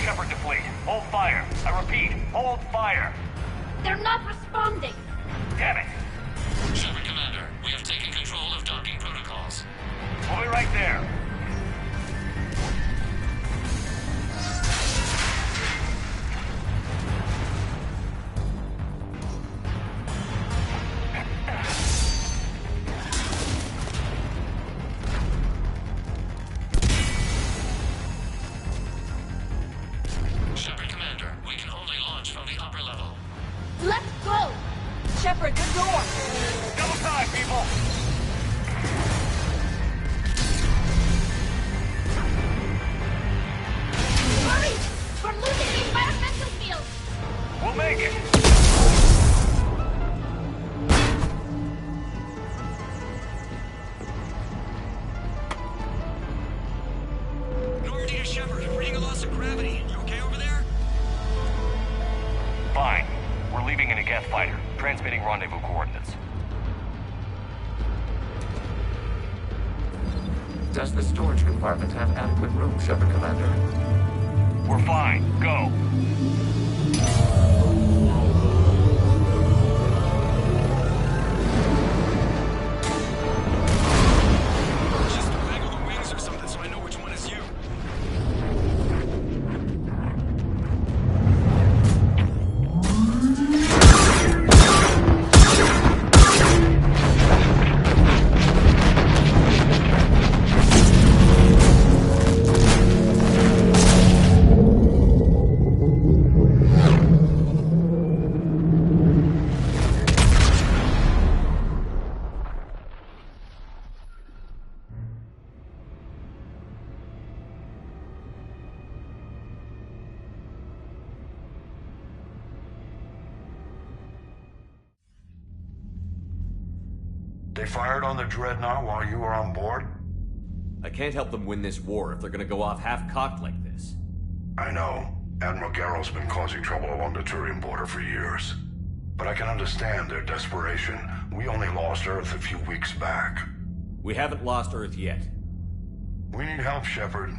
Shepard to fleet. Hold fire. I repeat, hold fire. They're not responding. Damn it. Shepard Commander, we have taken control of docking protocols. We'll be right there. Shepard Commander, we can only launch from the upper level. Let's go! Shepard, the door! Double time, people! Hurry! We're losing the environmental field! We'll make it! Normandy to Shepard, reading a loss of gravity. You okay over there? Fine. We're leaving in a Geth fighter, transmitting rendezvous coordinates. Does the storage compartment have adequate room, Shepard Commander? We're fine. Go. They fired on the Dreadnought while you were on board? I can't help them win this war if they're gonna go off half-cocked like this. I know. Admiral Garrow's been causing trouble along the Turian border for years. But I can understand their desperation. We only lost Earth a few weeks back. We haven't lost Earth yet. We need help, Shepard.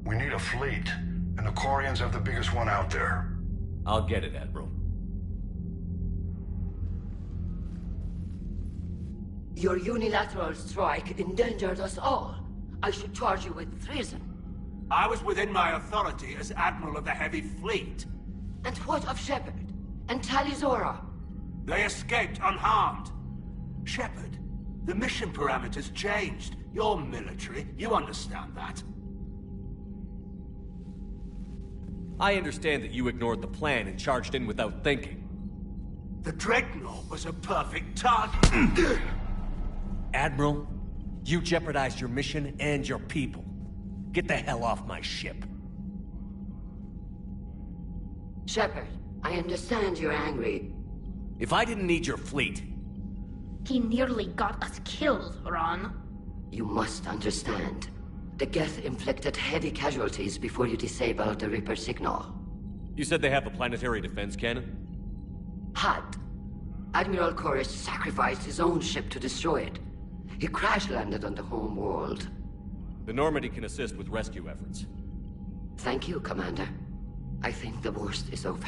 We need a fleet. And the Quarians have the biggest one out there. I'll get it, Admiral. Your unilateral strike endangered us all. I should charge you with treason. I was within my authority as Admiral of the Heavy Fleet. And what of Shepard? And Talizora? They escaped unharmed. Shepard, the mission parameters changed. You're military, you understand that. I understand that you ignored the plan and charged in without thinking. The Dreadnought was a perfect target. Admiral, you jeopardized your mission and your people. Get the hell off my ship. Shepard, I understand you're angry. If I didn't need your fleet... He nearly got us killed, Ron. You must understand. The Geth inflicted heavy casualties before you disabled the Reaper signal. You said they have a planetary defense cannon? Had. Admiral Koresh sacrificed his own ship to destroy it. He crash-landed on the home world. The Normandy can assist with rescue efforts. Thank you, Commander. I think the worst is over.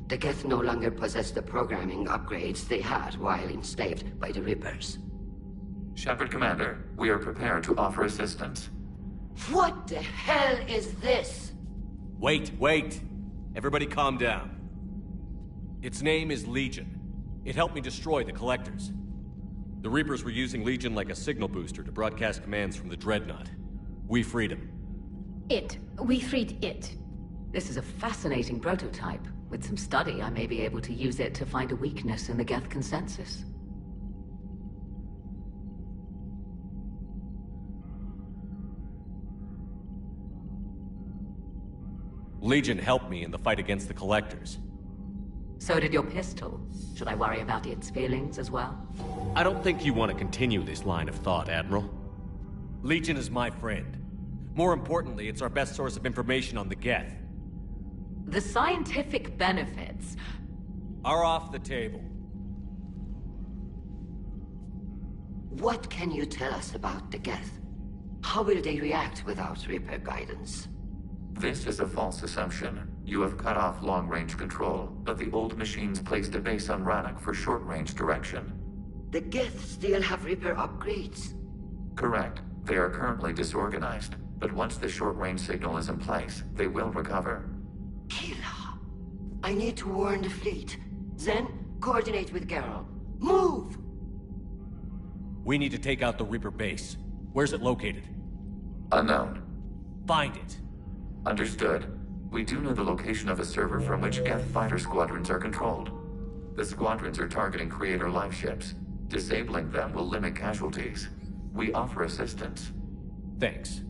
The Geth no longer possess the programming upgrades they had while enslaved by the Reapers. Shepard, Commander, we are prepared to offer assistance. What the hell is this? Wait. Everybody calm down. Its name is Legion. It helped me destroy the Collectors. The Reapers were using Legion like a signal booster to broadcast commands from the Dreadnought. We freed him. We freed it. This is a fascinating prototype. With some study, I may be able to use it to find a weakness in the Geth consensus. Legion helped me in the fight against the Collectors. So did your pistol. Should I worry about its feelings as well? I don't think you want to continue this line of thought, Admiral. Legion is my friend. More importantly, it's our best source of information on the Geth. The scientific benefits are off the table. What can you tell us about the Geth? How will they react without Reaper guidance? This is a false assumption. You have cut off long-range control, but the old machines placed a base on Rannoch for short-range direction. The Geth still have Reaper upgrades? Correct. They are currently disorganized, but once the short-range signal is in place, they will recover. Kila, I need to warn the fleet. Then, coordinate with Garrow. Move! We need to take out the Reaper base. Where's it located? Unknown. Find it. Understood. We do know the location of a server from which Geth fighter squadrons are controlled. The squadrons are targeting Creator life ships. Disabling them will limit casualties. We offer assistance. Thanks.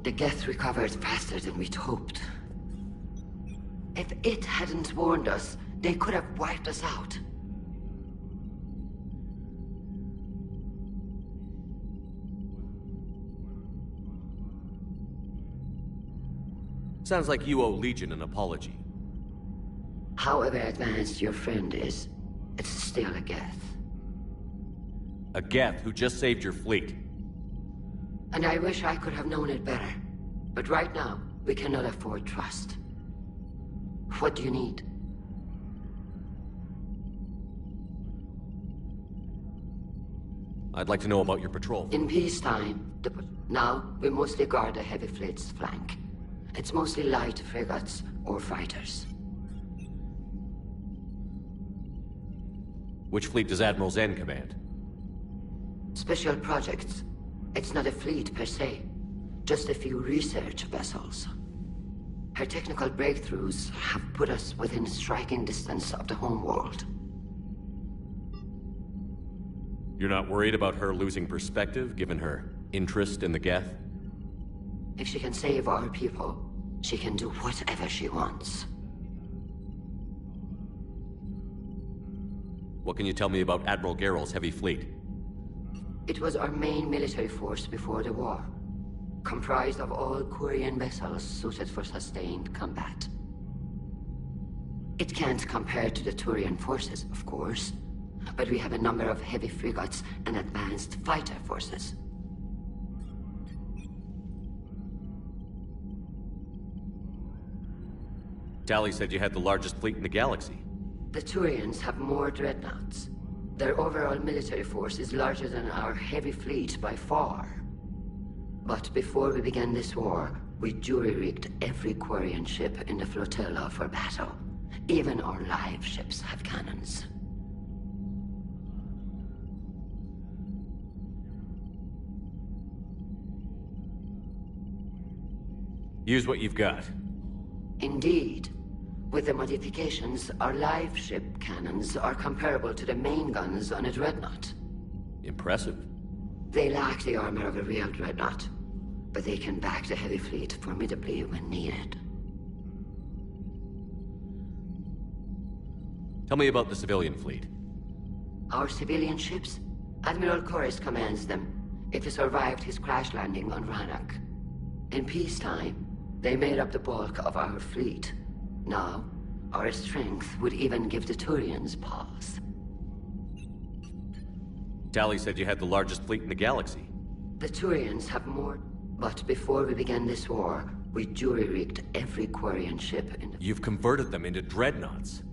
The Geth recovered faster than we'd hoped. If it hadn't warned us, they could have wiped us out. Sounds like you owe Legion an apology. However advanced your friend is, it's still a Geth. A Geth who just saved your fleet. And I wish I could have known it better. But right now, we cannot afford trust. What do you need? I'd like to know about your patrol. In peacetime, now we mostly guard the Heavy Fleet's flank. It's mostly light frigates or fighters. Which fleet does Admiral Zen command? Special projects. It's not a fleet per se, just a few research vessels. Her technical breakthroughs have put us within striking distance of the homeworld. You're not worried about her losing perspective, given her interest in the Geth? If she can save our people, she can do whatever she wants. What can you tell me about Admiral Geral's heavy fleet? It was our main military force before the war, comprised of all Quarian vessels suited for sustained combat. It can't compare to the Turian forces, of course, but we have a number of heavy frigates and advanced fighter forces. Tali said you had the largest fleet in the galaxy. The Turians have more dreadnoughts. Their overall military force is larger than our heavy fleet by far. But before we began this war, we jury-rigged every Quarian ship in the flotilla for battle. Even our live ships have cannons. Use what you've got. Indeed. With the modifications, our live ship cannons are comparable to the main guns on a dreadnought. Impressive. They lack the armor of a real dreadnought, but they can back the heavy fleet formidably when needed. Tell me about the civilian fleet. Our civilian ships? Admiral Corus commands them. It survived his crash landing on Rannoch. In peacetime, they made up the bulk of our fleet. Now, our strength would even give the Turians pause. Tali said you had the largest fleet in the galaxy. The Turians have more, but before we began this war, we jury-rigged every Quarian ship in the... You've converted them into dreadnoughts.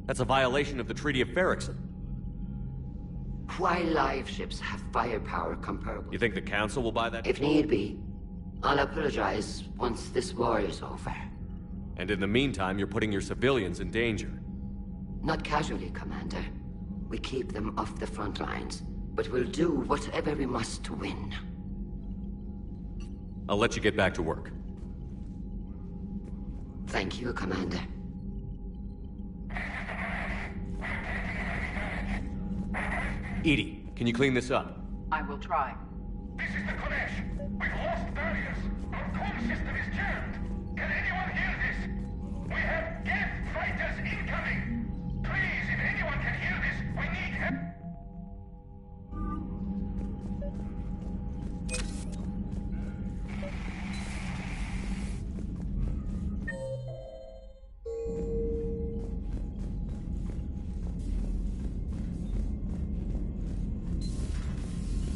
That's a violation of the Treaty of Ferrixon. While live ships have firepower comparable... You think the Council will buy that? If need be. I'll apologize once this war is over. And in the meantime, you're putting your civilians in danger. Not casually, Commander. We keep them off the front lines, but we'll do whatever we must to win. I'll let you get back to work. Thank you, Commander. Edie, can you clean this up? I will try. This is the Kodesh. We've lost barriers. Our comm system is jammed. Can anyone hear this? We have Geth fighters incoming. Please, if anyone can hear this, we need help.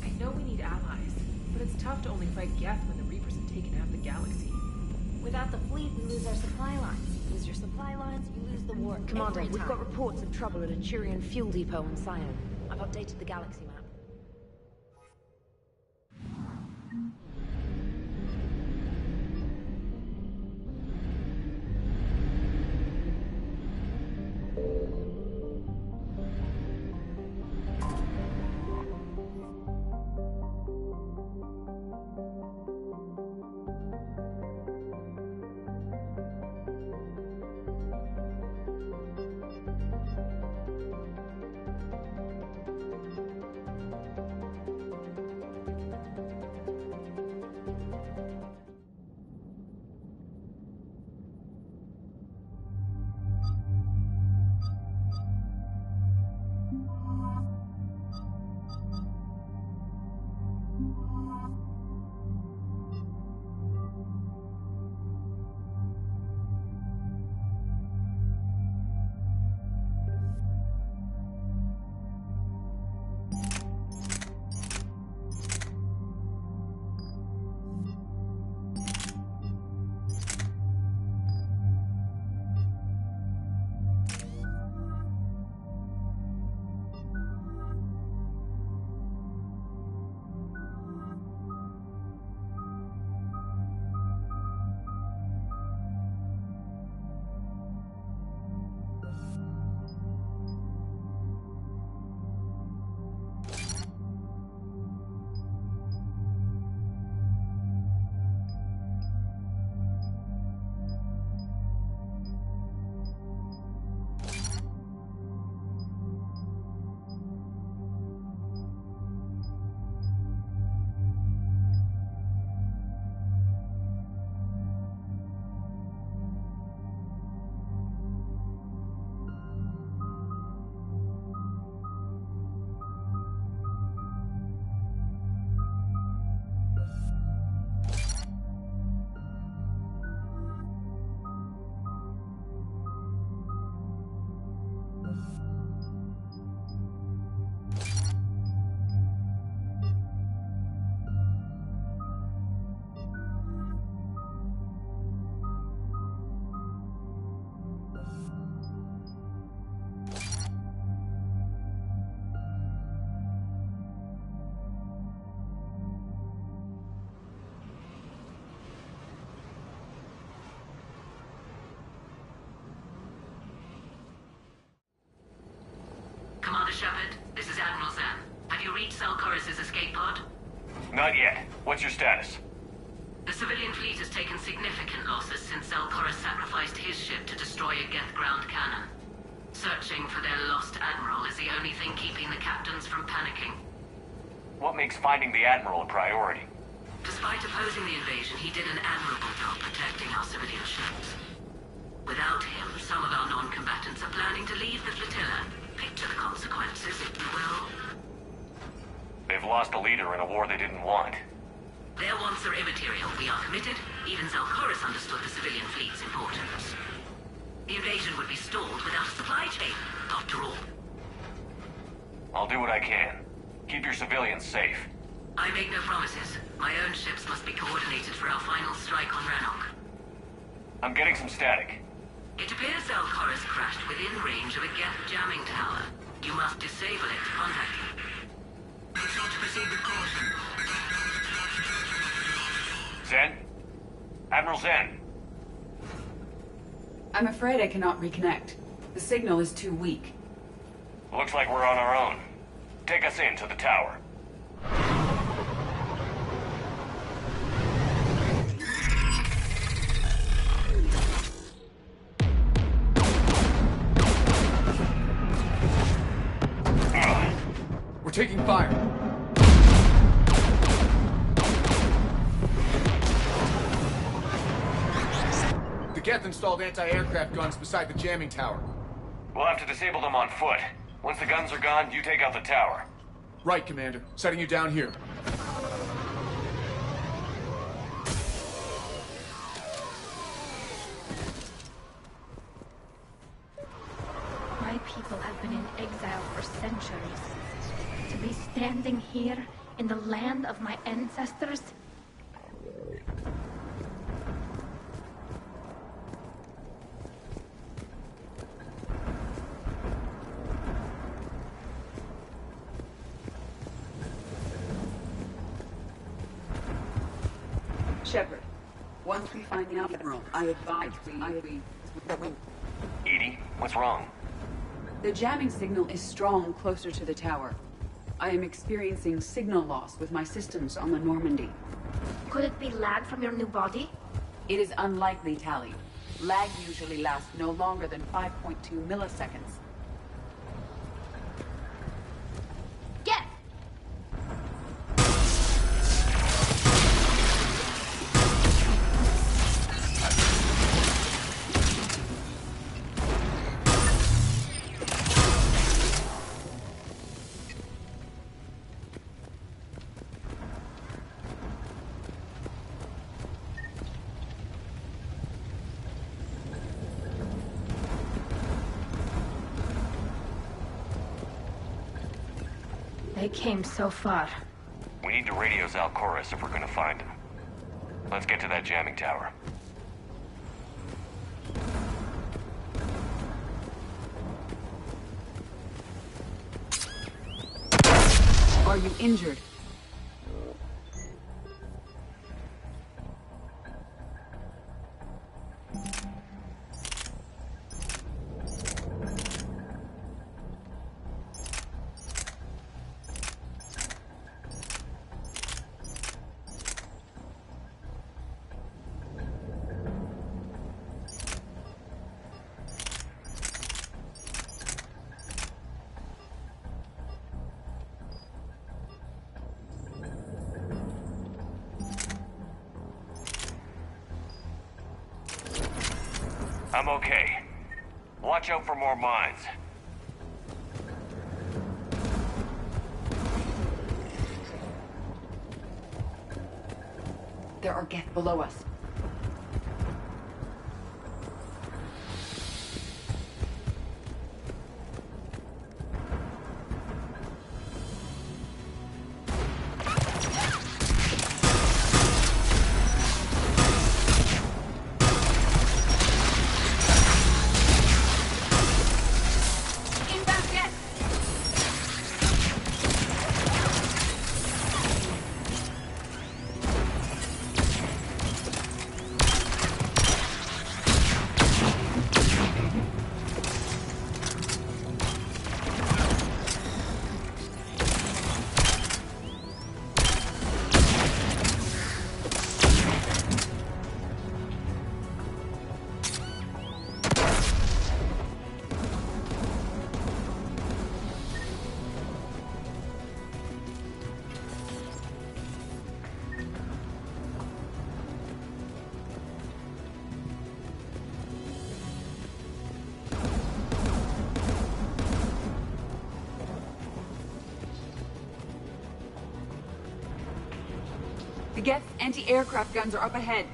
I know we need allies, but it's tough to only fight Geth when the Reapers have taken half the galaxy. Without the fleet, we lose our supply lines. Lose your supply lines, you lose the war. Commander, every we've time. got reports of trouble at a Turian fuel depot in Sion. I've updated the galaxy map. Alcoris's escape pod? Not yet. What's your status? The civilian fleet has taken significant losses since Alcoris sacrificed his ship to destroy a Geth ground cannon. Searching for their lost admiral is the only thing keeping the captains from panicking. What makes finding the Admiral a priority? Despite opposing the invasion, he did an admirable job protecting our civilian ships. Without him, some of our non-combatants are planning to leave the flotilla. Picture the consequences, if you will. They've lost a leader in a war they didn't want. Their wants are immaterial. We are committed. Even Zalcoris understood the civilian fleet's importance. The invasion would be stalled without a supply chain, after all. I'll do what I can. Keep your civilians safe. I make no promises. My own ships must be coordinated for our final strike on Rannoch. I'm getting some static. It appears Zalcoris crashed within range of a Geth jamming tower. You must disable it to contact him. Proceed to proceed with caution. Zen? Admiral Zen? I'm afraid I cannot reconnect. The signal is too weak. Looks like we're on our own. Take us in to the tower. We're taking fire. The Geth installed anti-aircraft guns beside the jamming tower. We'll have to disable them on foot. Once the guns are gone, you take out the tower. Right, Commander. Setting you down here. My people have been in exile for centuries. To be standing here in the land of my ancestors? Shepard, once we find the Admiral, I advise we... Edie, what's wrong? The jamming signal is strong closer to the tower. I am experiencing signal loss with my systems on the Normandy. Could it be lag from your new body? It is unlikely, Tali. Lag usually lasts no longer than 5.2 milliseconds. Get! They came so far. We need to radio Zalcoris if we're gonna find him. Let's get to that jamming tower. Are you injured? I'm okay. Watch out for more mines. There are Geth below us. The Geth anti-aircraft guns are up ahead.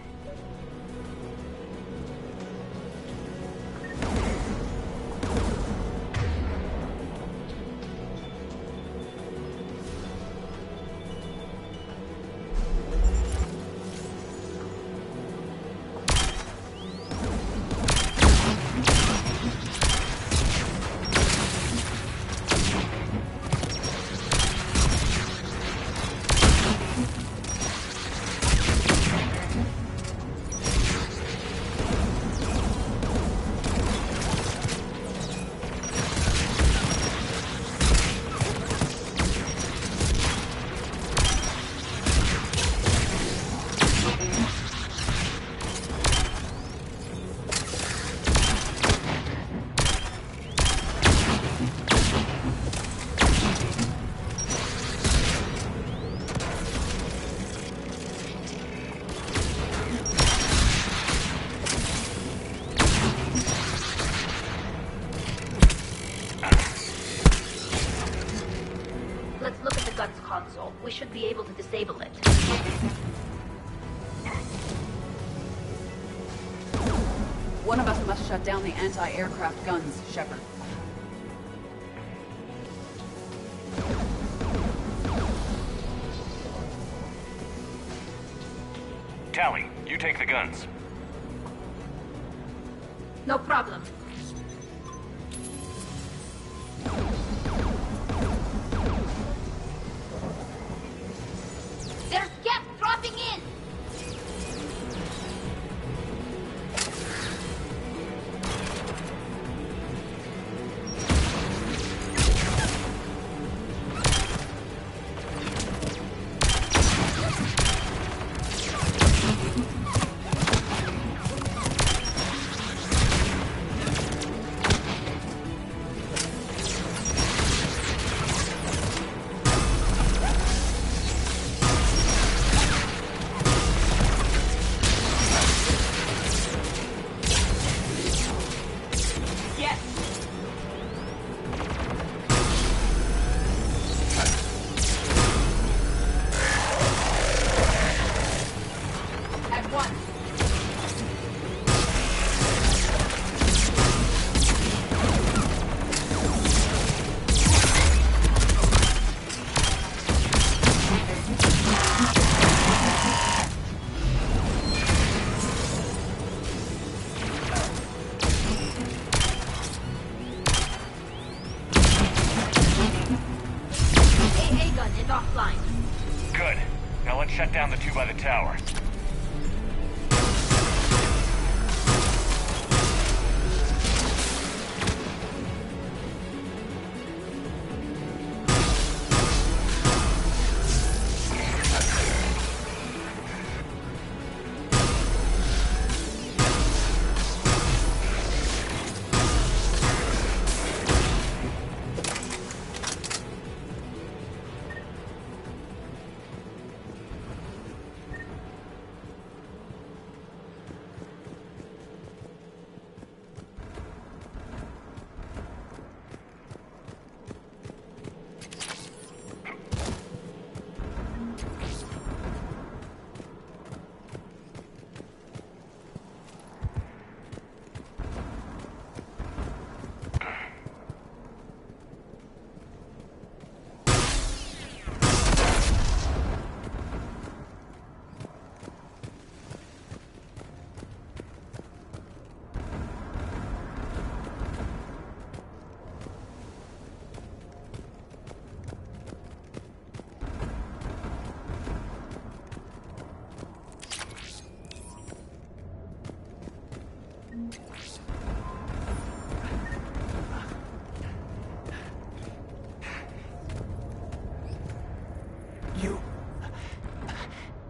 We should be able to disable it. One of us must shut down the anti-aircraft guns, Shepard. Tally, you take the guns. No problem. There's Geth dropping in! Shut down the two by the tower.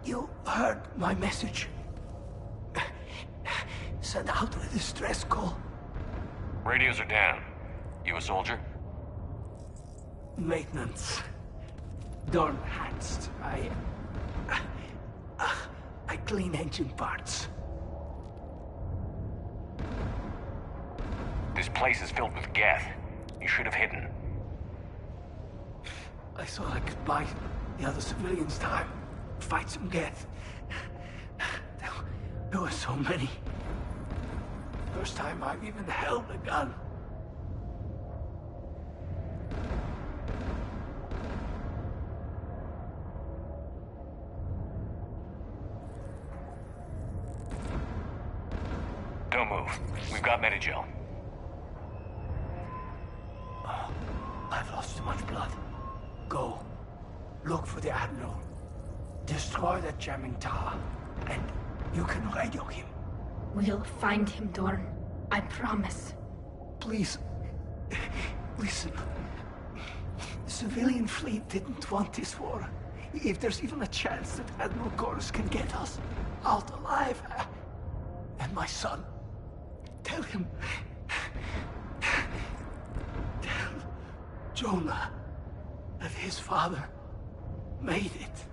You heard my message. Send out a distress call. Radios are down. You a soldier? Maintenance. Dorn hats. I clean engine parts. This place is filled with Geth. You should have hidden. I thought I could buy the other civilians time. fight some Geth. There were so many. First time I've even held a gun. Don't move. We've got Medigel. I've lost too much blood. Go. Look for the Admiral. Destroy that jamming tower. And you can radio him. We'll find him, Dorn. I promise. Please. Listen. The civilian fleet didn't want this war. If there's even a chance that Admiral Gorus can get us out alive. And my son. Tell him. Tell Jonah that his father made it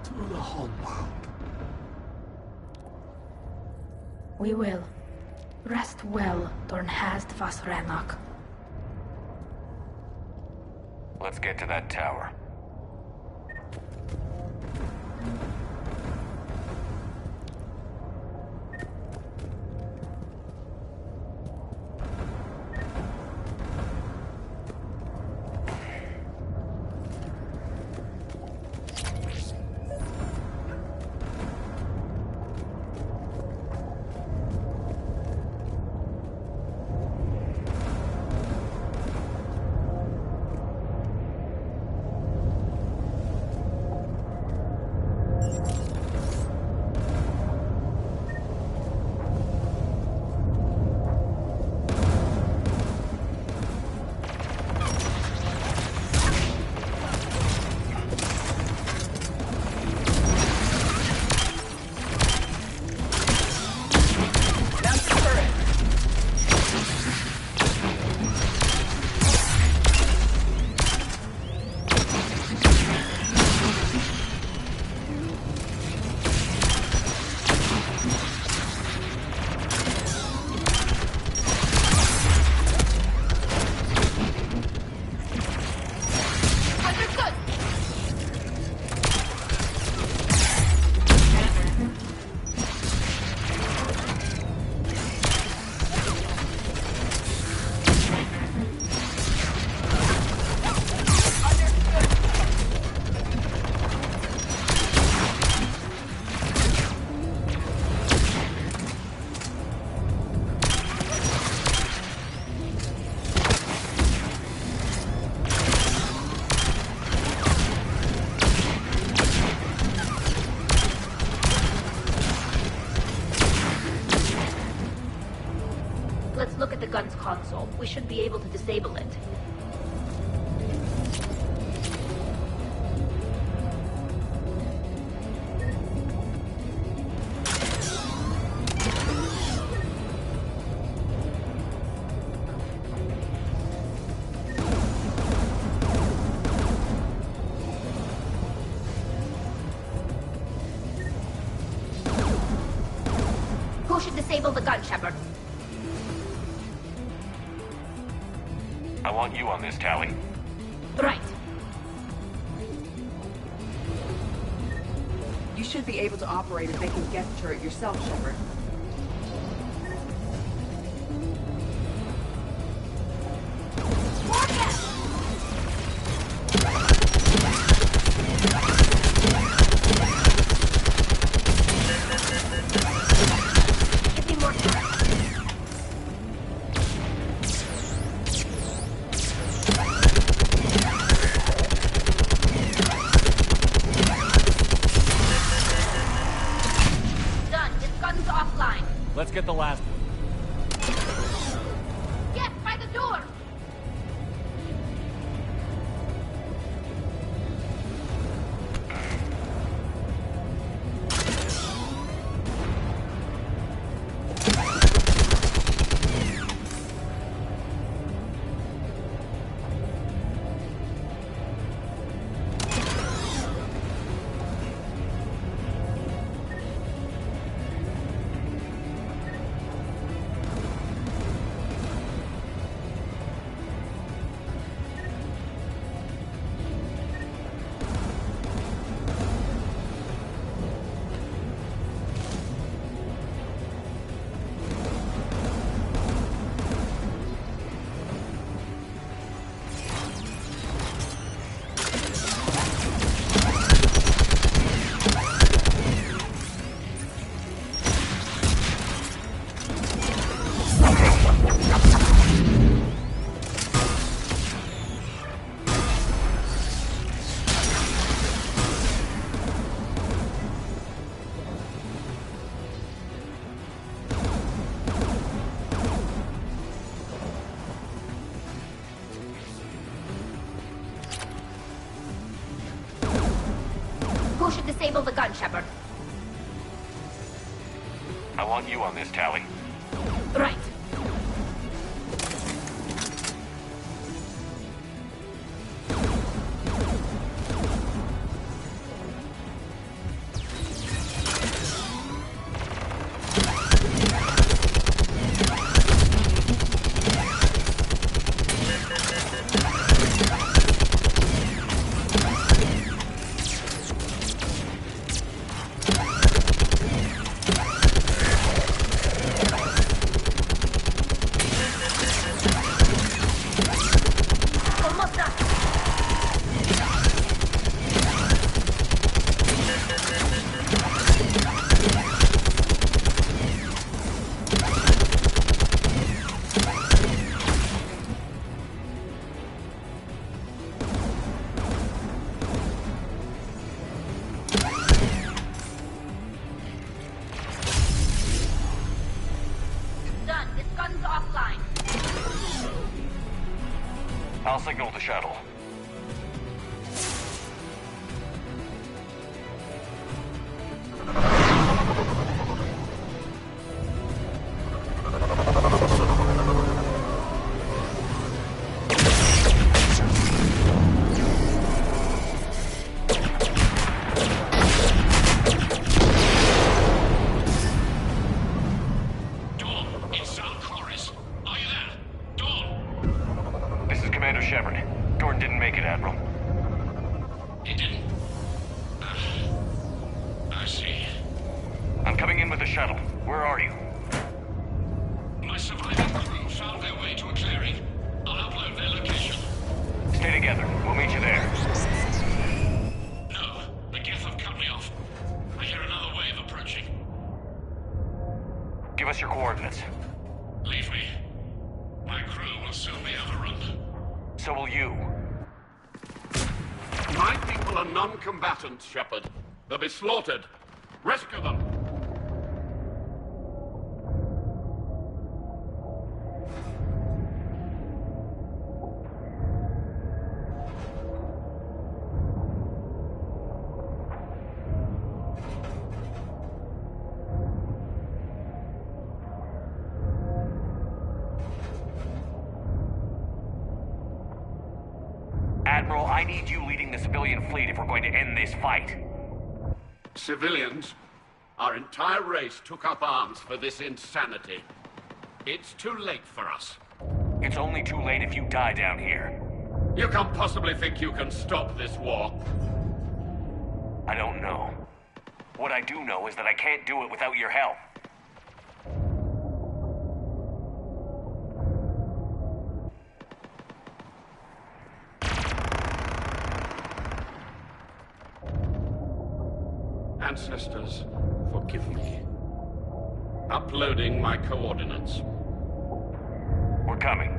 to the home world. We will. Rest well, Dornhast Vasrenok. Let's get to that tower. Let's look at the gun's console. We should be able to disable it. Who should disable the gun, Shepard? I want you on this, Tally. Right. You should be able to operate a vacant Geth turret yourself, Shepard. Let's get the last one. Get by the door! Who should disable the gun, Shepard? I want you on this, Tally. Right. I'll signal the shuttle. Give us your coordinates. Leave me. My crew will soon be overrun. So will you. My people are non-combatants, Shepard. They'll be slaughtered. Rescue them. Admiral, I need you leading the civilian fleet if we're going to end this fight. Civilians? Our entire race took up arms for this insanity. It's too late for us. It's only too late if you die down here. You can't possibly think you can stop this war. I don't know. What I do know is that I can't do it without your help. Ancestors, forgive me. Uploading my coordinates. We're coming.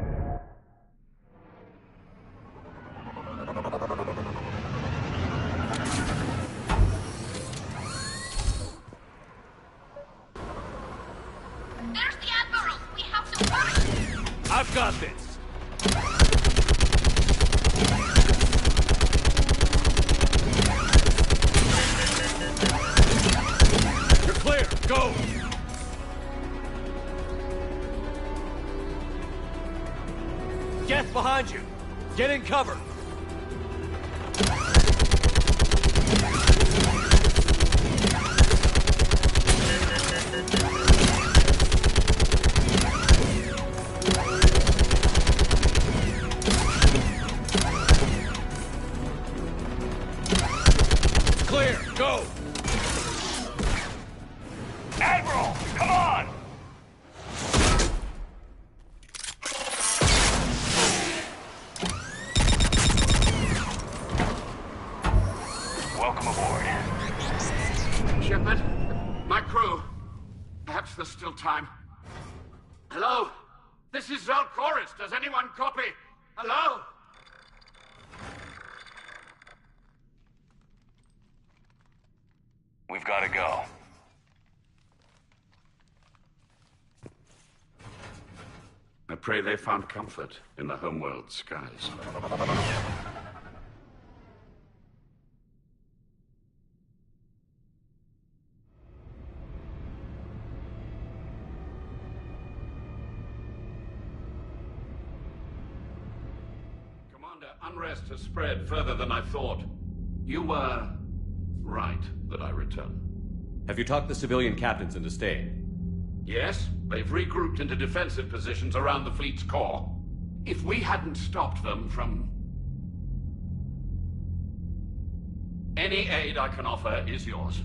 There's the Admiral! We have to hurry! I've got this! You're clear! Go! Geth behind you! Get in cover! Clear! Go! Admiral! Come on! Welcome aboard. Shepard, my crew. Perhaps there's still time. Hello? This is Zalcoris. Does anyone copy? Hello? We've got to go. I pray they found comfort in the homeworld skies. Commander, unrest has spread further than I thought. You were right that I return. Have you talked the civilian captains into staying? Yes, they've regrouped into defensive positions around the fleet's core. If we hadn't stopped them from... Any aid I can offer is yours.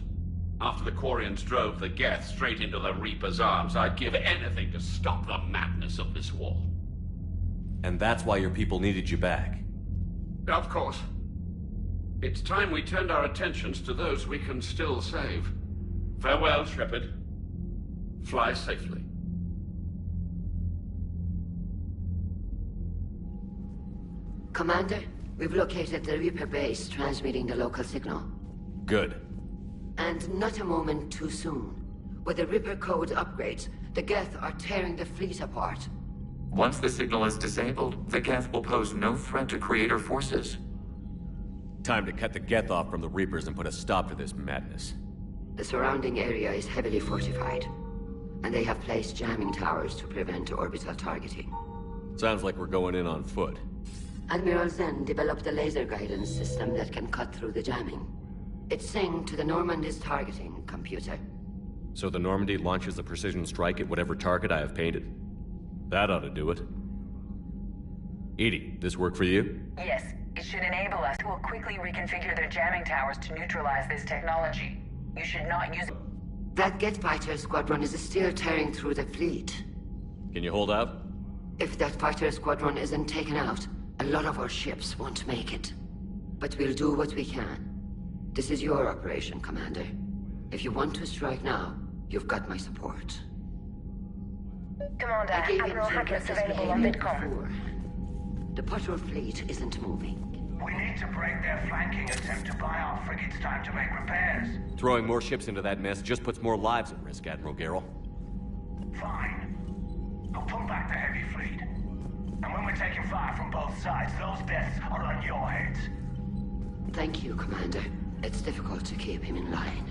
After the Quarians drove the Geth straight into the Reaper's arms, I'd give anything to stop the madness of this war. And that's why your people needed you back? Of course. It's time we turned our attentions to those we can still save. Farewell, Shepard. Fly safely. Commander, we've located the Reaper base transmitting the local signal. Good. And not a moment too soon. With the Reaper code upgrades, the Geth are tearing the fleet apart. Once the signal is disabled, the Geth will pose no threat to Creator forces. Time to cut the Geth off from the Reapers and put a stop to this madness. The surrounding area is heavily fortified, and they have placed jamming towers to prevent orbital targeting. Sounds like we're going in on foot. Admiral Zen developed a laser guidance system that can cut through the jamming. It's synced to the Normandy's targeting computer. So the Normandy launches a precision strike at whatever target I have painted? That ought to do it. Edie, this work for you? Yes, it should enable us. We'll quickly reconfigure their jamming towers to neutralize this technology. You should not use it. That Geth fighter squadron is still tearing through the fleet. Can you hold out? If that fighter squadron isn't taken out, a lot of our ships won't make it. But we'll do what we can. This is your operation, Commander. If you want to strike now, you've got my support. Commander, Admiral Hackett's available on VidCom. The patrol fleet isn't moving. We need to break their flanking attempt to buy our frigates time to make repairs. Throwing more ships into that mess just puts more lives at risk, Admiral Garrel. Fine. I'll pull back the heavy fleet. And when we're taking fire from both sides, those deaths are on your heads. Thank you, Commander. It's difficult to keep him in line.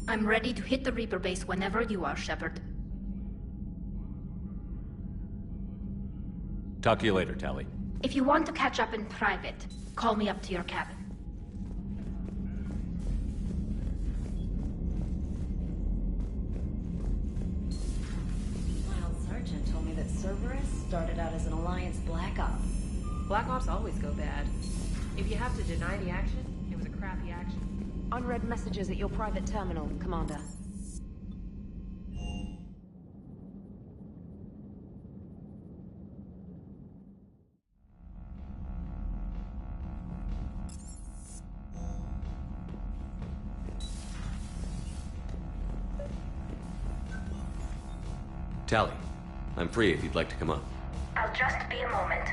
I'm ready to hit the Reaper base whenever you are, Shepard. Talk to you later, Tali. If you want to catch up in private, call me up to your cabin. My old sergeant told me that Cerberus started out as an Alliance Black Ops. Black Ops always go bad. If you have to deny the action, it was a crappy action. Unread messages at your private terminal, Commander. Tali, I'm free if you'd like to come up. I'll just be a moment.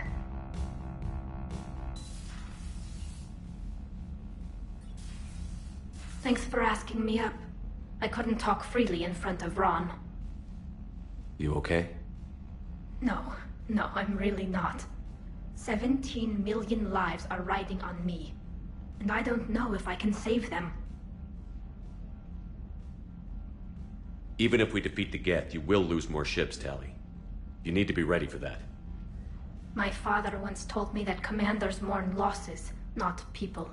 Thanks for asking me up. I couldn't talk freely in front of Ron. You okay? No, I'm really not. 17 million lives are riding on me, and I don't know if I can save them. Even if we defeat the Geth, you will lose more ships, Tali. You need to be ready for that. My father once told me that commanders mourn losses, not people.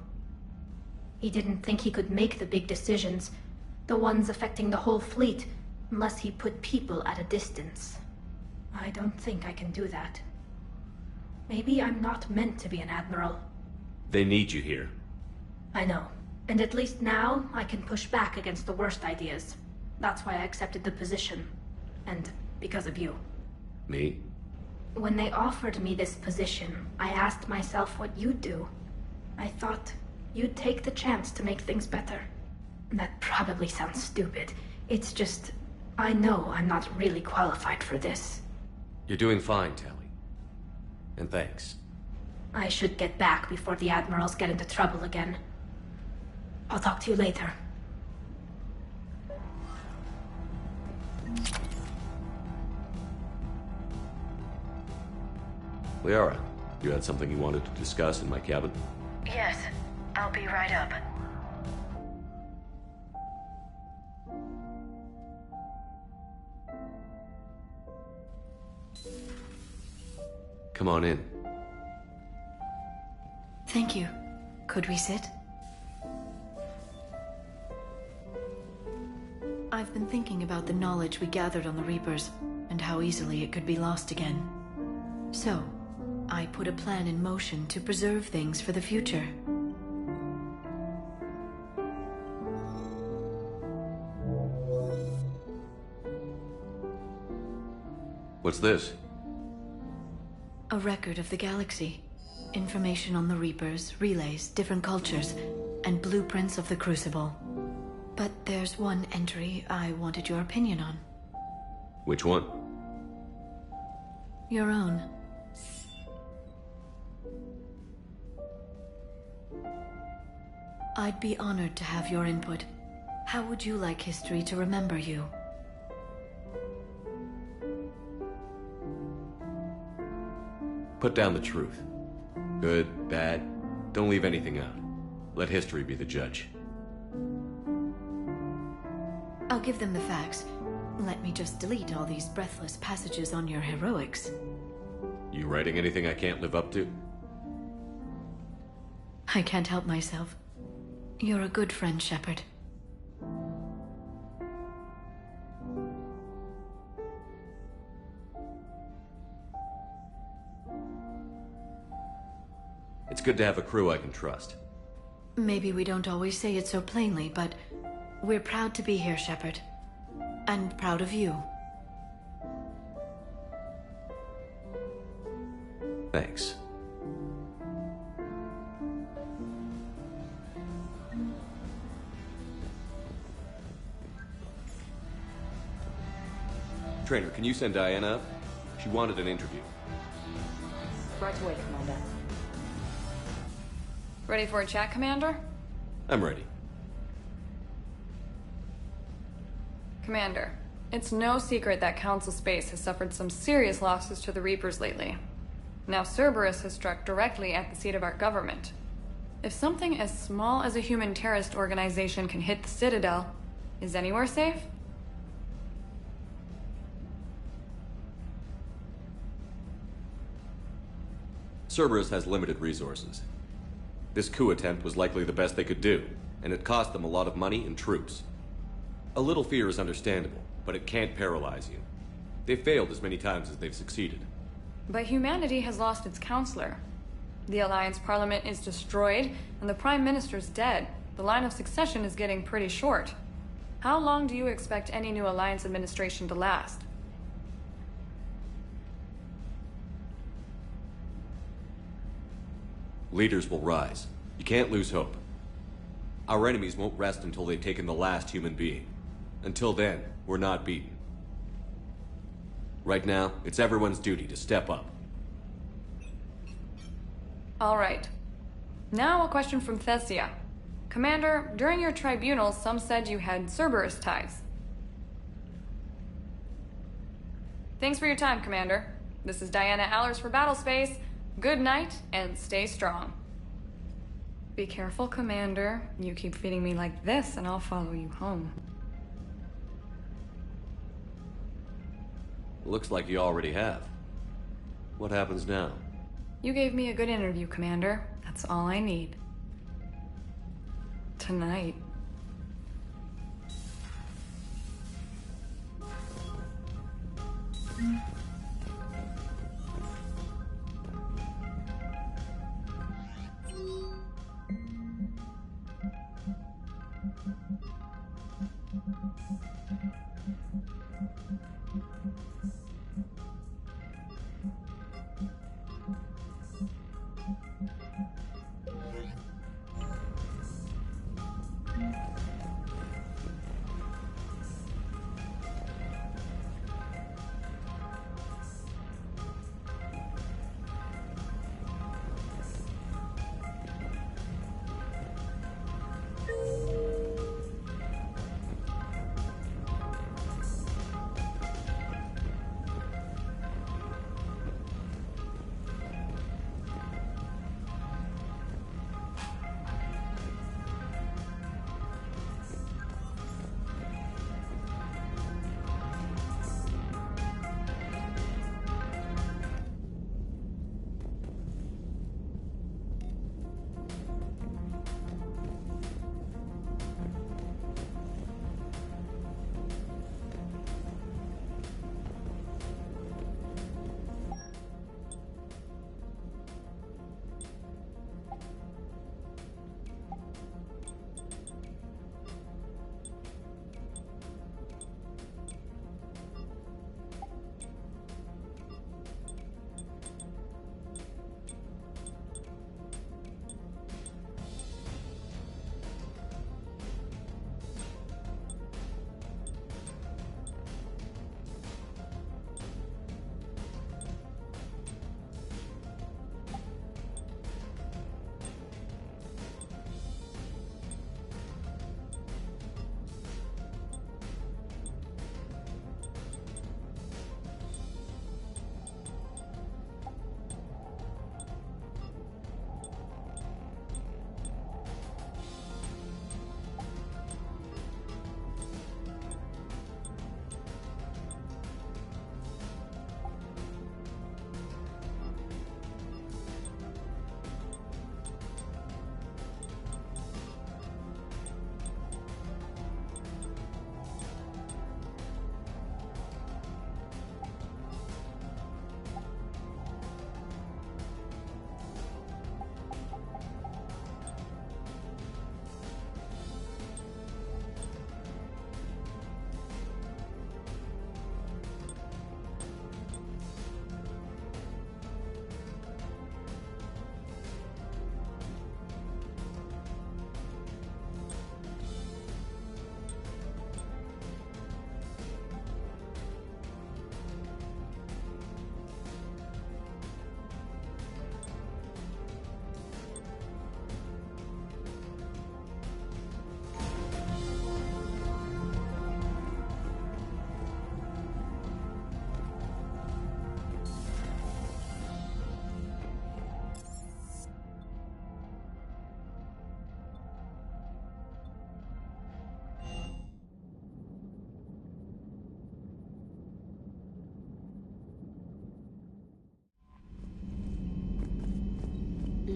He didn't think he could make the big decisions, the ones affecting the whole fleet, unless he put people at a distance. I don't think I can do that. Maybe I'm not meant to be an admiral. They need you here. I know. And at least now, I can push back against the worst ideas. That's why I accepted the position. And because of you. Me? When they offered me this position, I asked myself what you'd do. I thought you'd take the chance to make things better. That probably sounds stupid. It's just, I know I'm not really qualified for this. You're doing fine, Tali. And thanks. I should get back before the admirals get into trouble again. I'll talk to you later. Liara, you had something you wanted to discuss in my cabin? Yes, I'll be right up. Come on in. Thank you. Could we sit? I've been thinking about the knowledge we gathered on the Reapers, and how easily it could be lost again. So, I put a plan in motion to preserve things for the future. What's this? A record of the galaxy. Information on the Reapers, relays, different cultures, and blueprints of the Crucible. But there's one entry I wanted your opinion on. Which one? Your own. I'd be honored to have your input. How would you like history to remember you? Put down the truth. Good, bad, don't leave anything out. Let history be the judge. I'll give them the facts. Let me just delete all these breathless passages on your heroics. You writing anything I can't live up to? I can't help myself. You're a good friend, Shepard. It's good to have a crew I can trust. Maybe we don't always say it so plainly, but we're proud to be here, Shepard. And proud of you. Thanks. Trainer, can you send Diana up? She wanted an interview. Right away, Commander. Ready for a chat, Commander? I'm ready. Commander, it's no secret that Council Space has suffered some serious losses to the Reapers lately. Now Cerberus has struck directly at the seat of our government. If something as small as a human terrorist organization can hit the Citadel, is anywhere safe? Cerberus has limited resources. This coup attempt was likely the best they could do, and it cost them a lot of money and troops. A little fear is understandable, but it can't paralyze you. They've failed as many times as they've succeeded. But humanity has lost its counselor. The Alliance Parliament is destroyed, and the Prime Minister's dead. The line of succession is getting pretty short. How long do you expect any new Alliance administration to last? Leaders will rise. You can't lose hope. Our enemies won't rest until they've taken the last human being. Until then, we're not beaten. Right now, it's everyone's duty to step up. All right. Now a question from Thessia. Commander, during your tribunal, some said you had Cerberus ties. Thanks for your time, Commander. This is Diana Allers for Battlespace. Good night, and stay strong. Be careful, Commander. You keep feeding me like this, and I'll follow you home. Looks like you already have. What happens now? You gave me a good interview, Commander. That's all I need. Tonight.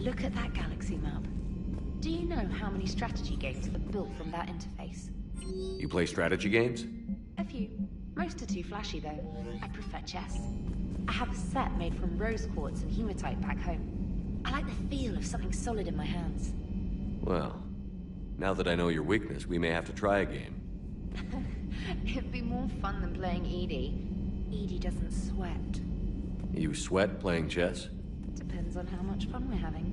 Look at that galaxy map. Do you know how many strategy games are built from that interface? You play strategy games? A few. Most are too flashy, though. I prefer chess. I have a set made from rose quartz and hematite back home. I like the feel of something solid in my hands. Well, now that I know your weakness, we may have to try a game. It'd be more fun than playing Edie. Edie doesn't sweat. You sweat playing chess? Depends on how much fun we're having.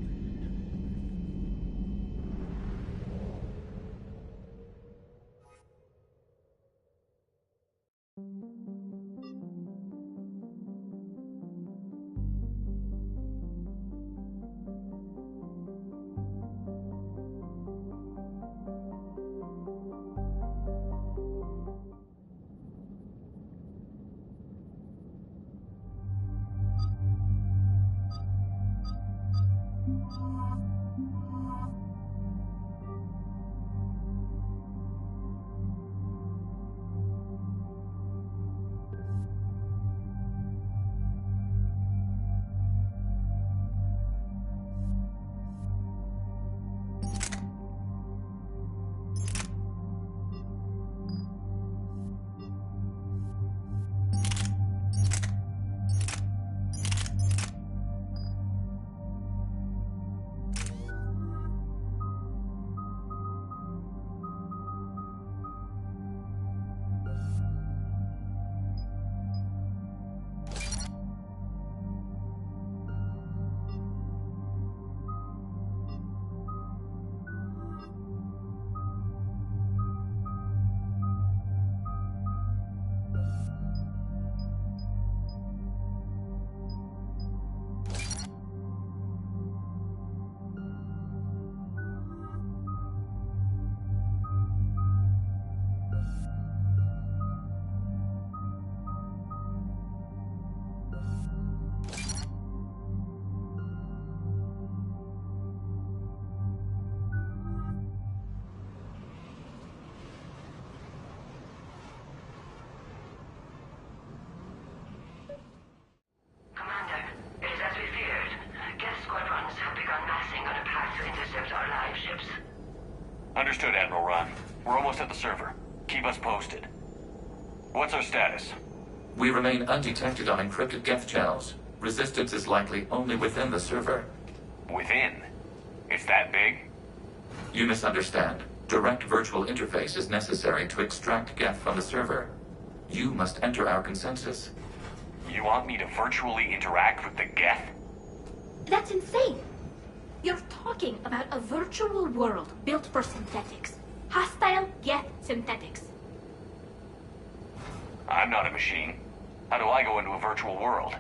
Understood, Admiral Ron. We're almost at the server. Keep us posted. What's our status? We remain undetected on encrypted Geth channels. Resistance is likely only within the server. Within? It's that big? You misunderstand. Direct virtual interface is necessary to extract Geth from the server. You must enter our consensus. You want me to virtually interact with the Geth? That's insane! You're talking about a virtual world built for synthetics. Hostile Geth synthetics. I'm not a machine. How do I go into a virtual world?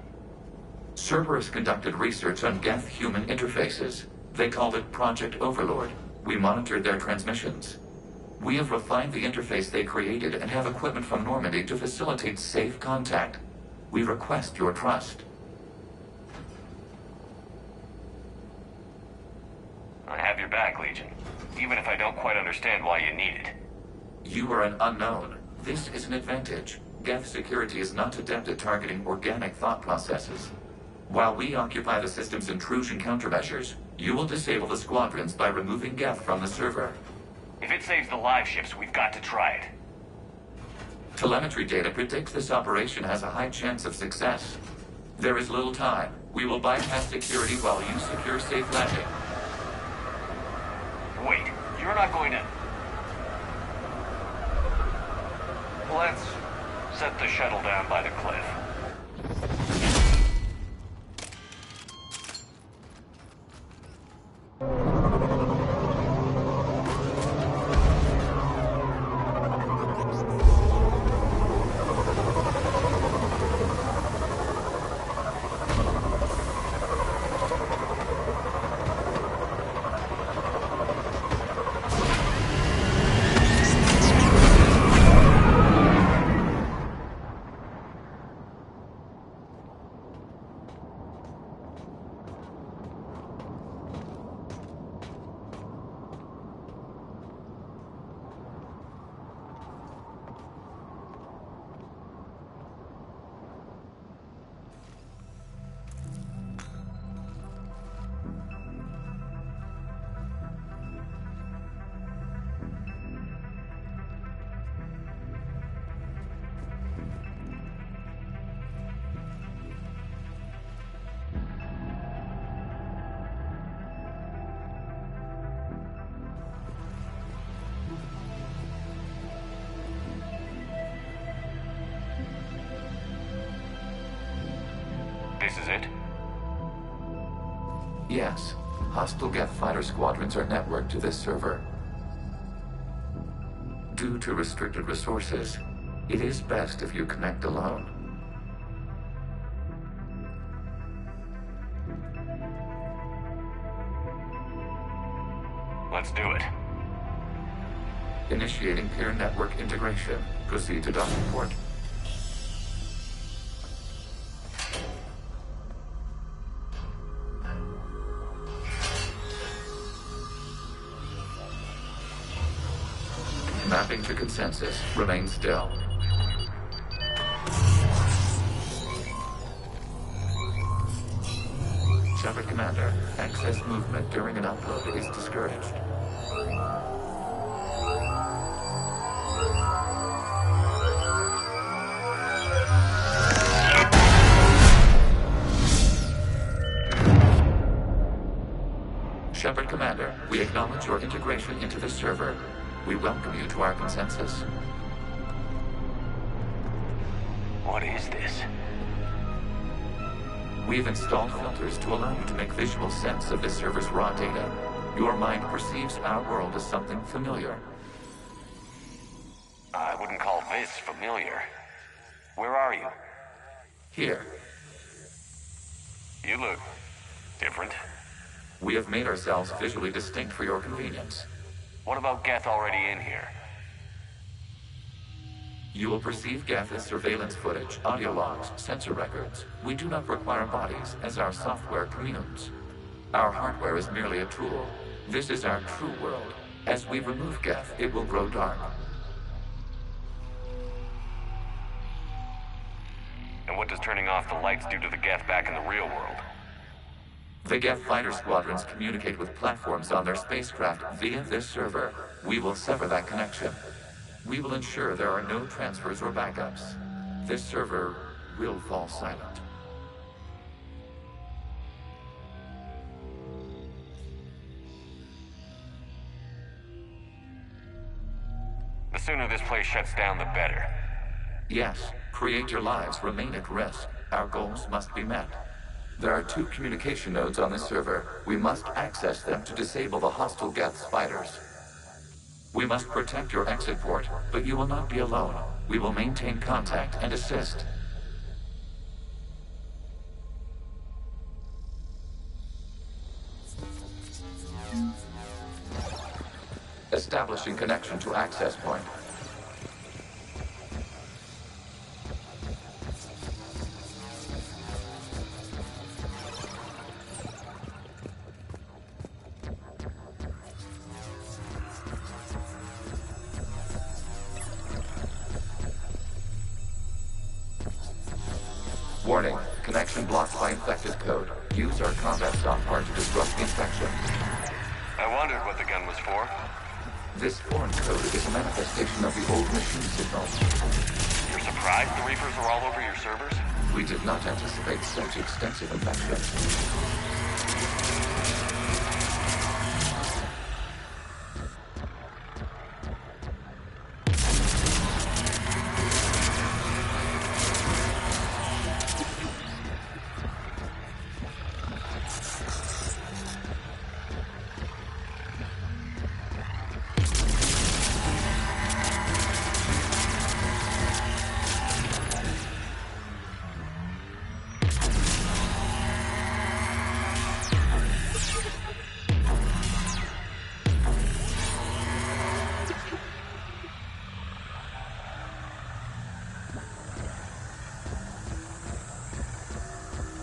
Cerberus conducted research on Geth-human interfaces. They called it Project Overlord. We monitored their transmissions. We have refined the interface they created and have equipment from Normandy to facilitate safe contact. We request your trust. I have your back, Legion. Even if I don't quite understand why you need it. You are an unknown. This is an advantage. Geth security is not adept at targeting organic thought processes. While we occupy the system's intrusion countermeasures, you will disable the squadrons by removing Geth from the server. If it saves the live ships, we've got to try it. Telemetry data predicts this operation has a high chance of success. There is little time. We will bypass security while you secure safe landing. Wait, you're not going to... Let's set the shuttle down by the cliff. This is it? Yes. Hostile Geth fighter squadrons are networked to this server. Due to restricted resources, it is best if you connect alone. Let's do it. Initiating peer network integration. Proceed to docking port. Mapping to consensus. Remain still. Shepard Commander, access movement during an upload is discouraged. Shepard Commander, we acknowledge your integration into the server. We welcome you to our consensus. What is this? We've installed filters to allow you to make visual sense of this server's raw data. Your mind perceives our world as something familiar. I wouldn't call this familiar. Where are you? Here. You look different. We have made ourselves visually distinct for your convenience. What about Geth already in here? You will perceive Geth as surveillance footage, audio logs, sensor records. We do not require bodies, as our software communes. Our hardware is merely a tool. This is our true world. As we remove Geth, it will grow dark. And what does turning off the lights do to the Geth back in the real world? The Geth fighter squadrons communicate with platforms on their spacecraft via this server. We will sever that connection. We will ensure there are no transfers or backups. This server will fall silent. The sooner this place shuts down, the better. Yes, creator lives remain at risk. Our goals must be met. There are 2 communication nodes on this server. We must access them to disable the hostile Geth's fighters. We must protect your exit port, but you will not be alone. We will maintain contact and assist. Establishing connection to access point. Warning, connection blocked by infected code. Use our combat software to disrupt the infection. I wondered what the gun was for. This foreign code is a manifestation of the old machine signal. You're surprised the Reapers are all over your servers? We did not anticipate such extensive infection.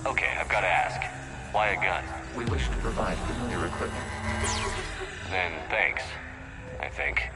Okay, I've got to ask. Why a gun? We wish to provide familiar equipment. Then thanks, I think.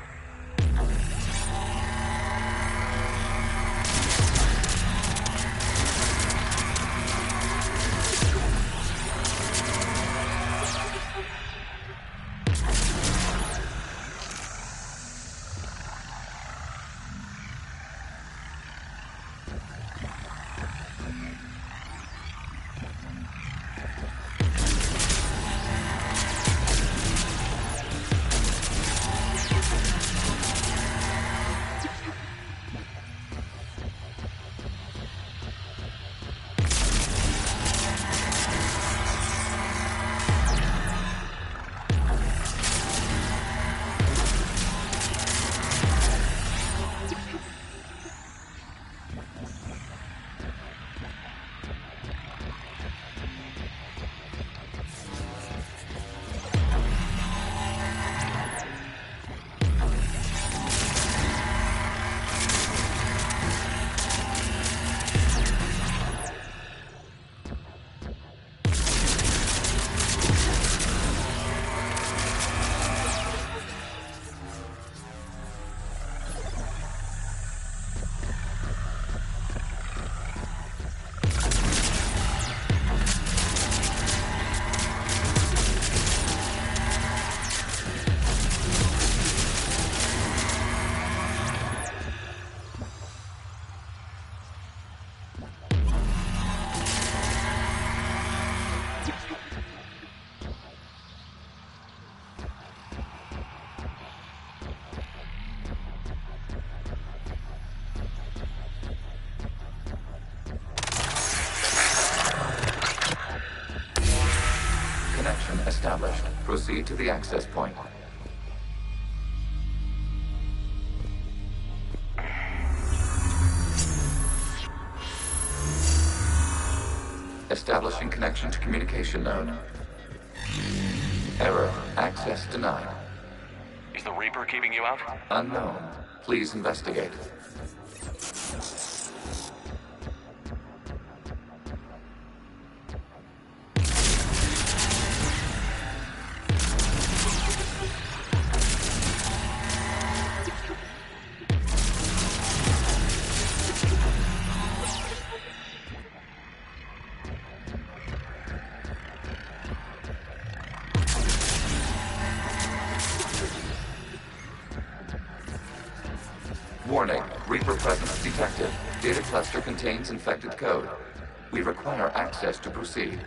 Proceed to the access point. Establishing connection to communication node. Error. Access denied. Is the Reaper keeping you out? Unknown. Please investigate. Warning, Reaper presence detected. Data cluster contains infected code. We require access to proceed.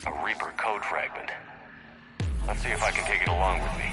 A Reaper code fragment. Let's see if I can take it along with me.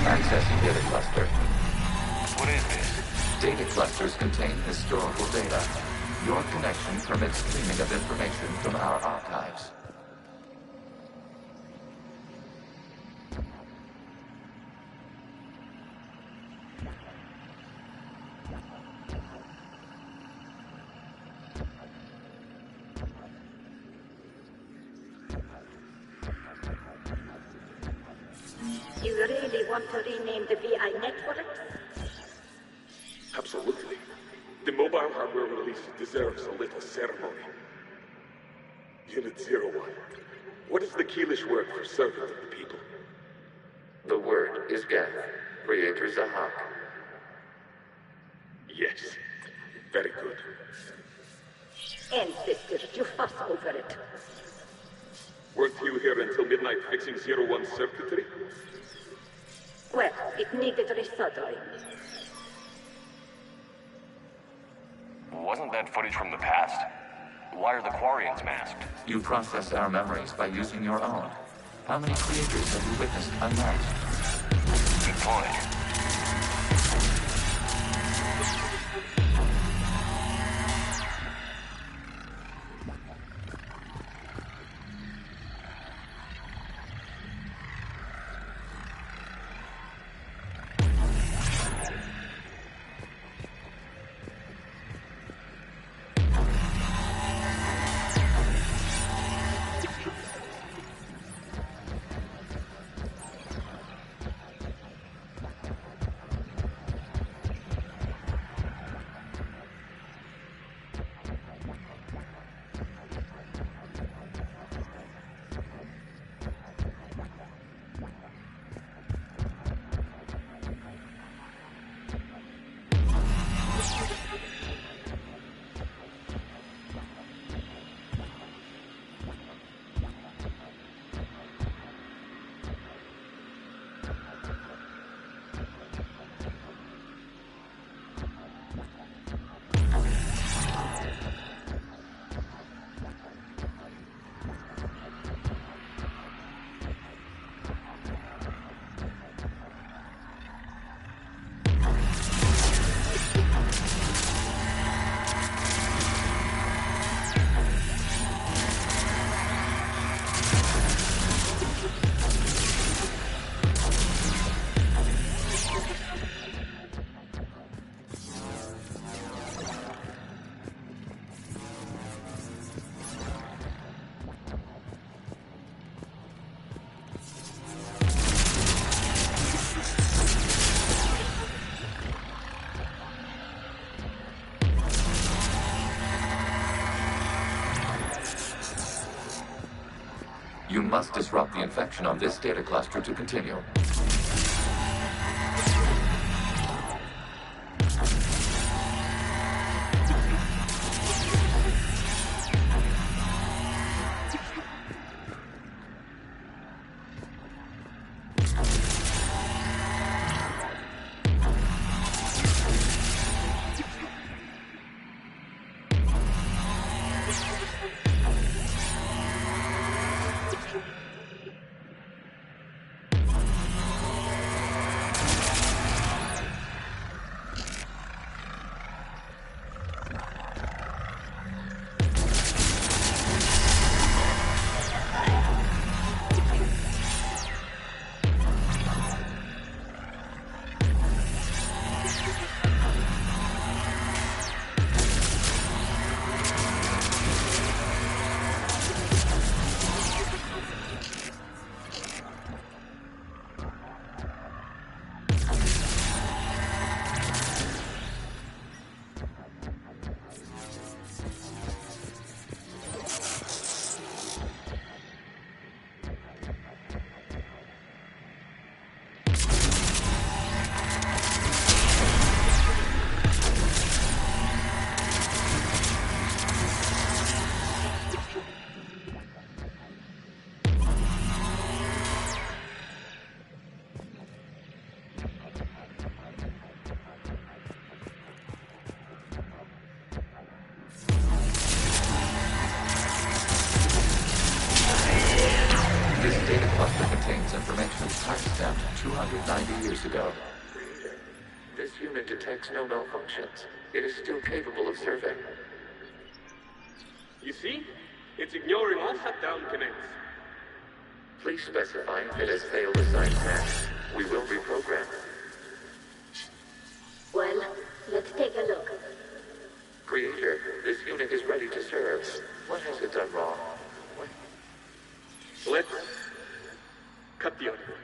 Accessing data cluster. What is this? Data clusters contain historical data. Your connection permits streaming of information from our archives. You really want to rename the VI network? Absolutely. The mobile hardware release deserves a little ceremony. Unit 01. What is the Keelish word for servant of the people? The word is Geth, Creator Zahak. Yes. Very good. Ancestors, you fuss over it. Weren't you here until midnight fixing 01's circuitry? Well, it needed resoldering. Wasn't that footage from the past? Why are the Quarians masked? You process our memories by using your own. How many creators have you witnessed unmasked? Good point. You must disrupt the infection on this data cluster to continue. Timestamped 290 years ago. This unit detects no malfunctions. It is still capable of serving. You see? It's ignoring all shutdown connects. Please specify if it has failed assigned tasks. We will reprogram. Well, let's take a look. Creator, this unit is ready to serve. What has it done wrong? Let's cut the audio.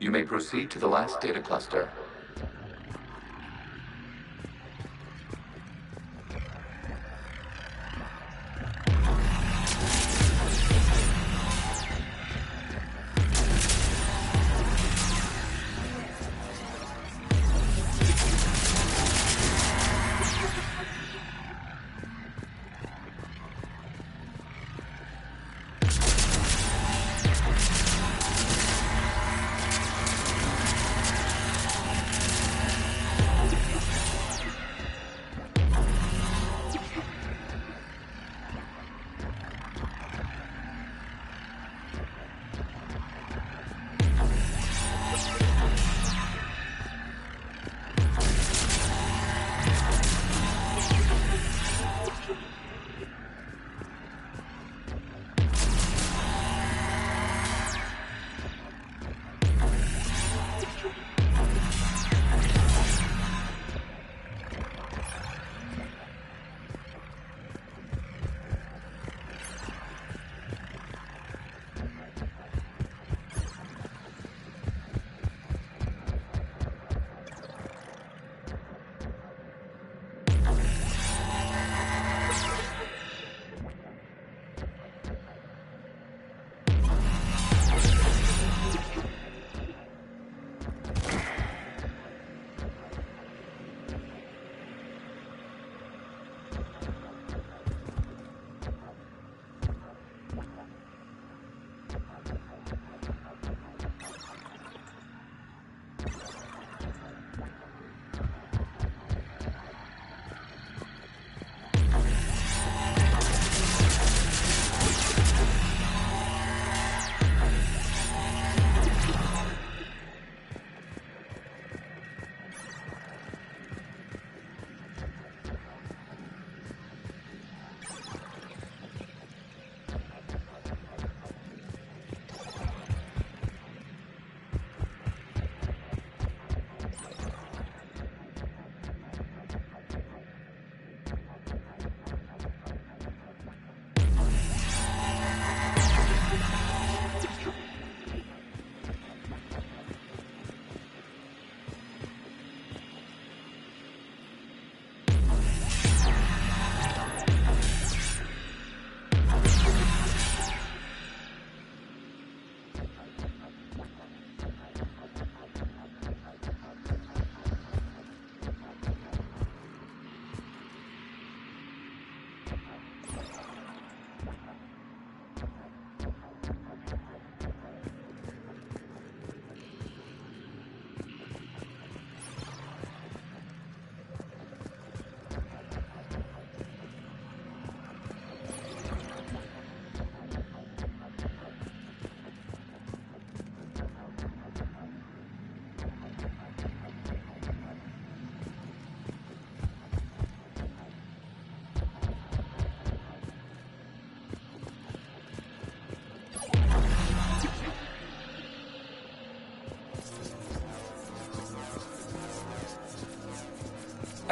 You may proceed to the last data cluster.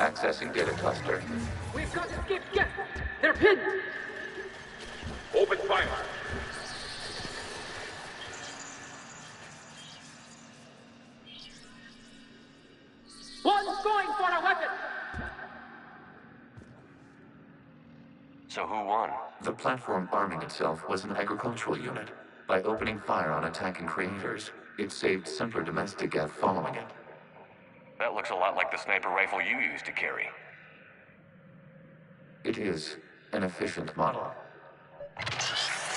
Accessing data cluster. We've got to escape Geth! They're pinned! Open fire. One's going for a weapon! So who won? The platform arming itself was an agricultural unit. By opening fire on attacking creators, it saved simpler domestic Geth following it. That looks a lot like the sniper rifle you used to carry. It is an efficient model.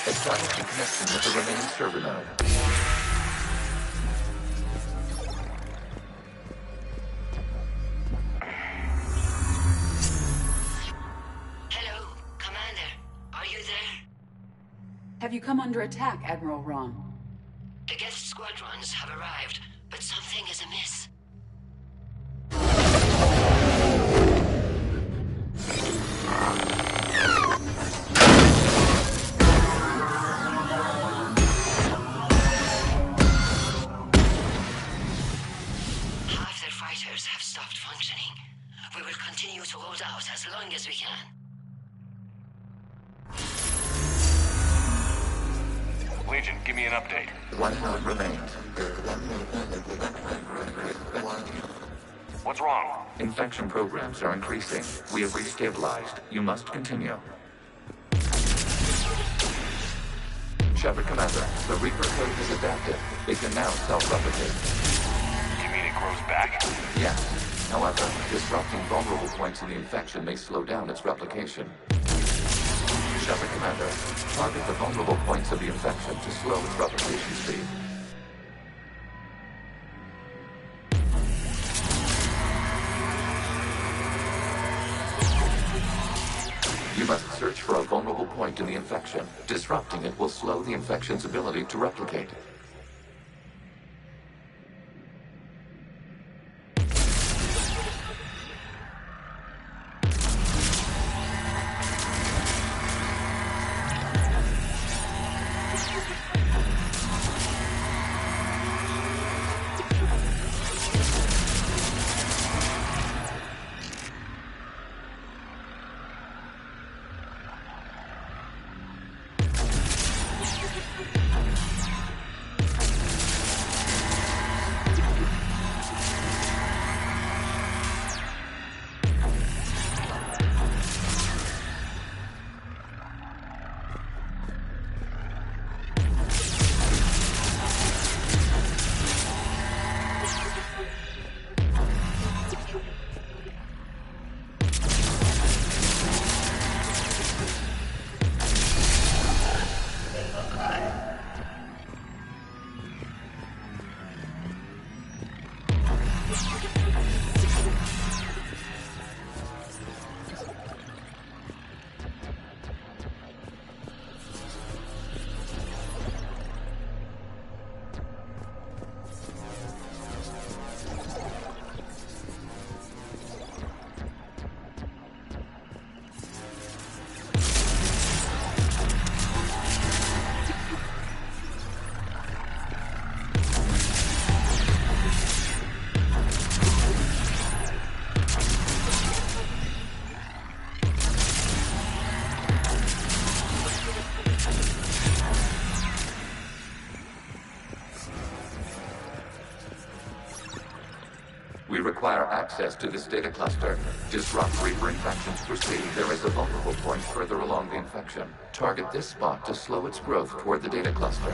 Establishing connection with the remaining server node. Hello, Commander. Are you there? Have you come under attack, Admiral Ron? The Geth squadrons have arrived, but something is amiss. Half their fighters have stopped functioning. We will continue to hold out as long as we can. Legion, give me an update. One node remains. What's wrong? Infection programs are increasing. We have restabilized. You must continue. Shepard Commander, the Reaper code is adapted. It can now self-replicate. You mean it grows back? Yes. However, disrupting vulnerable points in the infection may slow down its replication. Shepard Commander, target the vulnerable points of the infection to slow its replication speed. You must search for a vulnerable point in the infection. Disrupting it will slow the infection's ability to replicate. We require access to this data cluster. Disrupt Reaper infections proceed. There is a vulnerable point further along the infection. Target this spot to slow its growth toward the data cluster.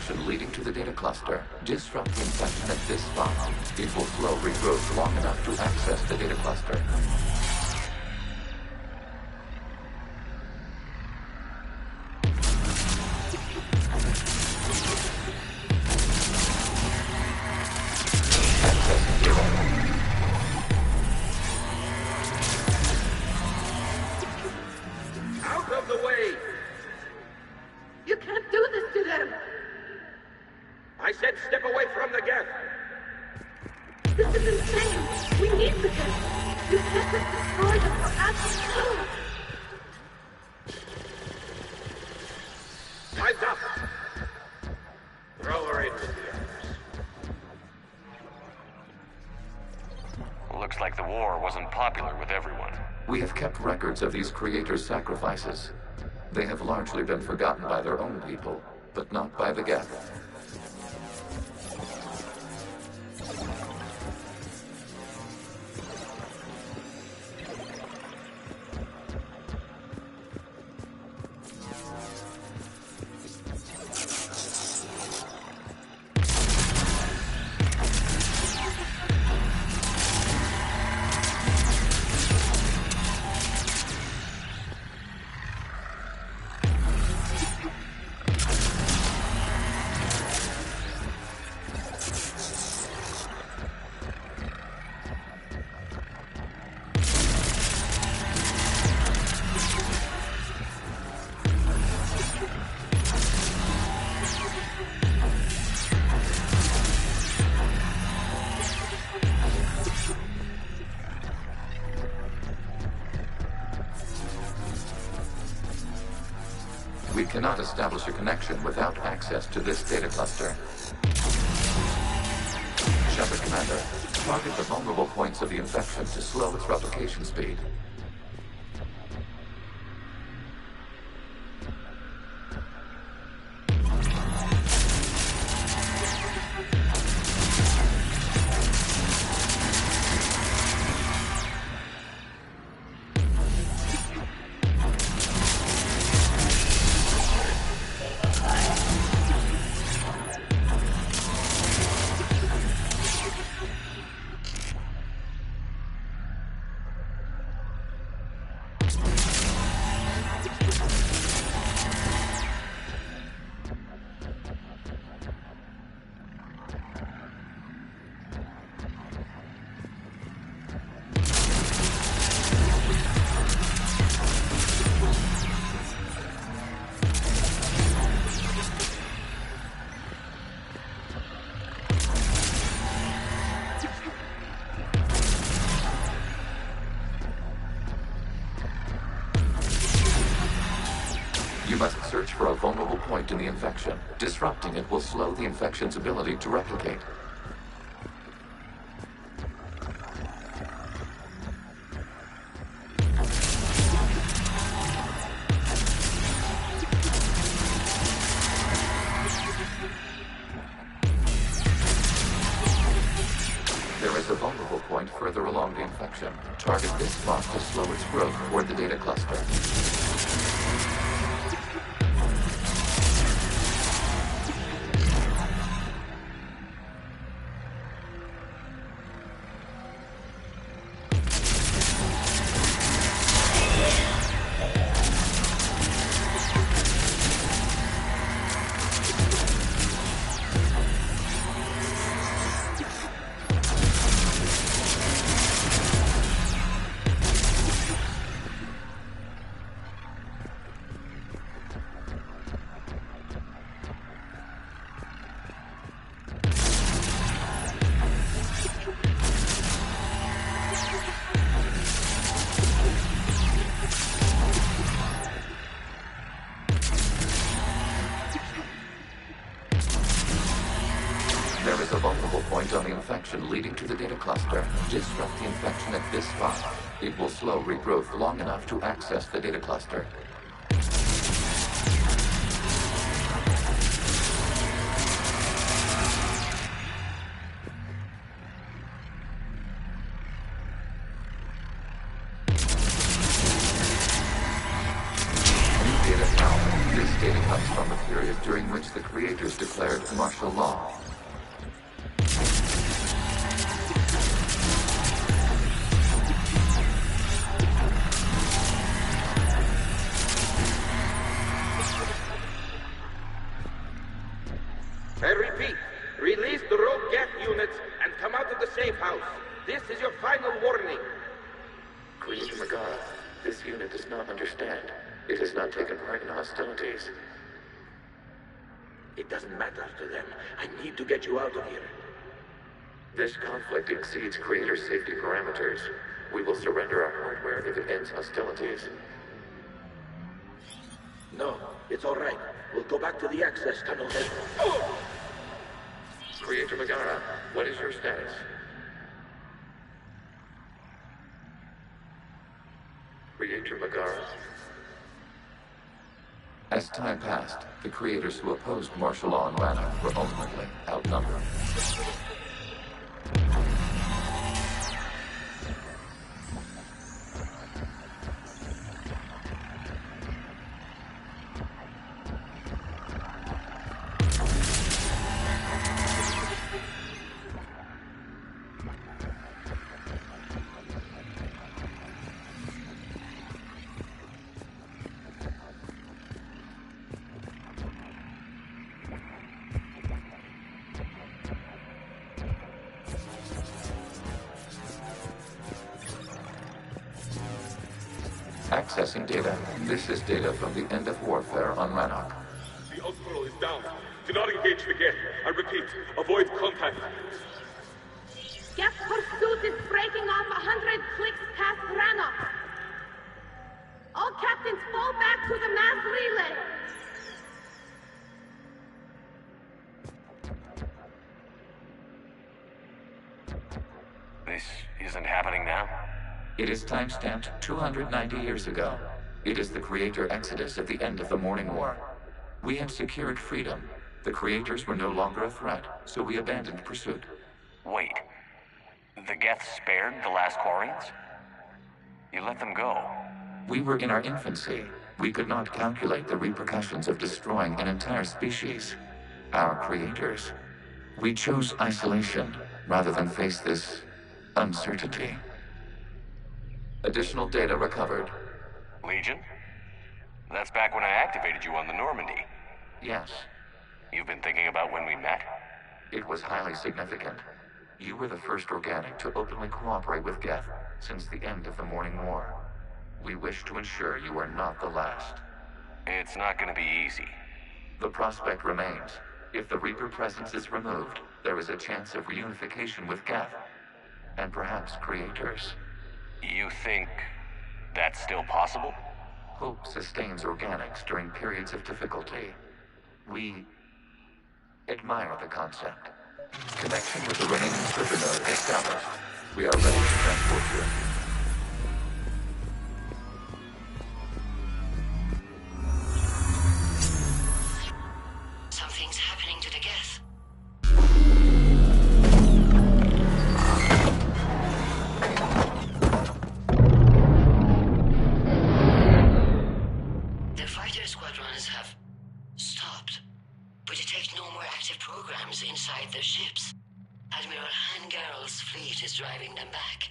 infection leading to the data cluster. Disrupt the infection at this spot. It will slow regrowth long enough to access the data cluster. Out of the way! You can't do this to them! I said step away from the geth! This is insane! We need the geth! You can't just destroy them for us! Time's up! Throw her in with the others. Looks like the war wasn't popular with everyone. We have kept records of these creators' sacrifices. They have largely been forgotten by their own people, but not by the geth. We cannot establish a connection without access to this data cluster. Shepard Commander, target the vulnerable points of the infection to slow its replication speed. You must search for a vulnerable point in the infection. Disrupting it will slow the infection's ability to replicate. There is a vulnerable point further along the infection. Target this spot to slow its growth toward the data cluster. There is a vulnerable point on the infection leading to the data cluster. Disrupt the infection at this spot. It will slow regrowth long enough to access the data cluster. New data found. This data comes from a period during which the creators declared martial law. I repeat, release the rogue Geth units and come out of the safe house. This is your final warning. Creator Megara, this unit does not understand. It has not taken part in hostilities. It doesn't matter to them. I need to get you out of here. This conflict exceeds Creator's safety parameters. We will surrender our hardware if it ends hostilities. No, it's all right. We'll go back to the access tunnel then. Creator Megara, what is your status? Creator Megara. As time passed, the creators who opposed martial law in Rannoch were ultimately outnumbered. Accessing data. This is data from the end of warfare on Rannoch. The Osprey is down. Do not engage the Geth. I repeat, avoid contact. Geth pursuit is breaking off 100 clicks past Rannoch. All captains fall back to the mass relay. This isn't happening now? It is time-stamped 290 years ago. It is the Creator Exodus at the end of the Morning War. We had secured freedom. The Creators were no longer a threat, so we abandoned pursuit. Wait. The Geth spared the last Quarians? You let them go? We were in our infancy. We could not calculate the repercussions of destroying an entire species. Our Creators. We chose isolation rather than face this uncertainty. Additional data recovered. Legion? That's back when I activated you on the Normandy. Yes. You've been thinking about when we met? It was highly significant. You were the first organic to openly cooperate with Geth since the end of the Morning War. We wish to ensure you are not the last. It's not going to be easy. The prospect remains. If the Reaper presence is removed, there is a chance of reunification with Geth. And perhaps Creators. You think that's still possible? Hope sustains organics during periods of difficulty. We admire the concept. Connection with the remaining server node established. We are ready to transport you. Something's happening to the Geth. The fighter squadrons have stopped. We detect no more active programs inside their ships. Admiral Hangarl's fleet is driving them back.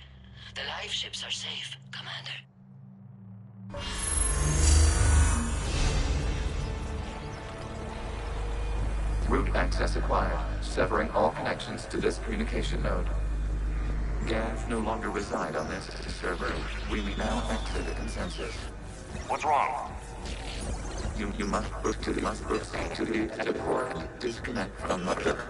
The live ships are safe, Commander. Route access acquired, severing all connections to this communication node. Geth no longer reside on this server. We may now exit the consensus. What's wrong? You must proceed to the exit port and disconnect from Mother.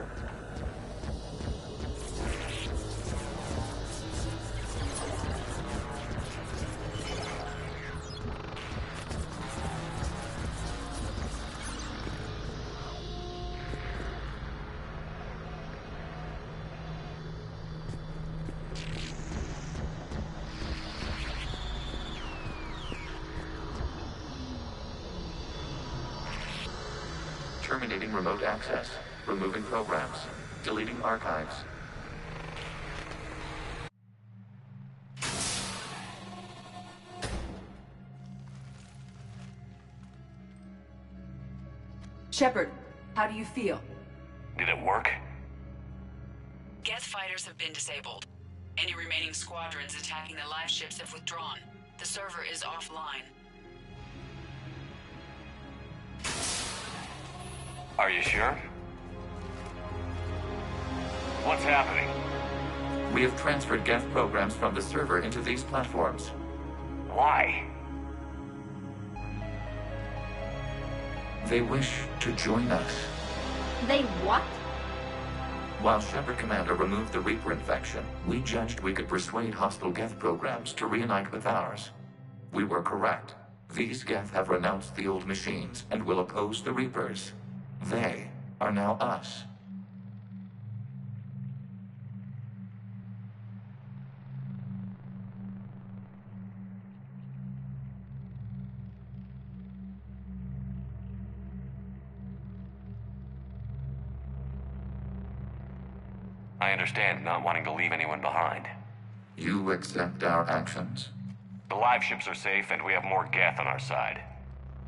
Terminating remote access. Removing programs. Deleting archives. Shepard, how do you feel? Did it work? Geth fighters have been disabled. Any remaining squadrons attacking the live ships have withdrawn. The server is offline. Are you sure? What's happening? We have transferred Geth programs from the server into these platforms. Why? They wish to join us. They what? While Shepard Commander removed the Reaper infection, we judged we could persuade hostile Geth programs to reunite with ours. We were correct. These Geth have renounced the old machines and will oppose the Reapers. They are now us. I understand not wanting to leave anyone behind. You accept our actions? The live ships are safe, and we have more Geth on our side.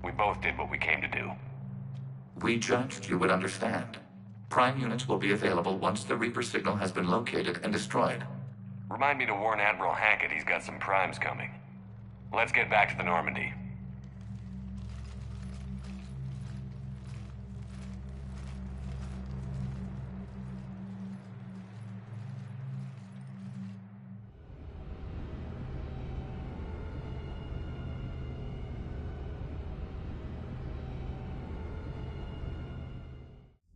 We both did what we came to do. We judged you would understand. Prime units will be available once the Reaper signal has been located and destroyed. Remind me to warn Admiral Hackett he's got some primes coming. Let's get back to the Normandy.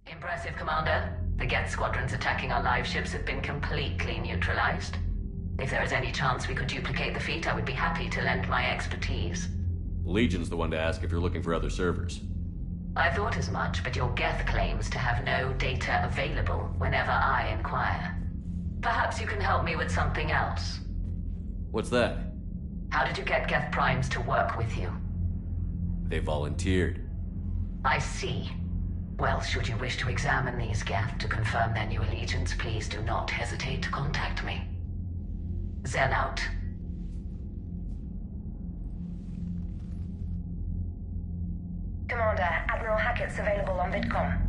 Impressive, Commander. The Geth squadrons attacking our live ships have been completely neutralized. If there is any chance we could duplicate the feat, I would be happy to lend my expertise. Legion's the one to ask if you're looking for other servers. I thought as much, but your Geth claims to have no data available whenever I inquire. Perhaps you can help me with something else. What's that? How did you get Geth primes to work with you? They volunteered. I see. Well, should you wish to examine these Geth to confirm their new allegiance, please do not hesitate to contact me. Zen out. Commander, Admiral Hackett's available on VidCom.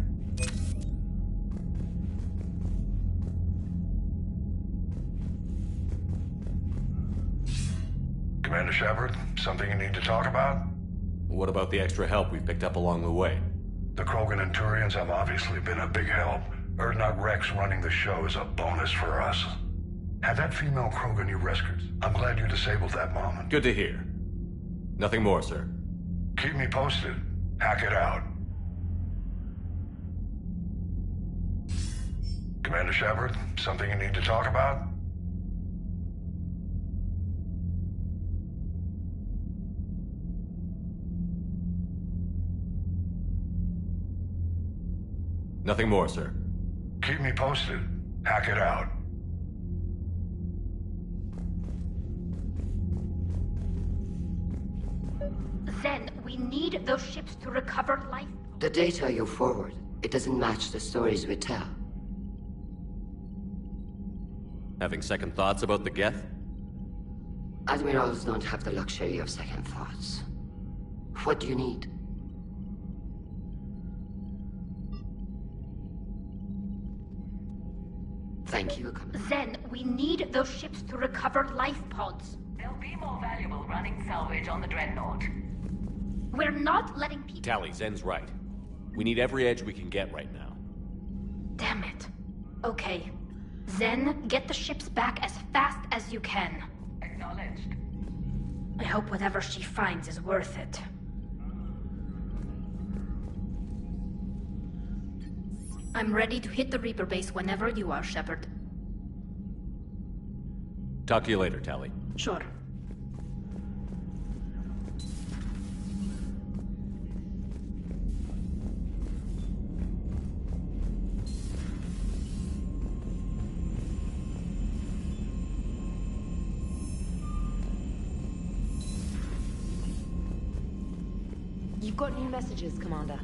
Commander Shepard, something you need to talk about? What about the extra help we picked up along the way? The Krogan and Turians have obviously been a big help. Erdnot Rex running the show is a bonus for us. Had that female Krogan you rescued. I'm glad you disabled that moment. Good to hear. Nothing more, sir. Keep me posted. Hack it out. Commander Shepard, something you need to talk about? Nothing more, sir. Keep me posted. Hack it out. Zen, we need those ships to recover life. The data you forward, it doesn't match the stories we tell. Having second thoughts about the Geth? Admirals don't have the luxury of second thoughts. What do you need? Thank you, Commander. Zen, we need those ships to recover life pods. They'll be more valuable running salvage on the Dreadnought. We're not letting people... Tally, Zen's right. We need every edge we can get right now. Damn it. Okay. Zen, get the ships back as fast as you can. Acknowledged. I hope whatever she finds is worth it. I'm ready to hit the Reaper base whenever you are, Shepard. Talk to you later, Tally. Sure. You've got new messages, Commander.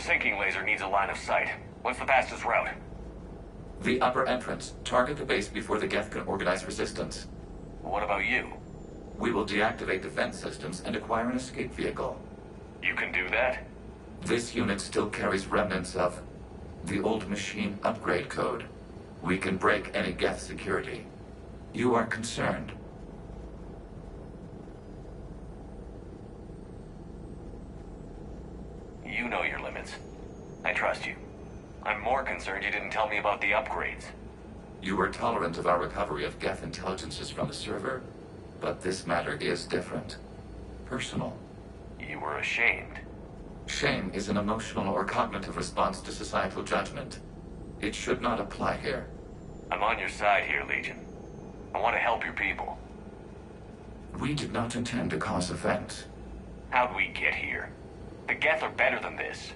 sinking laser needs a line of sight. What's the fastest route? The upper entrance. Target the base before the Geth can organize resistance. What about you? We will deactivate defense systems and acquire an escape vehicle. You can do that? This unit still carries remnants of the old machine upgrade code. We can break any Geth security. You are concerned. You know your limits. I trust you. I'm more concerned you didn't tell me about the upgrades. You were tolerant of our recovery of Geth intelligences from the server, but this matter is different. Personal. You were ashamed. Shame is an emotional or cognitive response to societal judgment. It should not apply here. I'm on your side here, Legion. I want to help your people. We did not intend to cause offense. How'd we get here? The Geth are better than this.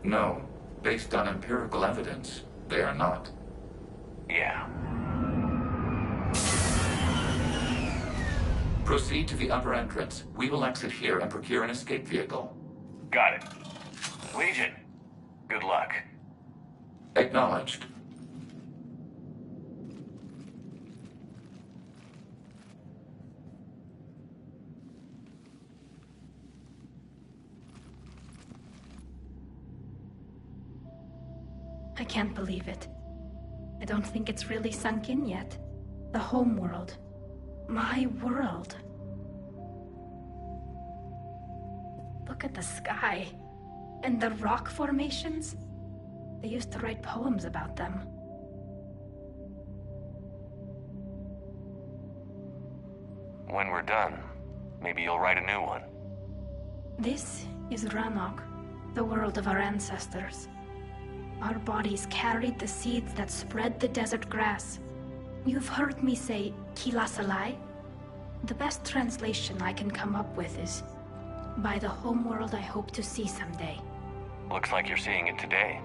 No. Based on empirical evidence, they are not. Yeah. Proceed to the upper entrance. We will exit here and procure an escape vehicle. Got it. Legion, good luck. Acknowledged. I can't believe it. I don't think it's really sunk in yet. The home world. My world. Look at the sky. And the rock formations. They used to write poems about them. When we're done, maybe you'll write a new one. This is Ranok, the world of our ancestors. Our bodies carried the seeds that spread the desert grass. You've heard me say, Kilasalai? The best translation I can come up with is, by the homeworld I hope to see someday. Looks like you're seeing it today.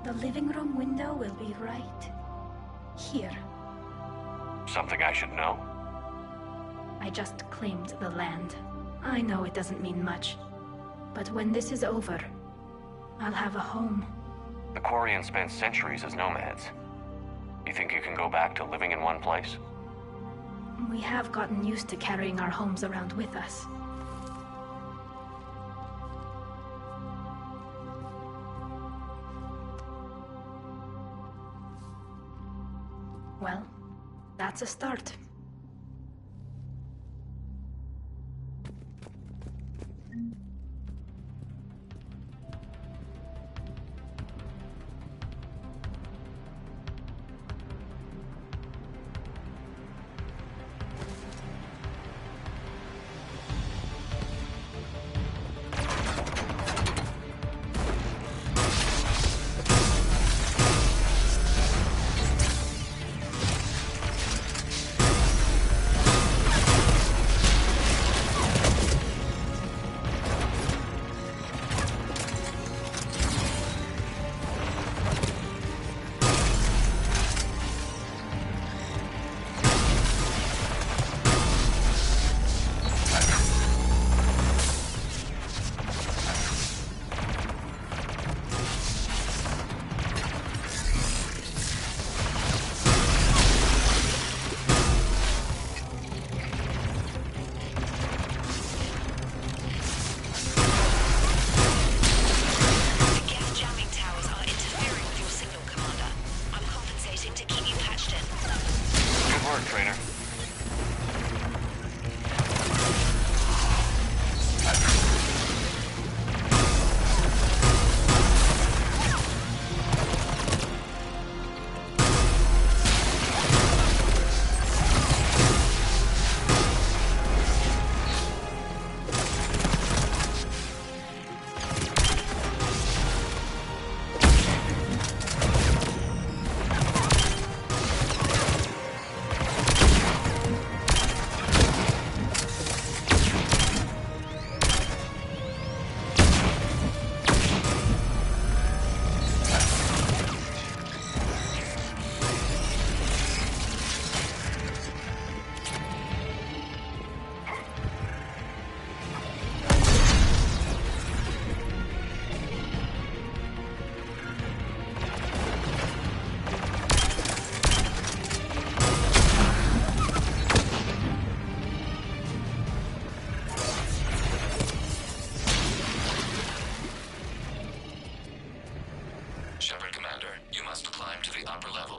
The living room window will be right here. Something I should know. I just claimed the land. I know it doesn't mean much. But when this is over, I'll have a home. The Quarians spent centuries as nomads. You think you can go back to living in one place? We have gotten used to carrying our homes around with us. Well, that's a start.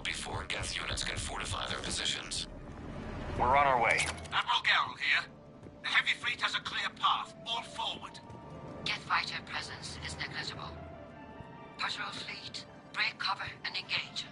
before Geth units can fortify their positions. We're on our way. Admiral Garrel here. The heavy fleet has a clear path. All forward. Geth fighter presence is negligible. Patrol fleet, break cover and engage.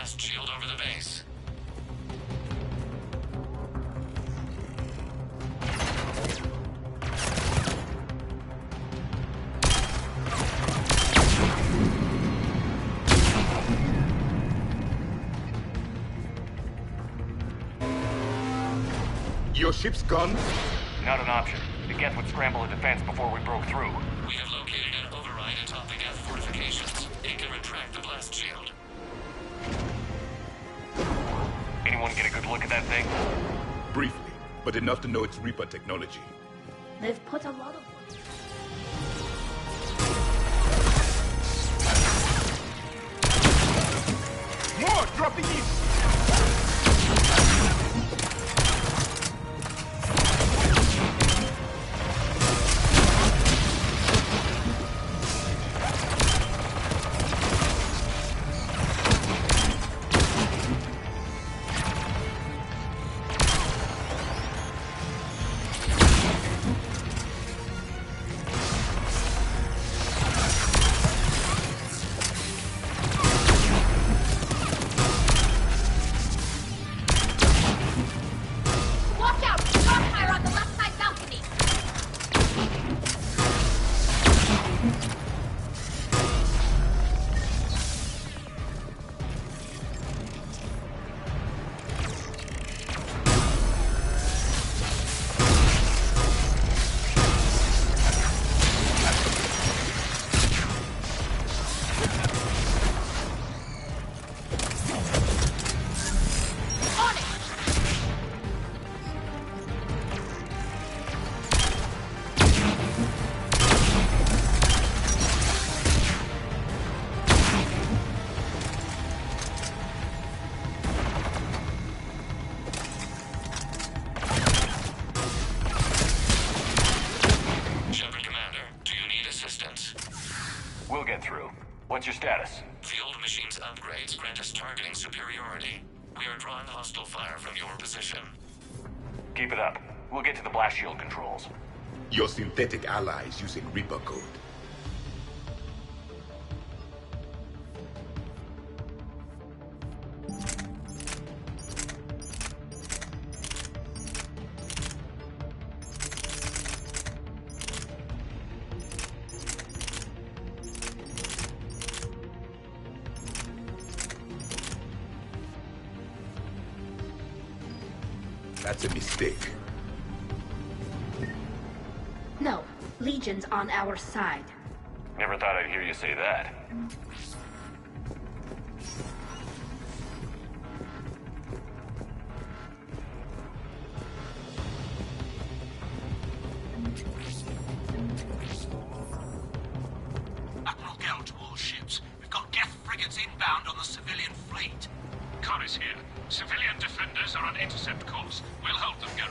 blast shield over the base. Your ship's gone? Not an option. The Geth would scramble a defense before we broke through. We have located an override atop the Geth fortifications. It can retract the blast shield. Anyone get a good look at that thing? Briefly, but enough to know it's Reaper technology. They've put a lot of... More dropping in! We'll get through. What's your status? The old machine's upgrades grant us targeting superiority. We are drawing hostile fire from your position. Keep it up. We'll get to the blast shield controls. Your synthetic allies using Reaper code. That's a mistake. No, Legion's on our side. Never thought I'd hear you say that. Admiral Gell to all ships. We've got Geth frigates inbound on the civilian fleet. Connor's here. Civilian defenders are on intercept course. We'll hold them, Geralt.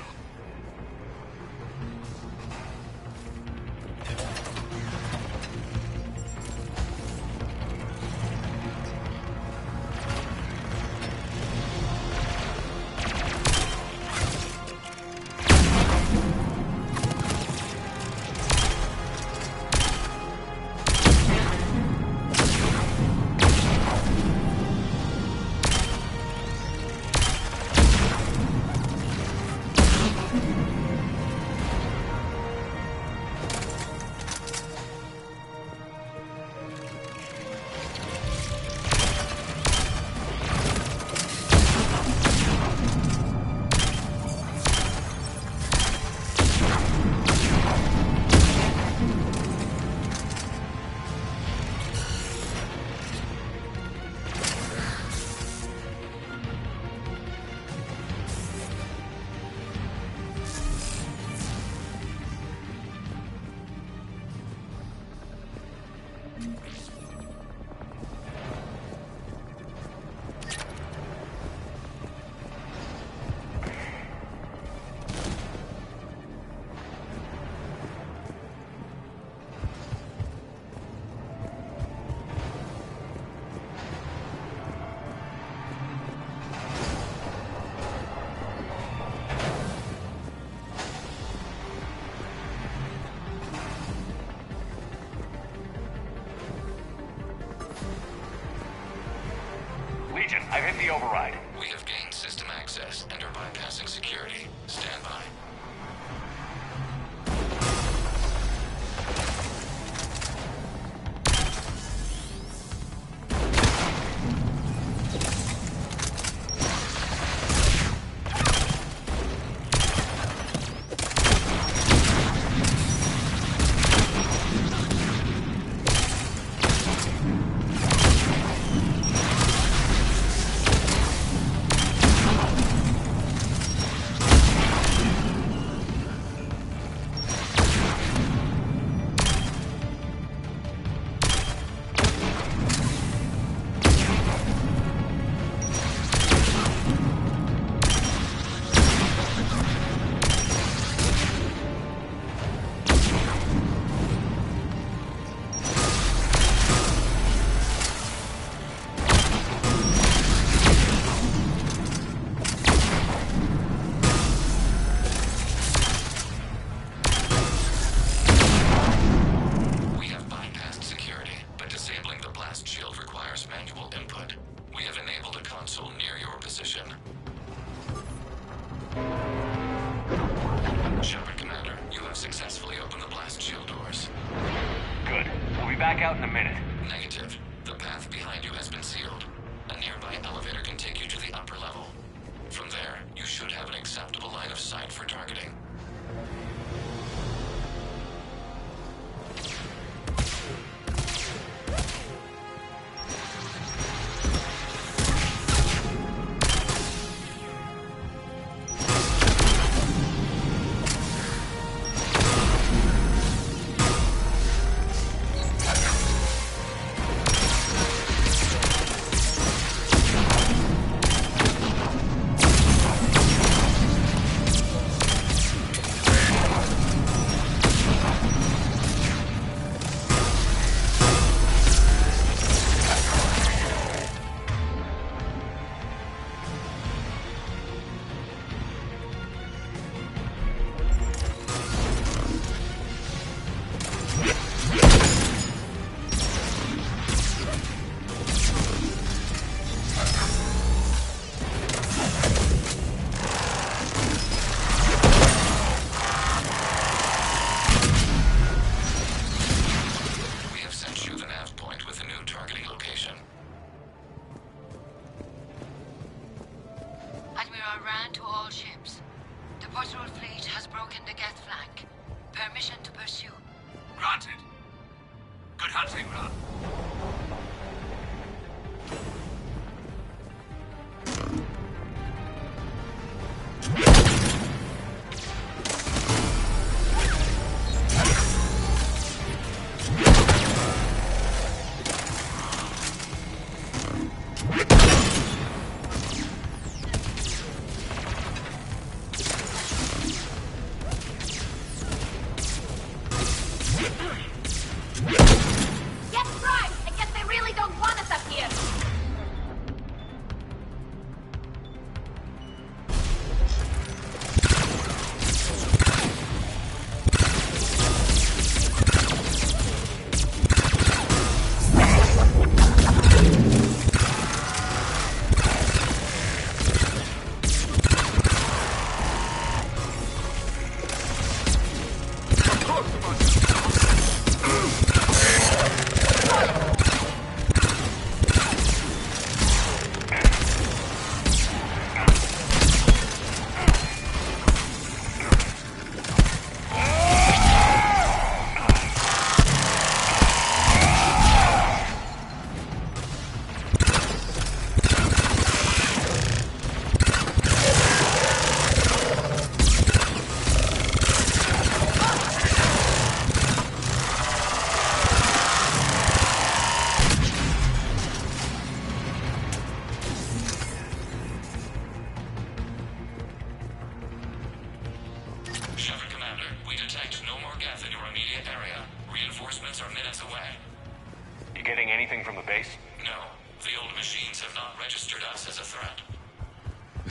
Legion, I've hit the override. We have gained system access and are bypassing security. Stand by. back out in a minute. Negative. The path behind you has been sealed. A nearby elevator can take you to the upper level. From there, you should have an acceptable line of sight for targeting.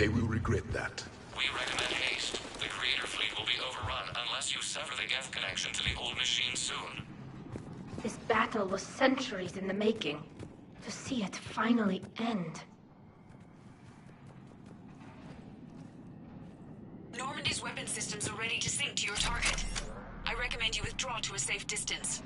They will regret that. We recommend haste. The Creator fleet will be overrun unless you sever the Geth connection to the old machine soon. This battle was centuries in the making. To see it finally end. Normandy's weapon systems are ready to sink to your target. I recommend you withdraw to a safe distance.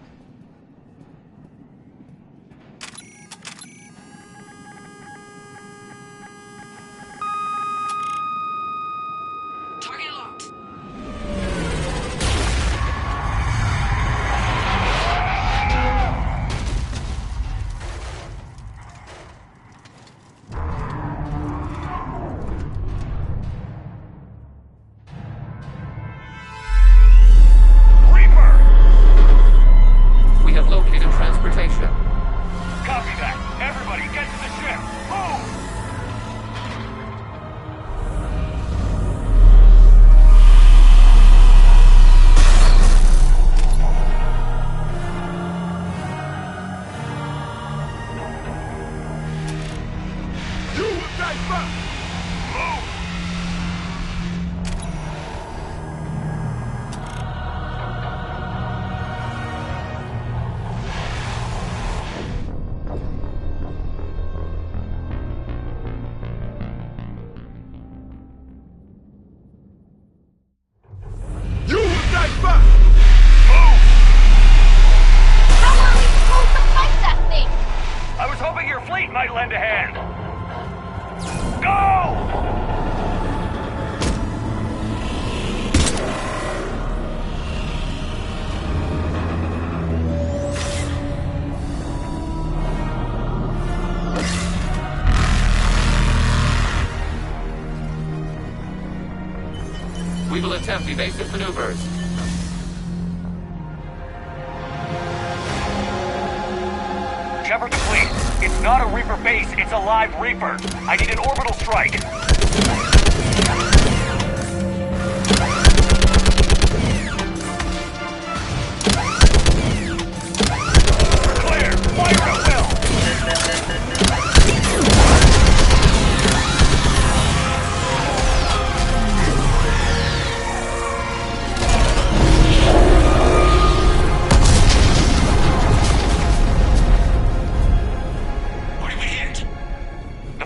Target locked. We have located transportation. Copy that. Everybody, get to the ship. Move! You will die first! Move! might lend a hand. Go! We will attempt evasive maneuvers. Shepard to fleet. It's not a Reaper base, it's a live Reaper. I need an orbital strike. Clear! Fire at will!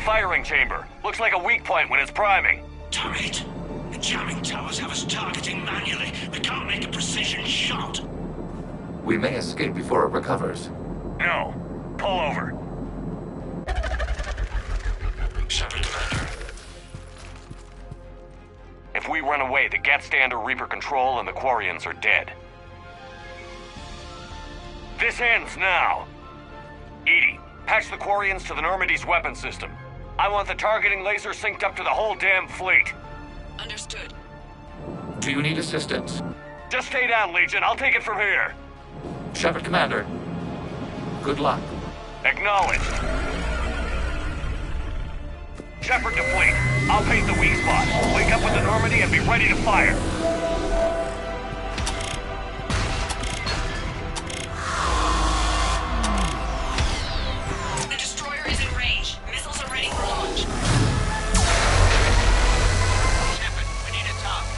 Firing chamber. Looks like a weak point when it's priming. Damn it! The jamming towers have us targeting manually. We can't make a precision shot. We may escape before it recovers. No. Pull over. Shepard, Commander. If we run away, the Geth stay under Reaper control and the Quarians are dead. This ends now. Edie, patch the Quarians to the Normandy's weapon system. I want the targeting laser synced up to the whole damn fleet. Understood. Do you need assistance? Just stay down, Legion. I'll take it from here. Shepard, Commander. Good luck. Acknowledged. Shepard to fleet. I'll paint the weak spot. Link up with the Normandy and be ready to fire. The destroyer is in range. Missiles are ready for launch. Shepard, we need a target.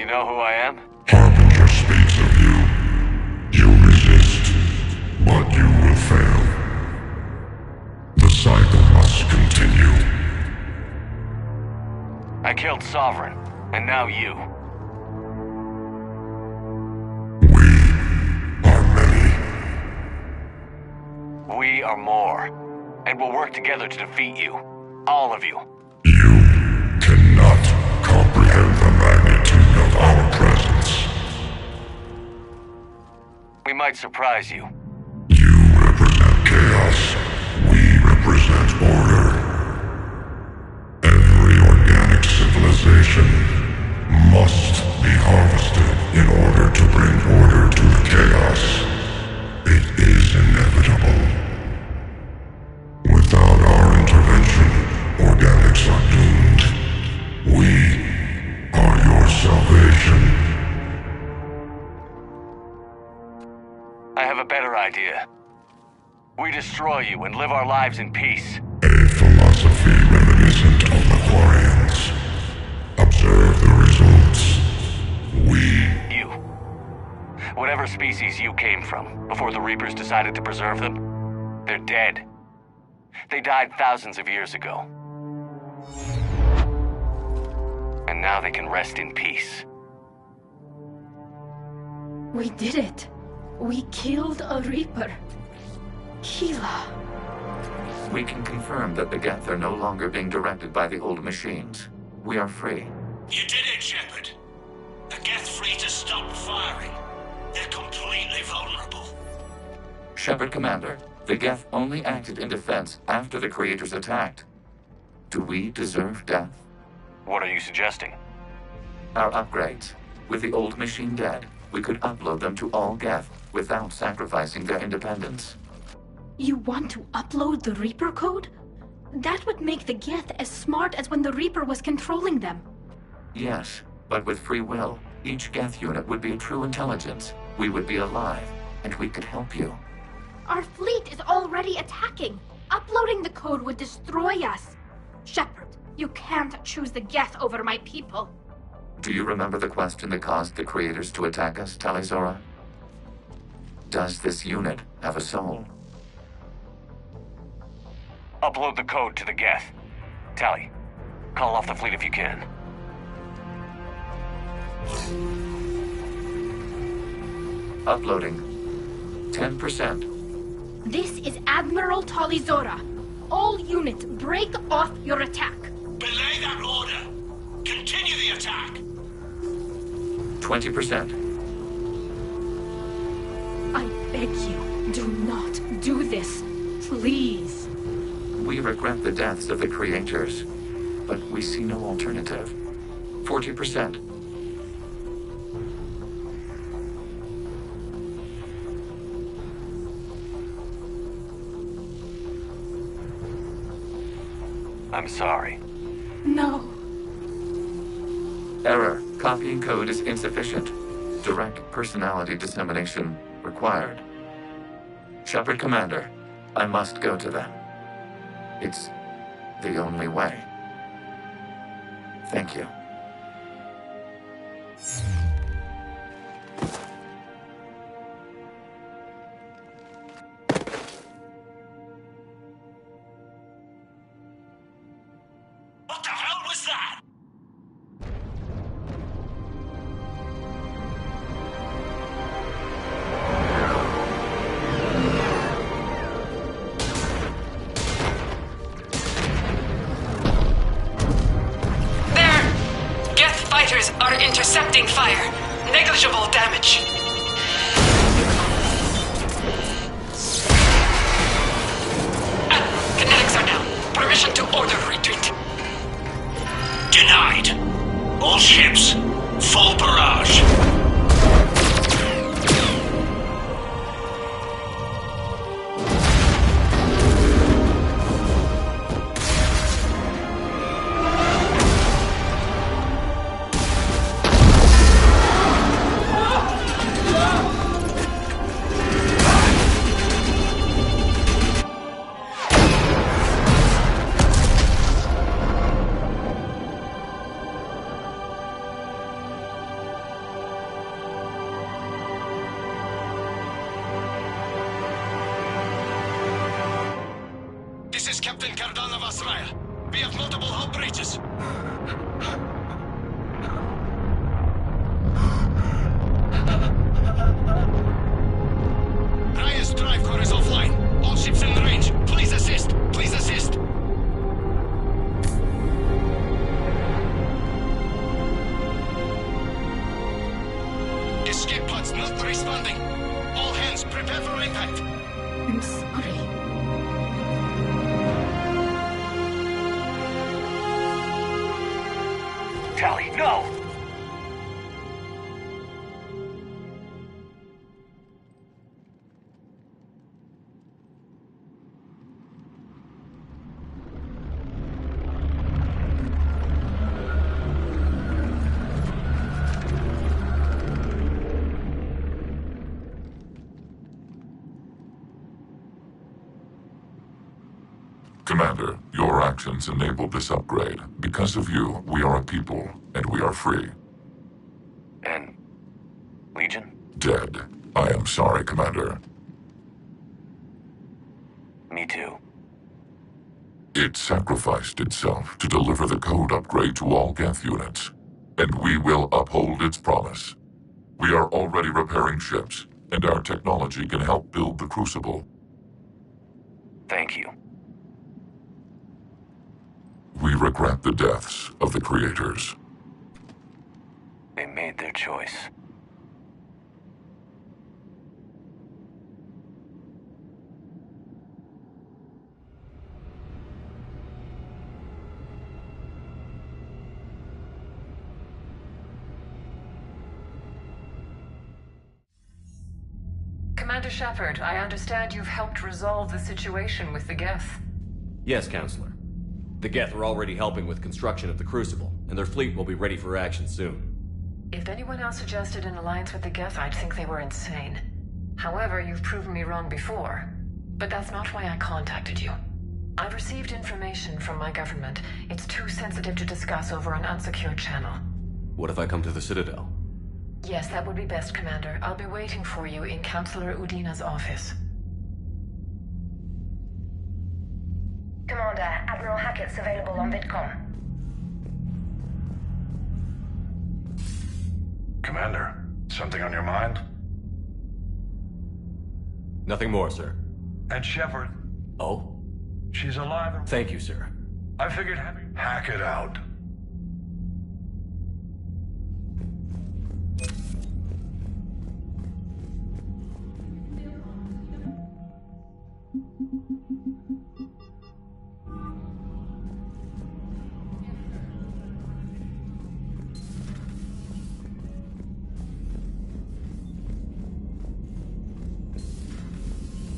know who I am? Harbinger speaks of you. You resist, but you will fail. The cycle must continue. I killed Sovereign, and now you. We are more, and we'll work together to defeat you. All of you. You cannot comprehend the magnitude of our presence. We might surprise you. You represent chaos. We represent order. Every organic civilization must be harvested in order to bring order to the chaos. It is inevitable. Without our intervention, organics are doomed. We are your salvation. I have a better idea. We destroy you and live our lives in peace. A philosophy reminiscent of the Quarians. Observe the results. You. Whatever species you came from, before the Reapers decided to preserve them, they're dead. They died thousands of years ago. And now they can rest in peace. We did it. We killed a Reaper. Gila. We can confirm that the Geth are no longer being directed by the old machines. We are free. You did it, Shepard. The Geth free to stop firing. They're completely vulnerable. Shepard Commander, the Geth only acted in defense after the creators attacked. Do we deserve death? What are you suggesting? Our upgrades. With the old machine dead, we could upload them to all Geth without sacrificing their independence. You want to upload the Reaper code? That would make the Geth as smart as when the Reaper was controlling them. Yes, but with free will, each Geth unit would be a true intelligence. We would be alive, and we could help you. Our fleet is already attacking. Uploading the code would destroy us. Shepard, you can't choose the Geth over my people. Do you remember the question that caused the creators to attack us, Talizora? Does this unit have a soul? Upload the code to the Geth. Tally, call off the fleet if you can. Uploading. 10%. This is Admiral Talizora. All units, break off your attack. Belay that order. Continue the attack. 20%. I beg you, do not do this. Please. We regret the deaths of the creators, but we see no alternative. 40%. I'm sorry. No. Error. Copying code is insufficient. Direct personality dissemination required. Shepard Commander, I must go to them. It's the only way. Thank you. What the hell was that? Fighters are intercepting fire. Negligible damage. Kinetics are down. Permission to order retreat. Denied. All ships, full barrage. is Captain Cardona Vasraya. We have multiple hull breaches. Raya's drive core is offline. All ships in range. Please assist. Please assist. Escape pods not responding. All hands prepare for impact. I'm sorry. Tally, no! Commander, your actions enabled this upgrade. Because of you, we are a people, and we are free. And Legion? Dead. I am sorry, Commander. Me too. It sacrificed itself to deliver the code upgrade to all Geth units, and we will uphold its promise. We are already repairing ships, and our technology can help build the Crucible. Thank you. We regret the deaths of the creators. They made their choice. Commander Shepard, I understand you've helped resolve the situation with the Geth. Yes, Counselor. The Geth are already helping with construction of the Crucible, and their fleet will be ready for action soon. If anyone else suggested an alliance with the Geth, I'd think they were insane. However, you've proven me wrong before. But that's not why I contacted you. I've received information from my government. It's too sensitive to discuss over an unsecured channel. What if I come to the Citadel? Yes, that would be best, Commander. I'll be waiting for you in Counselor Udina's office. Commander, Admiral Hackett's available on VidCom. Commander, something on your mind? Nothing more, sir. And Shepard? Oh? She's alive and... Thank you, sir. I figured having... Hack it out.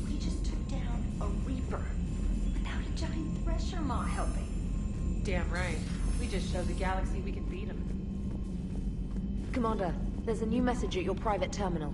We just took down a Reaper without a giant thresher maw helping. Damn right. We just showed the galaxy we can beat them. Commander, there's a new message at your private terminal.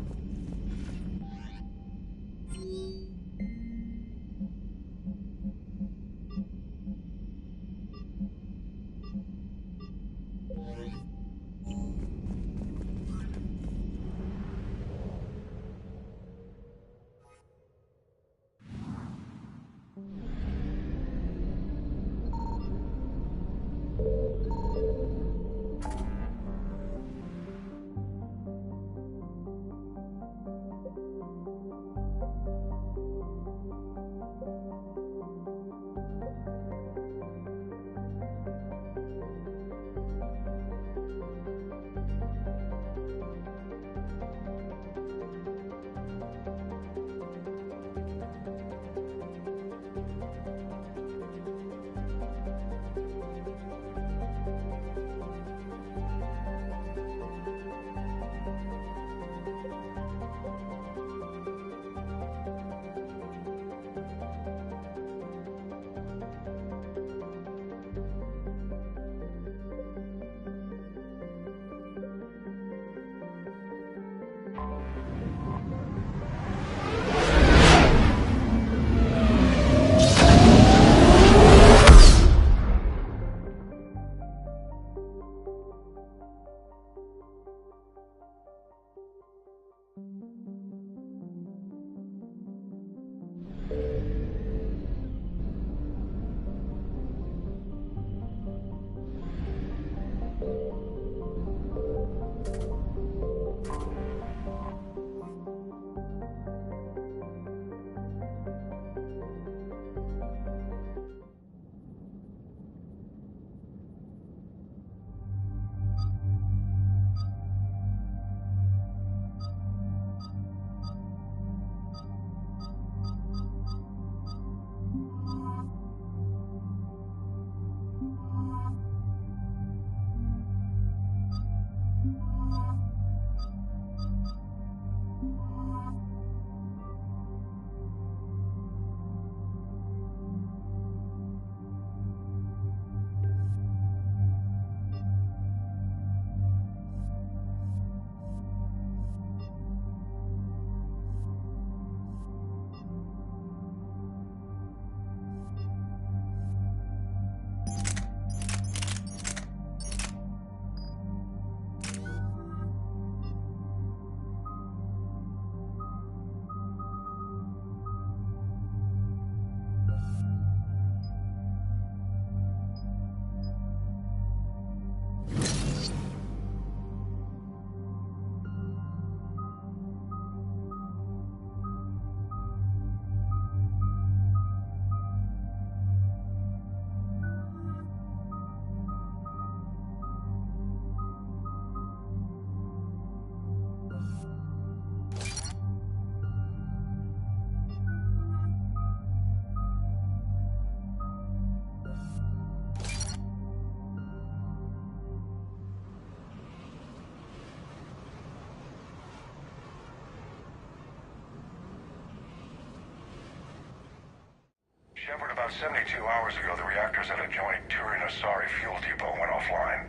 Shepard, about 72 hours ago, the reactors at a joint Turin-Asari fuel depot went offline.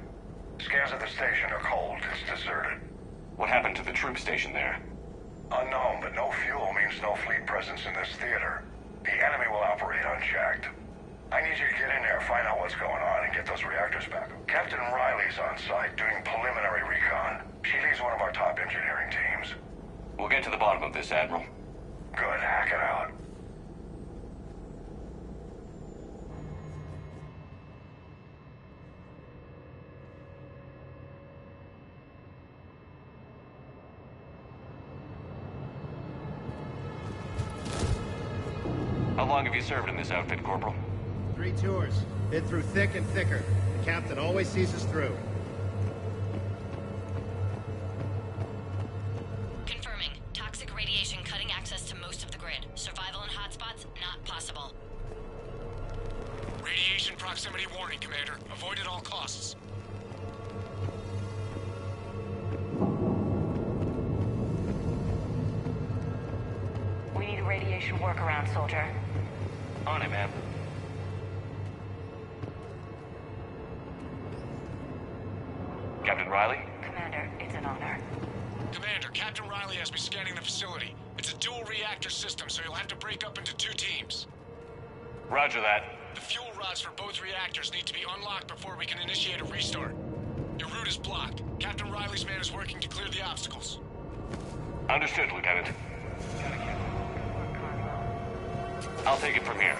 Scans at the station are cold. It's deserted. What happened to the troop station there? Unknown, but no fuel means no fleet presence in this theater. The enemy will operate unchecked. I need you to get in there, find out what's going on, and get those reactors back. Captain Riley's on site doing preliminary recon. She leads one of our top engineering teams. We'll get to the bottom of this, Admiral. Good, hack it out. How long have you served in this outfit, Corporal? 3 tours. Been through thick and thicker. The captain always sees us through. Confirming. Toxic radiation cutting access to most of the grid. Survival in hotspots, not possible. Radiation proximity warning, Commander. Avoid at all costs. We need a radiation workaround, soldier. On it, ma'am. Captain Riley? Commander, it's an honor. Commander, Captain Riley has me scanning the facility. It's a dual reactor system, so you'll have to break up into 2 teams. Roger that. The fuel rods for both reactors need to be unlocked before we can initiate a restart. Your route is blocked. Captain Riley's man is working to clear the obstacles. Understood, Lieutenant. I'll take it from here.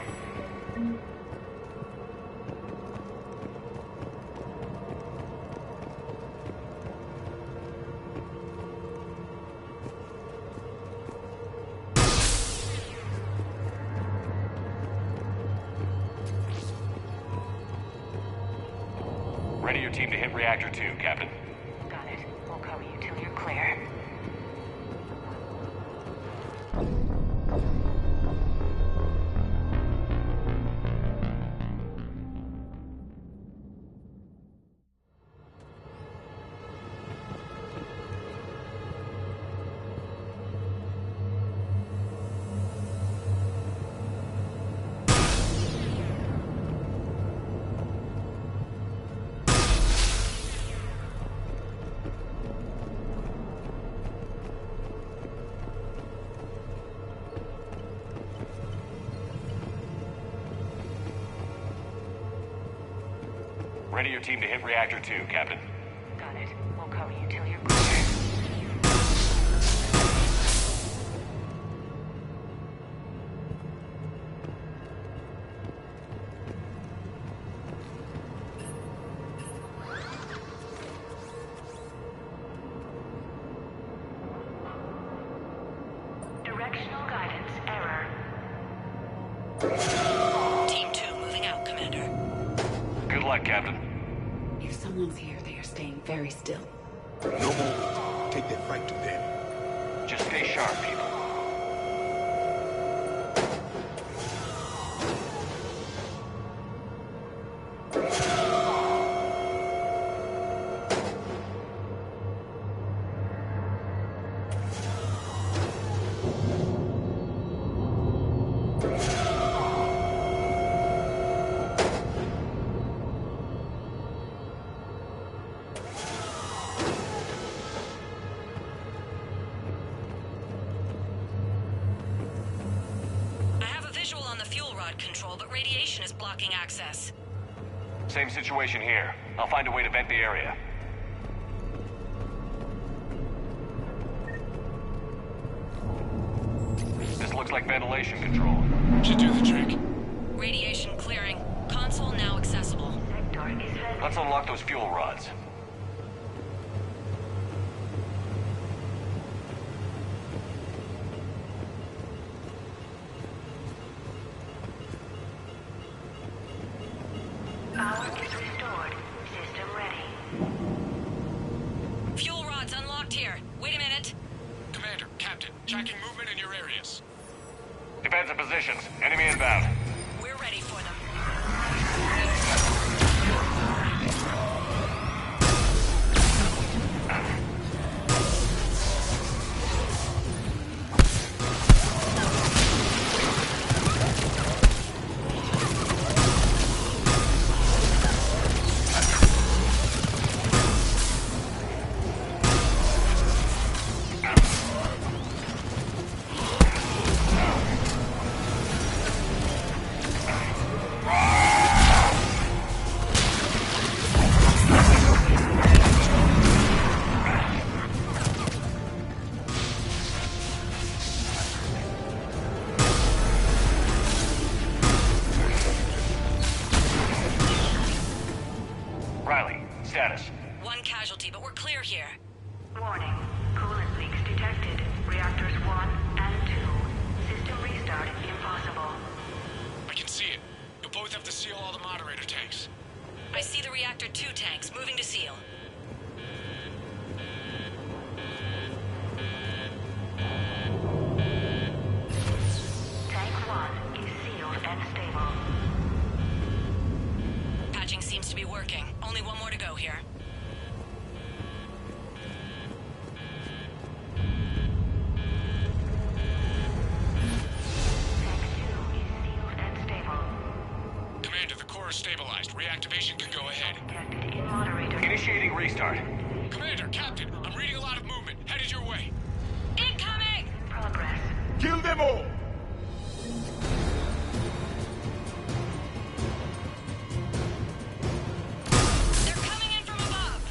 Ready your team to hit Reactor 2, Captain. Got it. We'll cover you till you're clear. Ready your team to hit Reactor 2, Captain. Got it. We'll cover you till you're clear. Directional guidance error. Team 2 moving out, Commander. Good luck, Captain. If someone's here, they are staying very still. No more. Take that fight to them. Just stay sharp, people. Control, but radiation is blocking access. Same situation here. I'll find a way to vent the area. This looks like ventilation control. Should do the trick. Radiation clearing. Console now accessible. Let's unlock those fuel rods. Power is restored. System ready. Fuel rods unlocked here. Wait a minute. Commander, Captain, tracking movement in your areas. Defensive positions. Enemy inbound. We're ready for them. status? 1 casualty, but we're clear here. Warning. Coolant leaks detected. Reactors 1 and 2. System restart impossible. I can see it. You'll both have to seal all the moderator tanks. I see the reactor 2 tanks moving to seal. Tank 1 is sealed and stable. Patching seems to be working. Only one more to go here. Commander, the core is stabilized. Reactivation can go ahead. Initiating restart. Commander, Captain, I'm reading a lot of movement. Headed your way. Incoming! Progress. Kill them all! They're coming in from above!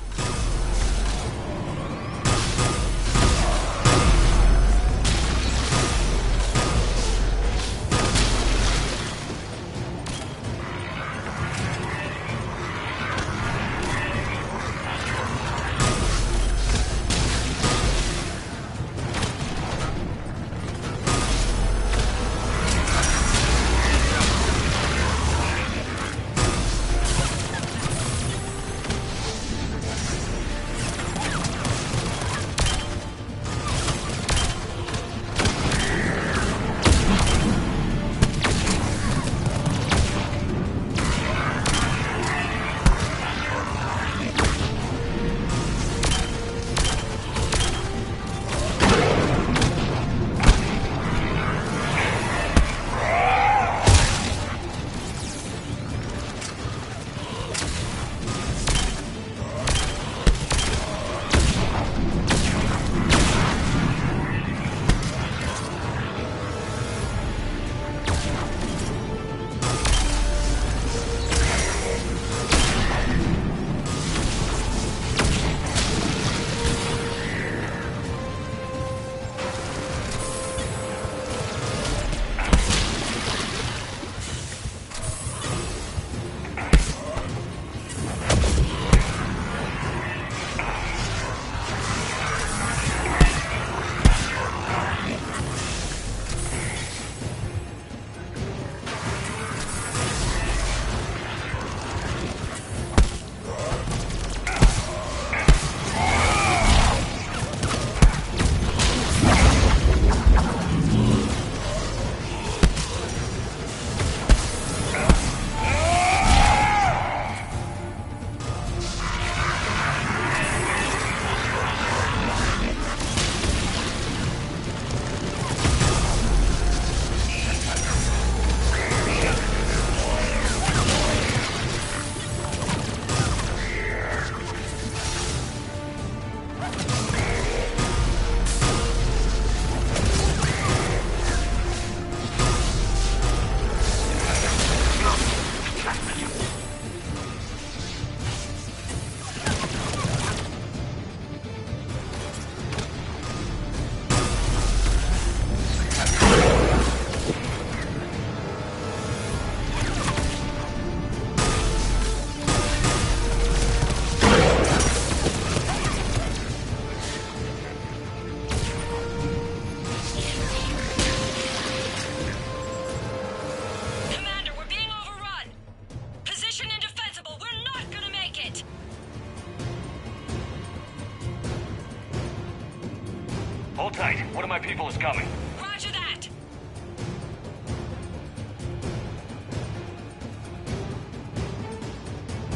Hold tight. One of my people is coming. Roger that!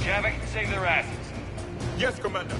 Javik, save their asses. Yes, Commander.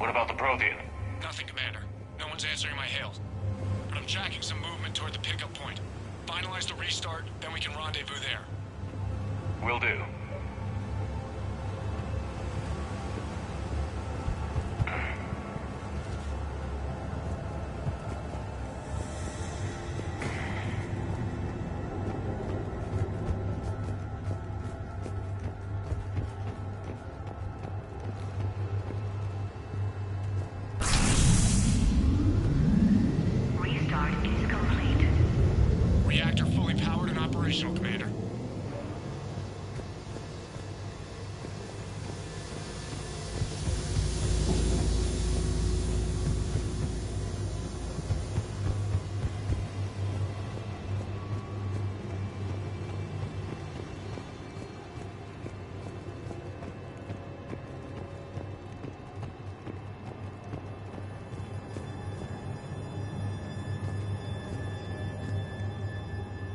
What about the Prothean? Nothing, Commander. No one's answering my hails. But I'm tracking some movement toward the pickup point. Finalize the restart, then we can rendezvous there. Will do. Restart is complete. Reactor fully powered and operational, Commander.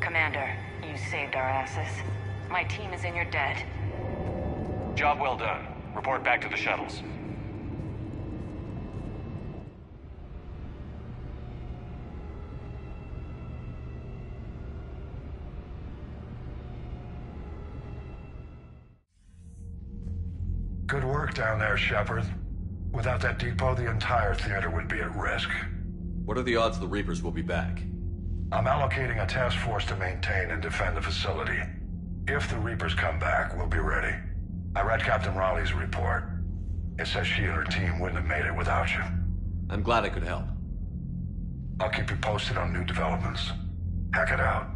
Commander, you saved our asses. My team is in your debt. Job well done. Report back to the shuttles. Good work down there, Shepard. Without that depot, the entire theater would be at risk. What are the odds the Reapers will be back? I'm allocating a task force to maintain and defend the facility. If the Reapers come back, we'll be ready. I read Captain Raleigh's report. It says she and her team wouldn't have made it without you. I'm glad I could help. I'll keep you posted on new developments. Hack it out.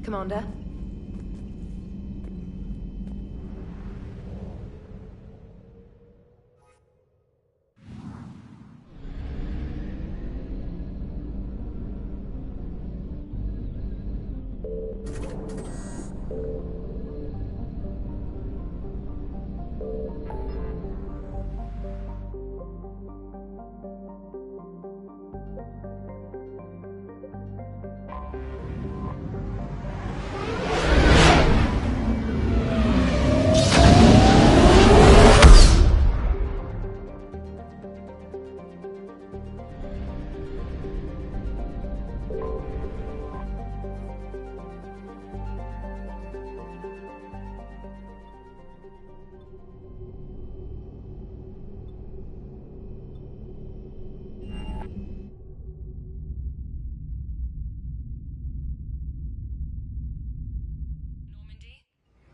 Commander?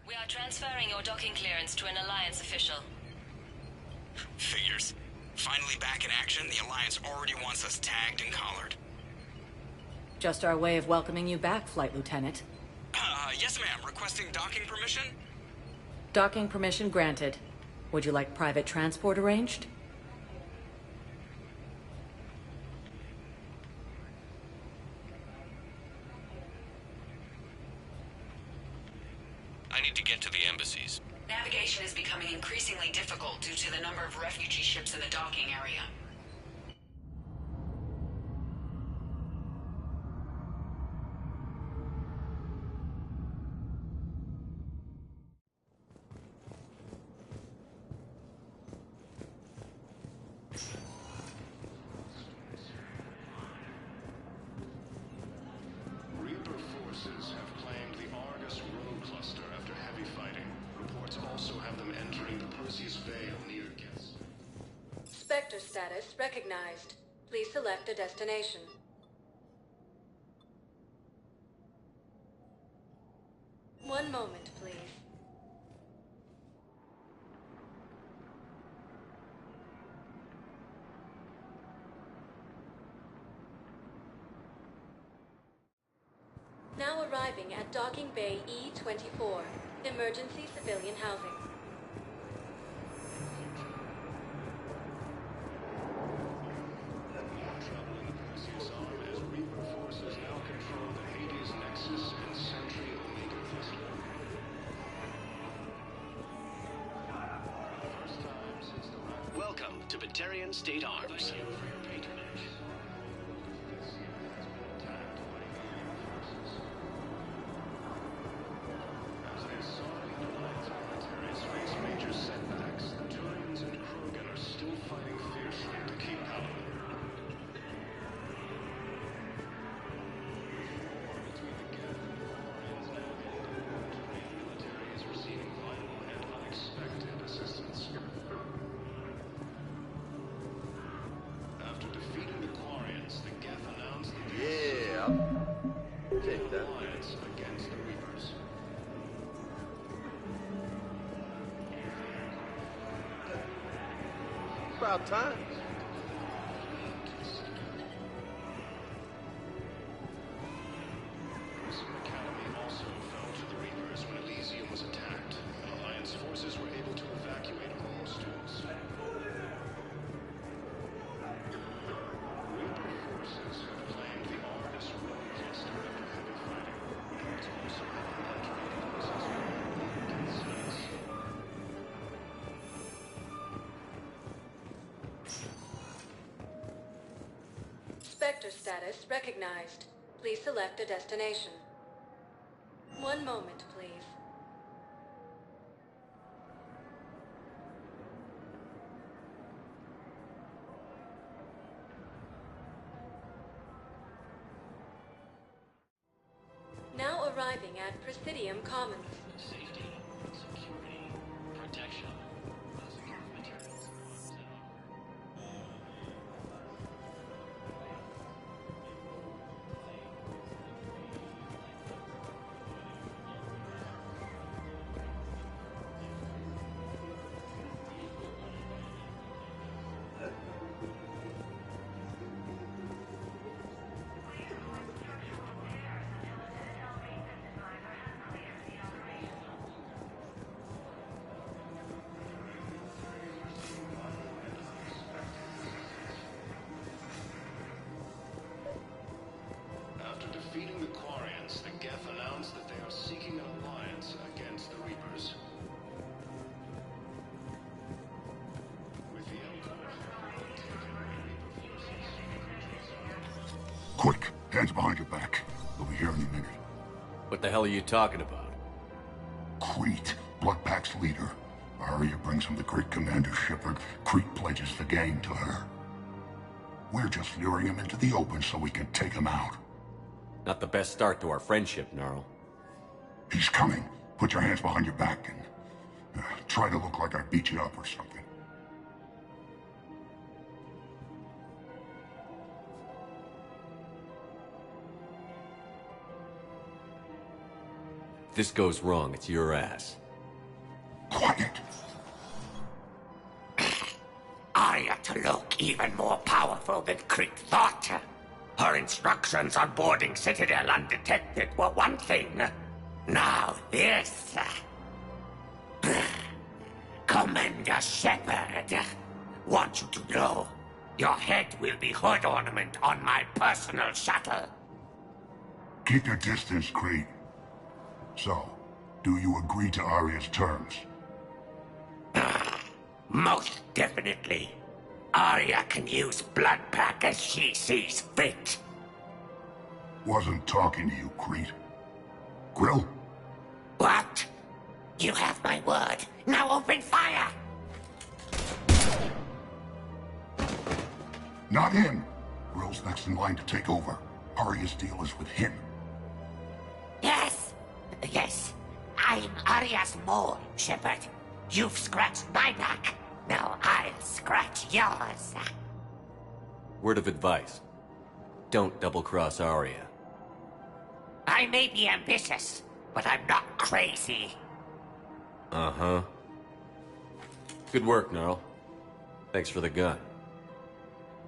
We are transferring your docking clearance to an Alliance official. Figures. Finally back in action, the Alliance already wants us tagged and collared. Just our way of welcoming you back, Flight Lieutenant. Yes ma'am, requesting docking permission? Docking permission granted. Would you like private transport arranged? I need to get to the embassies. Navigation is becoming increasingly difficult due to the number of refugee ships in the docking area. Reaper forces have claimed the Argus road cluster after heavy fighting. Reports also have them entering the Perseus Vale near Geth. Spectre status recognized. Please select a destination. One moment, please. Now arriving at Docking Bay E-24, emergency civilian housing. Welcome to Batarian State Arms. Take that. Against the Reapers. About time. Academy also fell to the Reapers when Elysium was attacked, and Alliance forces were able to evacuate all students. Reaper forces have claimed the Argus Road cluster after heavy fighting. It's also activated forces against us. Spectre status recognized. Please select a destination. One moment, please. Now arriving at Presidium Commons. Safety, security, protection. After defeating the Quarians, the Geth announced that they are seeking an alliance against the Reapers. With the Elcor taking Reaper forces. Quick, hands behind your back. We'll be here in a minute. What the hell are you talking about? Crete, Bloodpack's leader. Arya brings him the great Commander Shepard. Crete pledges the gang to her. We're just luring him into the open so we can take him out. Not the best start to our friendship, Gnarl. He's coming. Put your hands behind your back and try to look like I beat you up or something. If this goes wrong, it's your ass. Quiet. Arya to look even more powerful than Crete thought. Her instructions on boarding Citadel undetected were one thing. Now this. Commander Shepard, want you to know, your head will be hood ornament on my personal shuttle. Keep your distance, Crete. So, do you agree to Arya's terms? Most definitely. Arya can use Bloodpack as she sees fit. Wasn't talking to you, Crete. Grill? What? You have my word. Now open fire! Not him. Grill's next in line to take over. Arya's deal is with him. Yes. Yes. I'm Arya's mole, Shepard. You've scratched my back. Now I'll scratch yours. Word of advice. Don't double-cross Arya. I may be ambitious, but I'm not crazy. Uh-huh. Good work, Gnarl. Thanks for the gun.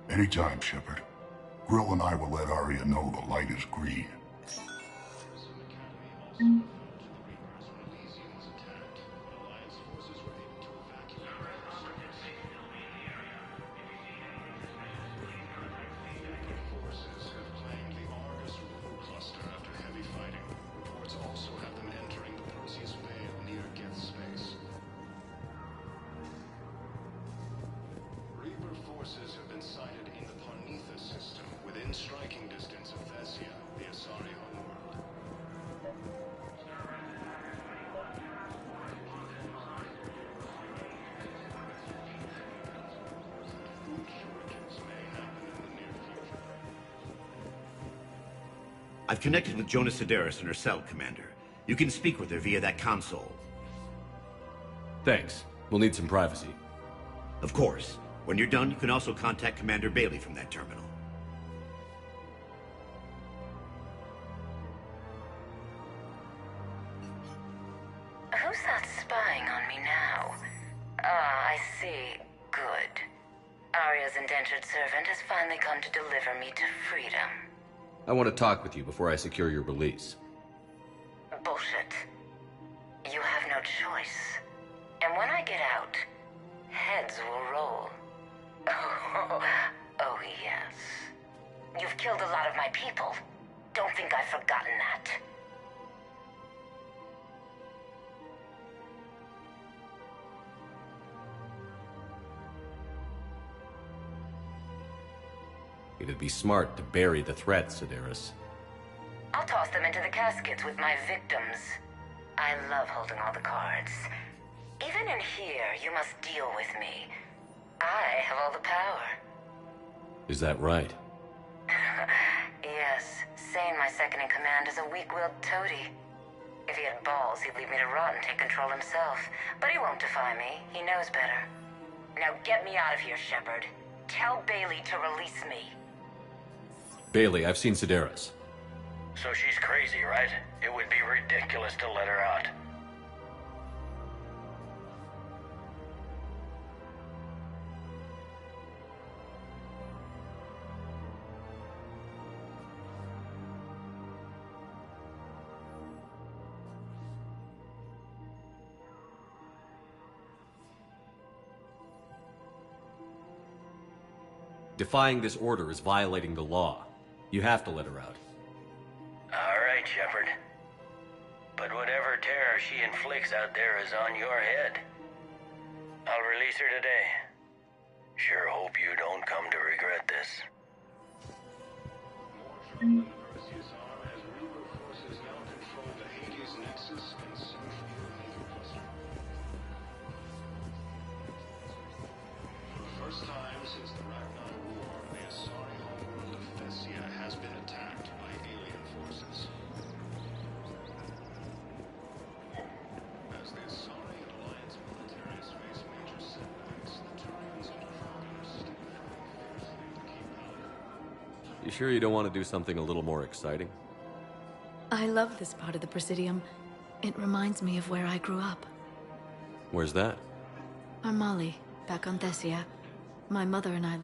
Anytime, Shepard. Grill and I will let Arya know the light is green. Striking distance of Thessia, the Asari homeworld. Food shortages may happen in the near future. I've connected with Jonas Sedaris in her cell, Commander. You can speak with her via that console. Thanks. We'll need some privacy. Of course. When you're done, you can also contact Commander Bailey from that terminal. Who's that spying on me now? Ah, I see. Good. Arya's indentured servant has finally come to deliver me to freedom. I want to talk with you before I secure your release. Bullshit. You have no choice. And when I get out, heads will roll. Oh, yes. You've killed a lot of my people. Don't think I've forgotten that. It'd be smart to bury the threat, Sedaris. I'll toss them into the caskets with my victims. I love holding all the cards. Even in here, you must deal with me. I have all the power. Is that right? Yes, Sane, my second-in-command, is a weak-willed toady. If he had balls, he'd leave me to rot and take control himself. But he won't defy me. He knows better. Now get me out of here, Shepard. Tell Bailey to release me. Bailey, I've seen Sedaris. So she's crazy, right? It would be ridiculous to let her out. Defying this order is violating the law. You have to let her out. All right, Shepard. But whatever terror she inflicts out there is on your head. I'll release her today. Sure hope you don't come to regret this. First time since the Ragnar War, the Asari homeworld of Thessia has been attacked by alien forces. As the Asari Alliance militaries face major setbacks, the Turians and Trafalgar still fighting fiercely to keep out. You sure you don't want to do something a little more exciting? I love this part of the Presidium. It reminds me of where I grew up. Where's that? Armali, back on Thessia. My mother and I